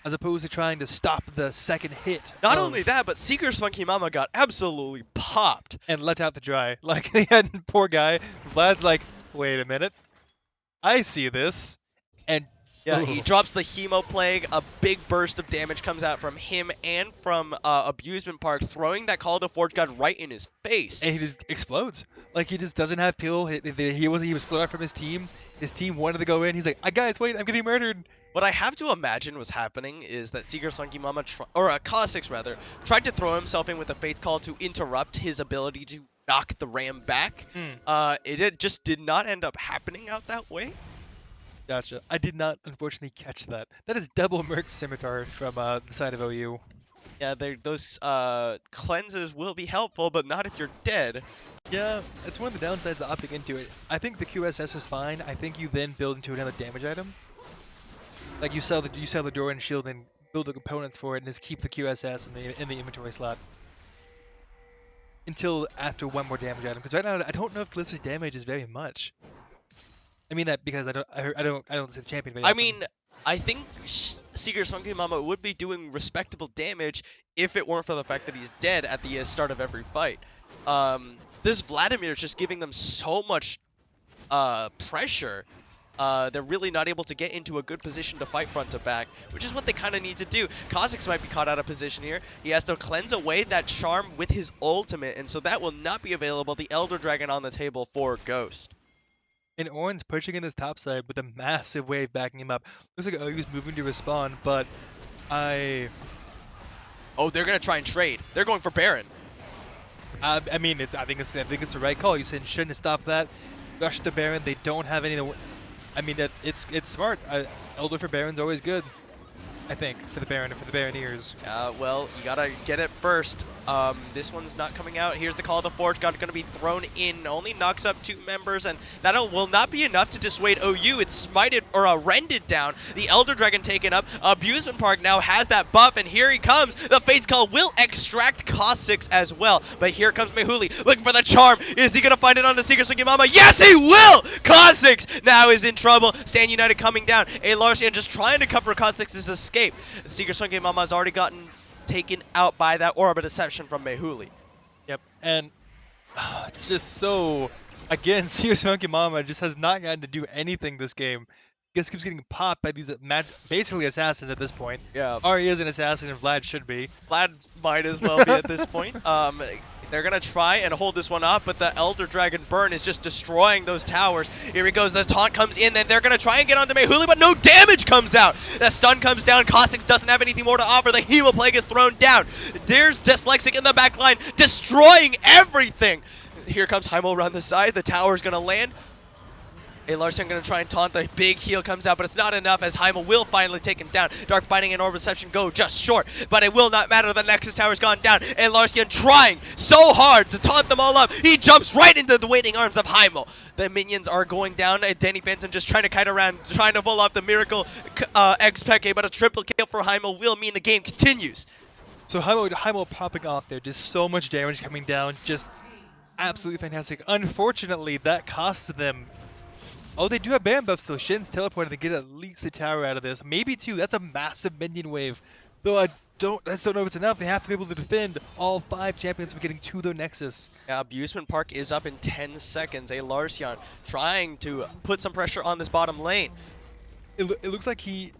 as opposed to trying to stop the second hit. Not only that, but Seeker's Funky Mama got absolutely popped. And let out to dry. Like, they had poor guy. Vlad's like, wait a minute. I see this. And yeah, he drops the Hemo Plague. A big burst of damage comes out from him and from Abusement Park, throwing that Call of the Forge God right in his face. And he just explodes. Like, he just doesn't have peel. He was split out from his team. His team wanted to go in. He's like, guys, wait, I'm getting murdered. What I have to imagine was happening is that Seeker Sunky Mama, or Kha'Zix rather, tried to throw himself in with a Faith Call to interrupt his ability to knock the Ram back. It just did not end up happening out that way. Gotcha. I did not, unfortunately, catch that. That is double Merc Scimitar from the side of OU. Yeah, those cleanses will be helpful, but not if you're dead. Yeah, it's one of the downsides of opting into it. I think the QSS is fine. I think you then build into another damage item. Like you sell the door and shield and build the components for it, and just keep the QSS in the inventory slot until after one more damage item. Because right now I don't know if Glitch's damage is very much. I mean that because I don't see the champion very often. I mean, I think Seeker Sunky Mama would be doing respectable damage if it weren't for the fact that he's dead at the start of every fight. This Vladimir is just giving them so much pressure. They're really not able to get into a good position to fight front to back, which is what they kind of need to do. Kha'Zix might be caught out of position here. He has to cleanse away that charm with his ultimate, and so that will not be available. The Elder Dragon on the table for Ghost. And Orin's pushing in his top side with a massive wave backing him up. Looks like OU's moving to respawn, but Oh, they're gonna try and trade. They're going for Baron. I think it's the right call. You said you shouldn't have stopped that. Rush the Baron. They don't have any. I mean, it's smart. Elder for Baron's always good. I think for the Baron and for the Baroneers. Well, you gotta get it first. This one's not coming out. Here's the Call of the Forge God gonna be thrown in. Only knocks up 2 members, and that will not be enough to dissuade OU. It's smited or rended down. The Elder Dragon taken up. Abusement Park now has that buff, and here he comes. The Fate's Call will extract Kha'Zix as well. But here comes Mehuli looking for the charm. Is he gonna find it on the Seeker Sugimama? Yes, he will! Kha'Zix now is in trouble. Stand United coming down. A Larcian just trying to cover Kha'Zix's escape. Seeker Sugimama has already gotten taken out by that Aura Deception from Mehuli. Yep, and just so, again, Seeker Sugimama just has not gotten to do anything this game. Just keeps getting popped by these basically assassins at this point. Yeah. Ari is an assassin and Vlad should be. Vlad might as well be at this point. They're going to try and hold this one up, but the Elder Dragon burn is just destroying those towers. Here he goes. The taunt comes in, then they're going to try and get onto Mehuli, but no damage comes out. The stun comes down. Kha'Zix doesn't have anything more to offer. The Hemo Plague is thrown down. There's Dyslexic in the back line, destroying everything. Here comes Heimo around the side. The tower's going to land. A Larson going to try and taunt. The big heal comes out, but it's not enough as Heimo will finally take him down. Dark Binding and Orb Reception go just short, but it will not matter. The Nexus Tower's gone down. And Larson trying so hard to taunt them all up. He jumps right into the waiting arms of Heimo. The minions are going down. Danny Phantom just trying to kite around, trying to pull off the Miracle X-Peke, but a triple kill for Heimo will mean the game continues. So Heimo popping off there, just so much damage coming down, just absolutely fantastic. Unfortunately, that costs them. Oh, they do have Baron buffs though. Shin's teleported to get at least the tower out of this. Maybe 2. That's a massive minion wave. Though I just don't know if it's enough. They have to be able to defend all 5 champions from getting to their Nexus. Yeah, Abusement Park is up in 10 seconds. A Larcion trying to put some pressure on this bottom lane. It looks like he...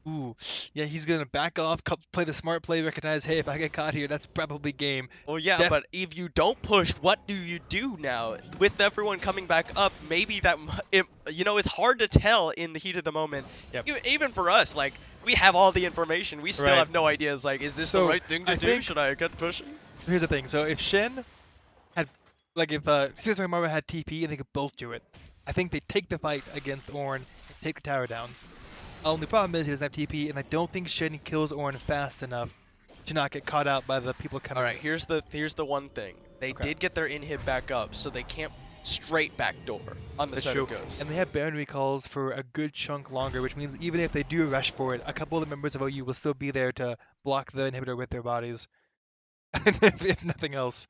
Ooh, yeah, he's going to back off, play the smart play, recognize, hey, if I get caught here, that's probably game. Well, yeah, but if you don't push, what do you do now? With everyone coming back up, maybe that, you know, it's hard to tell in the heat of the moment. Yep. Even for us, like, we have all the information. We still Right. have no ideas, like, is this the right thing to do? Should I get pushing? Here's the thing. So if Shen had, like, if Caesar Marvel had TP and they could both do it, I think they take the fight against Ornn and take the tower down. Only problem is he doesn't have TP, and I don't think Shen kills Ornn fast enough to not get caught out by the people coming. All right, here's the one thing. They did get their inhib back up, so they can't straight backdoor on the side of Ghost. And they have Baron recalls for a good chunk longer, which means even if they do rush for it, a couple of the members of OU will still be there to block the inhibitor with their bodies. if nothing else.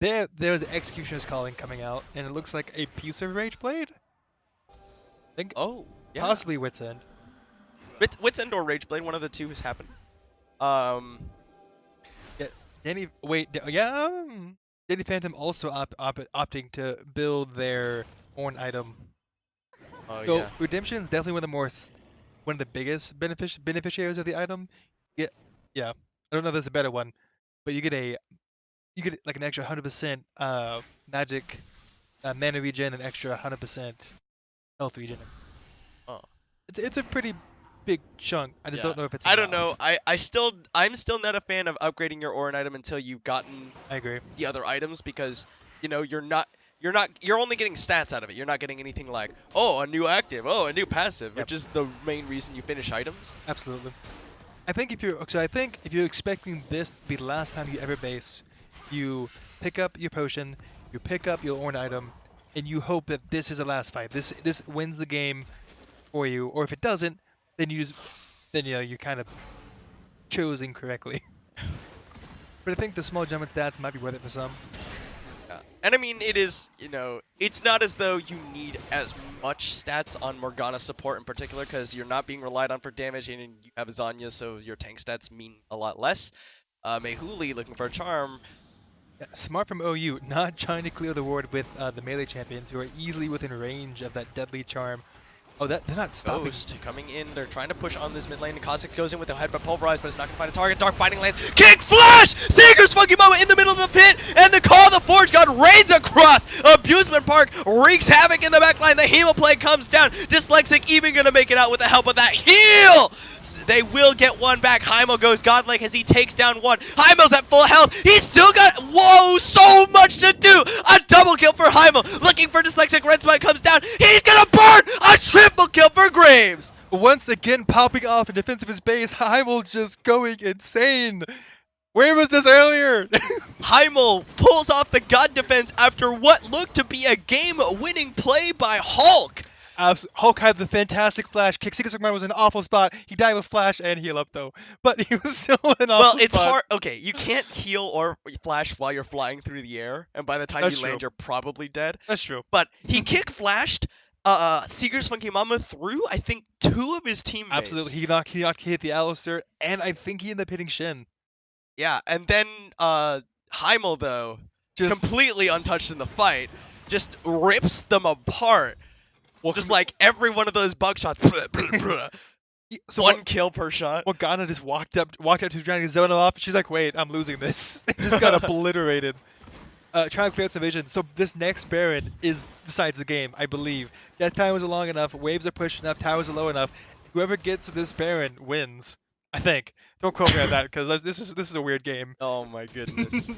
There's the Executioner's Calling coming out, and it looks like a piece of Rage Blade? I think Yeah. possibly Wit's End. Wit's End or Rage Blade, one of the two has happened. Yeah, Danny Phantom also opting to build their Ornn item. Oh, So yeah. Redemption is definitely one of the biggest beneficiaries of the item. Yeah, I don't know if there's a better one, but you get like an extra 100% magic mana regen and extra 100% health regen. Oh. It's a pretty big chunk. I just don't know if it's I don't enough. know. I'm still not a fan of upgrading your Ornn item until you've gotten I agree. the other items, because you know you're only getting stats out of it. You're not getting anything like, oh, a new active, oh, a new passive, which is the main reason you finish items. Absolutely. I think if you're expecting this to be the last time you ever base, you pick up your potion, you pick up your Ornn item, and you hope that this is the last fight. This wins the game for you. Or if it doesn't, then you know you're kind of choosing correctly. But I think the small jump in stats might be worth it for some. Yeah. And I mean, it is, you know, it's not as though you need as much stats on Morgana support in particular, because you're not being relied on for damage, and you have Zanya, so your tank stats mean a lot less. Mehuli looking for a charm. Yeah, smart from OU, not trying to clear the ward with the melee champions who are easily within range of that deadly charm. Oh, they're not stopping. Ghost coming in. They're trying to push on this mid lane. Cossack goes in with the headbutt pulverized, but it's not going to find a target. Dark Binding lands. Kick Flash! Seeker's funky moment in the middle of the pit, and the Call of the Forge God raids across. Abusement Park wreaks havoc in the backline. The Hemo play comes down. Dyslexic even going to make it out with the help of that heal. They will get one back. Heimel goes godlike as he takes down one. Heimel's at full health. He's still got, whoa, so much to do. A double kill for Heimel. Looking for Dyslexic. Red Smite comes down. He's gonna burn. A triple kill for Graves. Once again popping off in defense of his base. Heimel just going insane. Where was this earlier? Heimel pulls off the god defense after what looked to be a game-winning play by Hulk. Hulk had the fantastic flash kick. Seeker was in an awful spot. He died with flash and heal up though, but he was still in an awful spot. Well, it's hard. Okay, you can't heal or flash while you're flying through the air, and by the time you land, you're probably dead. That's true. But he kick flashed Seeker's Funky Mama through, I think, 2 of his teammates. Absolutely, he hit the Alistair, and I think he ended up hitting Shin. Yeah, and then Heimel though, just completely untouched in the fight, just rips them apart. Just like every one of those bug shots. So one kill per shot. Morgana just walked up to trying to zone him off. She's like, wait, I'm losing this. Just got obliterated. Trying to clear out some vision. So this next Baron decides the game, I believe. Death time was long enough, waves are pushed enough, towers are low enough. Whoever gets this Baron wins. I think. Don't quote me on that, because this is a weird game. Oh my goodness.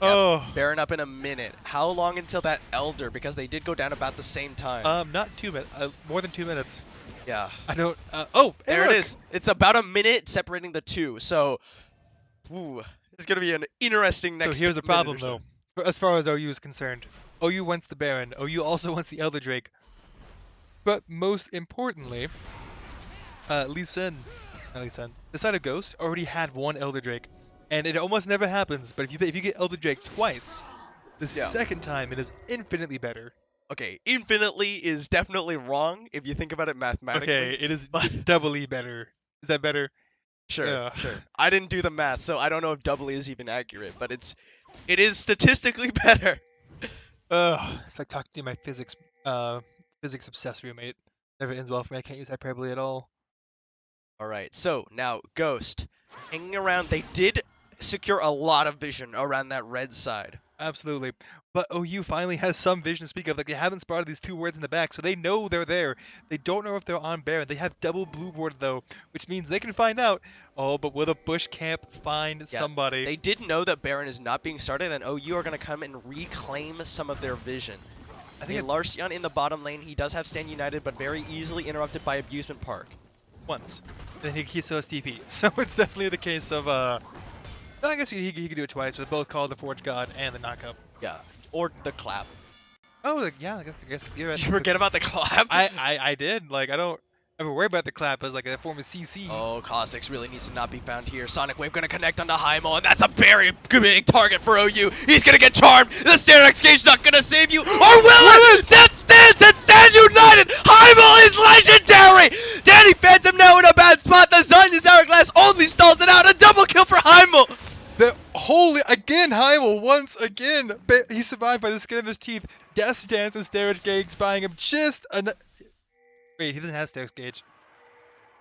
Oh. Baron up in a minute. How long until that Elder? Because they did go down about the same time. Not 2 minutes. More than 2 minutes. Yeah. I don't. Oh, hey, there look. it is. It's about a minute separating the two. So, it's gonna be an interesting next. So here's the problem, though. As far as OU is concerned, OU wants the Baron. OU also wants the Elder Drake. But most importantly, Lee Sin, the side of Ghost already had 1 Elder Drake. And it almost never happens, but if you get Elder Drake twice, the second time it is infinitely better. Okay, infinitely is definitely wrong if you think about it mathematically. Okay, it is doubly better. Is that better? Sure, Ugh. sure. I didn't do the math, so I don't know if doubly is even accurate, but it is statistically better. Ugh. It's like talking to my physics obsessed roommate. Never ends well for me. I can't use hyperbole at all. All right, so now Ghost hanging around. They did secure a lot of vision around that red side. Absolutely. But OU finally has some vision to speak of. Like, they haven't spotted these two wards in the back, so they know they're there. They don't know if they're on Baron. They have double blue ward, though, which means they can find out. Oh, but will the bush camp find Yeah, somebody? they did know that Baron is not being started, and OU are going to come and reclaim some of their vision. I think Larcion in the bottom lane. He does have Stand United, but very easily interrupted by Abusement Park. once. Then he still has TP. So it's definitely the case of, I guess he could do it twice with both Call of the Forge God and the knockup. Yeah, or the clap. Oh, like, yeah, I guess you're right. Did you forget about the clap? I did. Like, I don't ever worry about the clap as like a form of CC. Oh, Cossack's really needs to not be found here. Sonic Wave gonna connect onto Heimel, and that's a very big target for OU. He's gonna get charmed. The Sternex Gage not gonna save you. Or will it? That stands at Stand United. Heimel is legendary. Danny Phantom now in a bad spot. The Zanya's Hourglass only stalls it out. A double kill for Heimel. The holy again, Heimel once again. He survived by the skin of his teeth. Gas Dance and Sterage Gauge buying him just an. Wait, he doesn't have Sterage Gauge.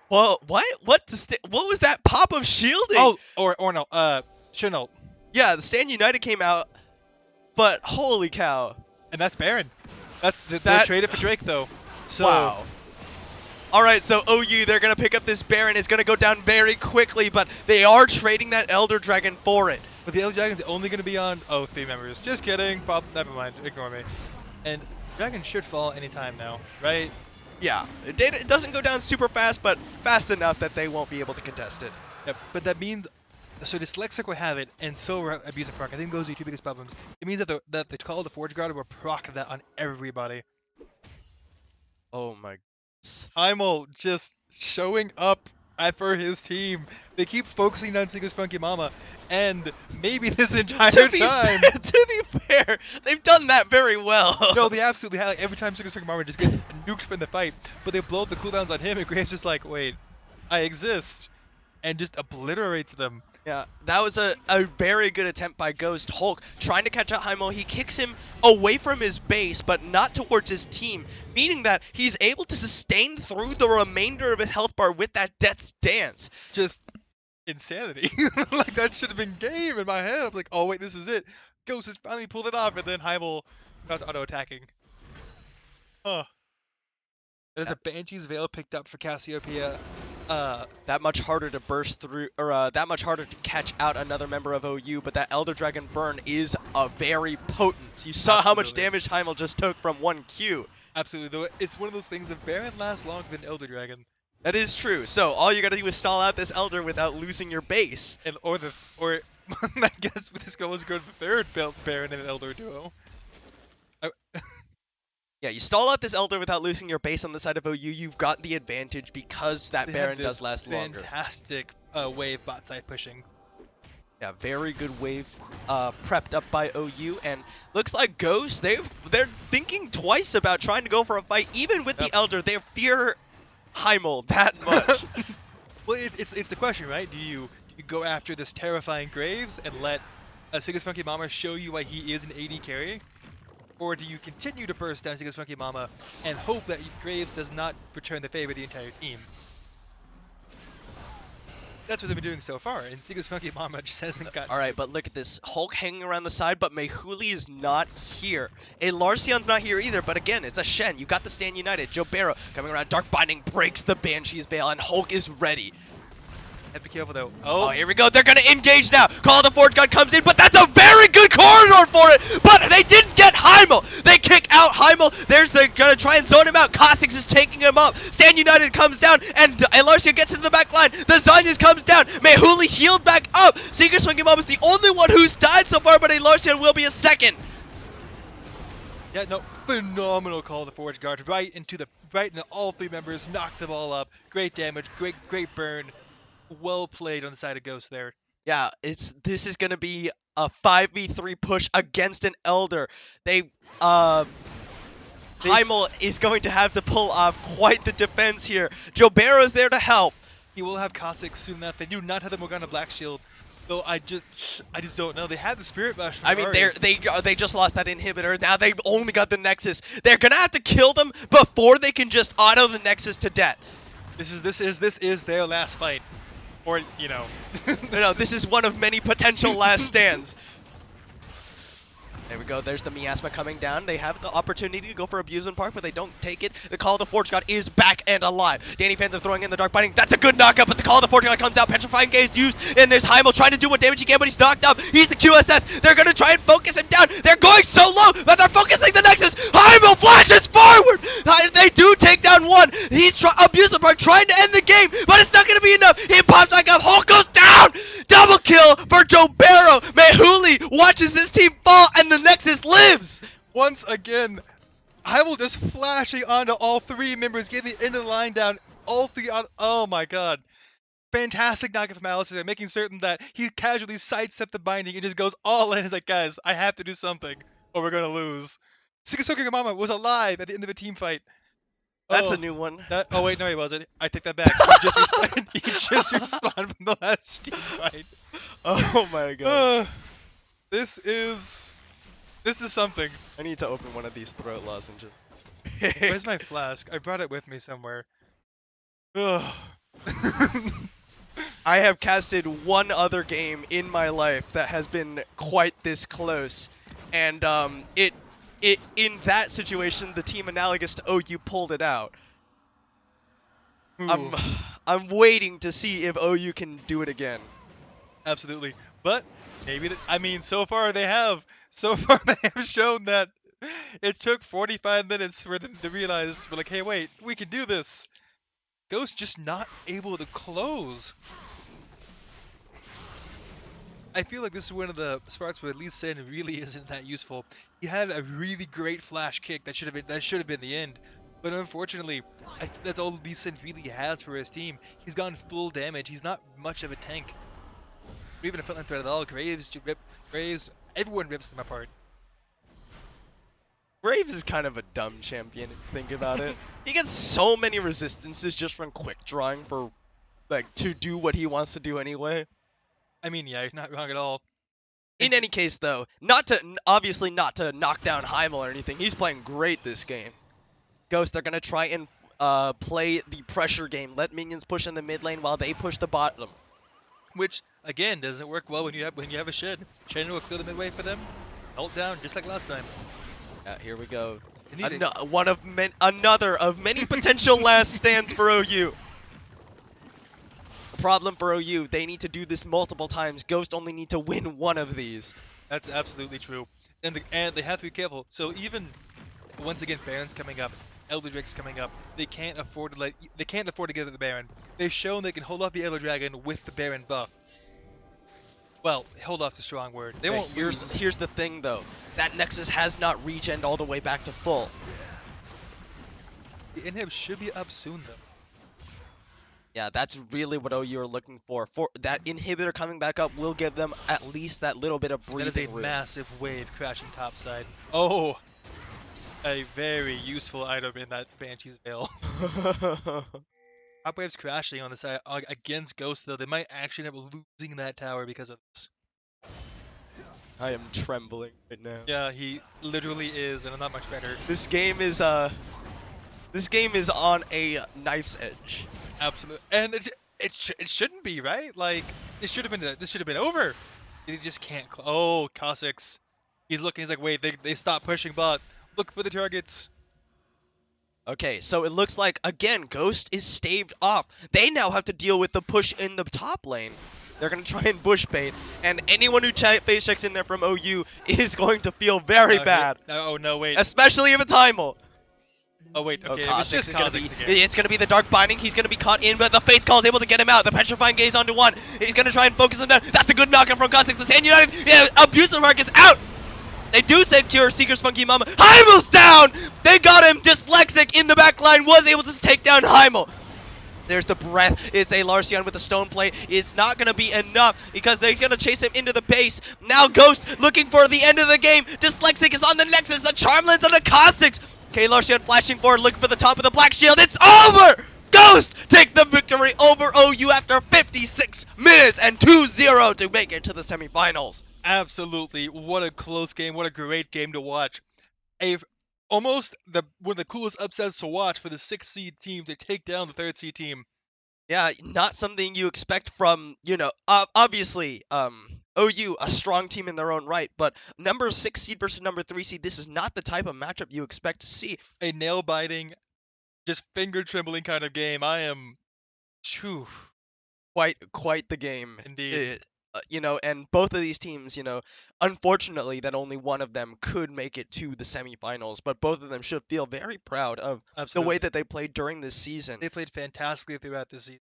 Well, what? What was that pop of shielding? Oh, or no, Chenault. Yeah, the Stand United came out, but holy cow. And that's Baron. They're traded for Drake though. So, wow. All right, so OU, they're going to pick up this Baron. It's going to go down very quickly, but they are trading that Elder Dragon for it. But the Elder Dragon's only going to be on 3 members. Just kidding. Never mind. Ignore me. And Dragon should fall anytime now, right? Yeah, it doesn't go down super fast, but fast enough that they won't be able to contest it. Yep. But that means, so Dyslexic will have it, and so will Abusive Proc. I think those are the two biggest problems. It means that the Call of the Forge Guard will proc that on everybody. Oh my. Heimel just showing up for his team. They keep focusing on Seeker's Funky Mama, and maybe this entire time. To be fair, they've done that very well. No, they absolutely have. Like, every time Seeker's Funky Mama just gets nuked from the fight, but they blow up the cooldowns on him, and Graves just like, wait, I exist, and just obliterates them. Yeah, that was a very good attempt by Ghost. Hulk trying to catch out Heimel. He kicks him away from his base, but not towards his team, meaning that he's able to sustain through the remainder of his health bar with that Death's Dance. Just insanity. Like, that should have been game in my head. I'm like, oh, wait, this is it. Ghost has finally pulled it off, and then Heimel got auto-attacking. Huh. There's a Banshee's Veil picked up for Cassiopeia. That much harder to burst through, or that much harder to catch out another member of OU, but that Elder Dragon burn is very potent. You saw how much damage Heimel just took from 1Q. Absolutely, though it's one of those things that Baron lasts longer than Elder Dragon. That is true. So all you gotta do is stall out this Elder without losing your base. Or I guess this goal is go to the third Baron and Elder duo. Yeah, you stall out this Elder without losing your base on the side of OU, you've got the advantage because that Baron does last longer. Fantastic wave bot side pushing. Yeah, very good wave prepped up by OU, and looks like Ghost, they're thinking twice about trying to go for a fight. Even with the Elder, they fear Heimel that much. Well, it's the question, right? Do you go after this terrifying Graves and let Seeker's Funky Mama show you why he is an AD carry? Or do you continue to burst down Seeker's Funky Mama and hope that Graves does not return the favor of the entire team? That's what they've been doing so far, and Seeker's Funky Mama just hasn't got. Alright, but look at this. Hulk hanging around the side, but Mehuli is not here. A Larcion's not here either, but again, it's a Shen. You got the Stand United. Joe Barrow coming around. Dark Binding breaks the Banshee's Veil, and Hulk is ready. Have to be careful though. Oh, here we go. They're going to engage now. Call of the Forge God comes in, but that's a very good corridor for it. But they didn't get Heimel. They kick out Heimel. They're going to try and zone him out. Cossix is taking him up. Stand United comes down, and Elarcia gets into the back line. The Zanyas comes down. Mehuli healed back up. Seeker's Funky Mom is the only one who's died so far, but Elarcia will be a second. Yeah, no, phenomenal call of the Forge Guard right into all 3 members, knocked them all up. Great damage, great burn. Well played on the side of Ghost there. Yeah, this is gonna be a 5v3 push against an Elder. Heimel is going to have to pull off quite the defense here. Joe Barrow's there to help, He will have Cossack soon enough. They do not have the Morgana Black Shield. So I just don't know. They had the Spirit Bash from I mean, Ari. they just lost that inhibitor. Now they've only got the Nexus. They're gonna have to kill them before they can just auto the Nexus to death. This is their last fight, or you know. No, this is one of many potential last stands. There we go. There's the Miasma coming down. They have the opportunity to go for Abusement Park, but they don't take it. The Call of the Forge God is back and alive. Danny fans are throwing in the Dark Binding. That's a good knockup, but the Call of the Forge God comes out. Petrifying Gaze used, and there's Heimel trying to do what damage he can, but he's knocked up. He's the QSS. They're going to try and focus him down. They're going so low, but they're focusing the Nexus. Heimel flashes forward. They do take down one. He's Abusement Park trying to end the game, but it's not going to be enough. He pops back up. Hulk goes down. Double kill for Joe Barrow. Mehuli watches his team fall, and the Nexus lives. Once again, I will just flashing onto all three members, getting the end of the line down. All three on. Oh my god. Fantastic knockup from Alistair, making certain that he casually sidestepped the binding and just goes all in. He's like, guys, I have to do something or we're going to lose. Sukasoki Gamama was alive at the end of a team fight. That's a new one. Oh wait, no he wasn't. I take that back. He just respawned from the last team fight. Oh my god. This is something. I need to open one of these throat lozenges. Where's my flask? I brought it with me somewhere. Ugh. I have casted one other game in my life that has been quite this close, and it in that situation, the team analogous to OU pulled it out. Ooh. I'm waiting to see if OU can do it again. Absolutely, but maybe I mean, so far they have shown that it took 45 minutes for them to realize, we're like, hey, wait, we can do this. Ghost just not able to close. I feel like this is one of the spots where Lee Sin really isn't that useful. He had a really great flash kick that should have been the end, but unfortunately, I think that's all Lee Sin really has for his team. He's gone full damage. He's not much of a tank. Or even a frontline threat at all. Graves, everyone rips them apart. Graves is kind of a dumb champion if you think about it. He gets so many resistances just from quick drawing for, like, to do what he wants to do anyway. I mean, yeah, you're not wrong at all. In any case, though, obviously not to knock down Heimel or anything. He's playing great this game. Ghost, they're gonna try and play the pressure game. Let minions push in the mid lane while they push the bottom. Which again doesn't work well when you have a Shen. Shen will clear the midway for them. Ult down just like last time. Here we go. They need Another of many potential last stands for OU. Problem for OU, they need to do this multiple times. Ghost only need to win one of these. That's absolutely true. And they have to be careful. So even once again, Baron's coming up, Elder Drake's coming up. They can't afford to get the Baron. They've shown they can hold off the Elder Dragon with the Baron buff. Well, hold off's a strong word. They won't lose. Here's the thing though. That Nexus has not regened all the way back to full. The inhib should be up soon though. Yeah, that's really what OU are looking for. For that inhibitor coming back up will give them at least that little bit of breathing room. That is a massive wave crashing topside. Oh, a very useful item in that Banshee's Veil. Top wave's crashing on the side against Ghost though. They might actually end up losing that tower because of this. I am trembling right now. Yeah, he literally is, and I'm not much better. This game is on a knife's edge. Absolutely, and it shouldn't be, right? Like this should have been over. He just can't. Oh, Cossacks. He's looking. He's like, wait, they stopped pushing bot. Look for the targets. Okay, so it looks like again Ghost is staved off. They now have to deal with the push in the top lane. They're gonna try and bush bait, and anyone who face checks in there from OU is going to feel very bad. Oh no, wait. Especially if it's Heimel. Oh wait, okay, it's gonna be the Dark Binding. He's gonna be caught in, but the Faith Call is able to get him out. The Petrifying Gaze onto one. He's gonna try and focus him down. That's a good knockout from Cossacks. The Sand United, yeah, Abusive Mark is out. They do secure Seeker's Funky Mama. Heimel's down. They got him. Dyslexic in the back line was able to take down Heimel. There's the breath. It's a Larcion with the stone plate. It's not going to be enough because they're going to chase him into the base. Now Ghost looking for the end of the game. Dyslexic is on the Nexus. The Charmlands on the Cossacks. Okay, Larcion flashing forward, looking for the top of the Black Shield. It's over! Ghost take the victory over OU after 56 minutes and 2-0 to make it to the semifinals. Absolutely. What a close game. What a great game to watch. A almost one of the coolest upsets to watch for the 6th seed team to take down the 3rd seed team. Yeah, not something you expect from, obviously, OU, a strong team in their own right, but number 6 seed versus number 3 seed, this is not the type of matchup you expect to see. A nail biting, just finger trembling kind of game. I am. Phew, Quite the game. indeed. And both of these teams, unfortunately, that only one of them could make it to the semifinals, but both of them should feel very proud of the way Absolutely. that they played during this season. They played fantastically throughout the season.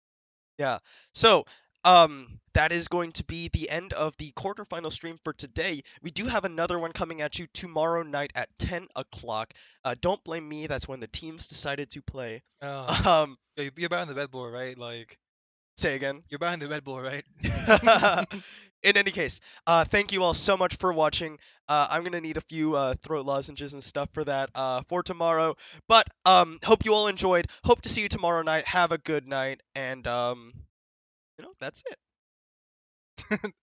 Yeah. So, that is going to be the end of the quarterfinal stream for today. We do have another one coming at you tomorrow night at 10 o'clock. Don't blame me. That's when the teams decided to play. Oh, Um, you're behind the Red Bull, right? say again. You're behind the Red Bull, right? In any case, thank you all so much for watching. I'm gonna need a few throat lozenges and stuff for that for tomorrow. But hope you all enjoyed. Hope to see you tomorrow night. Have a good night, and that's it.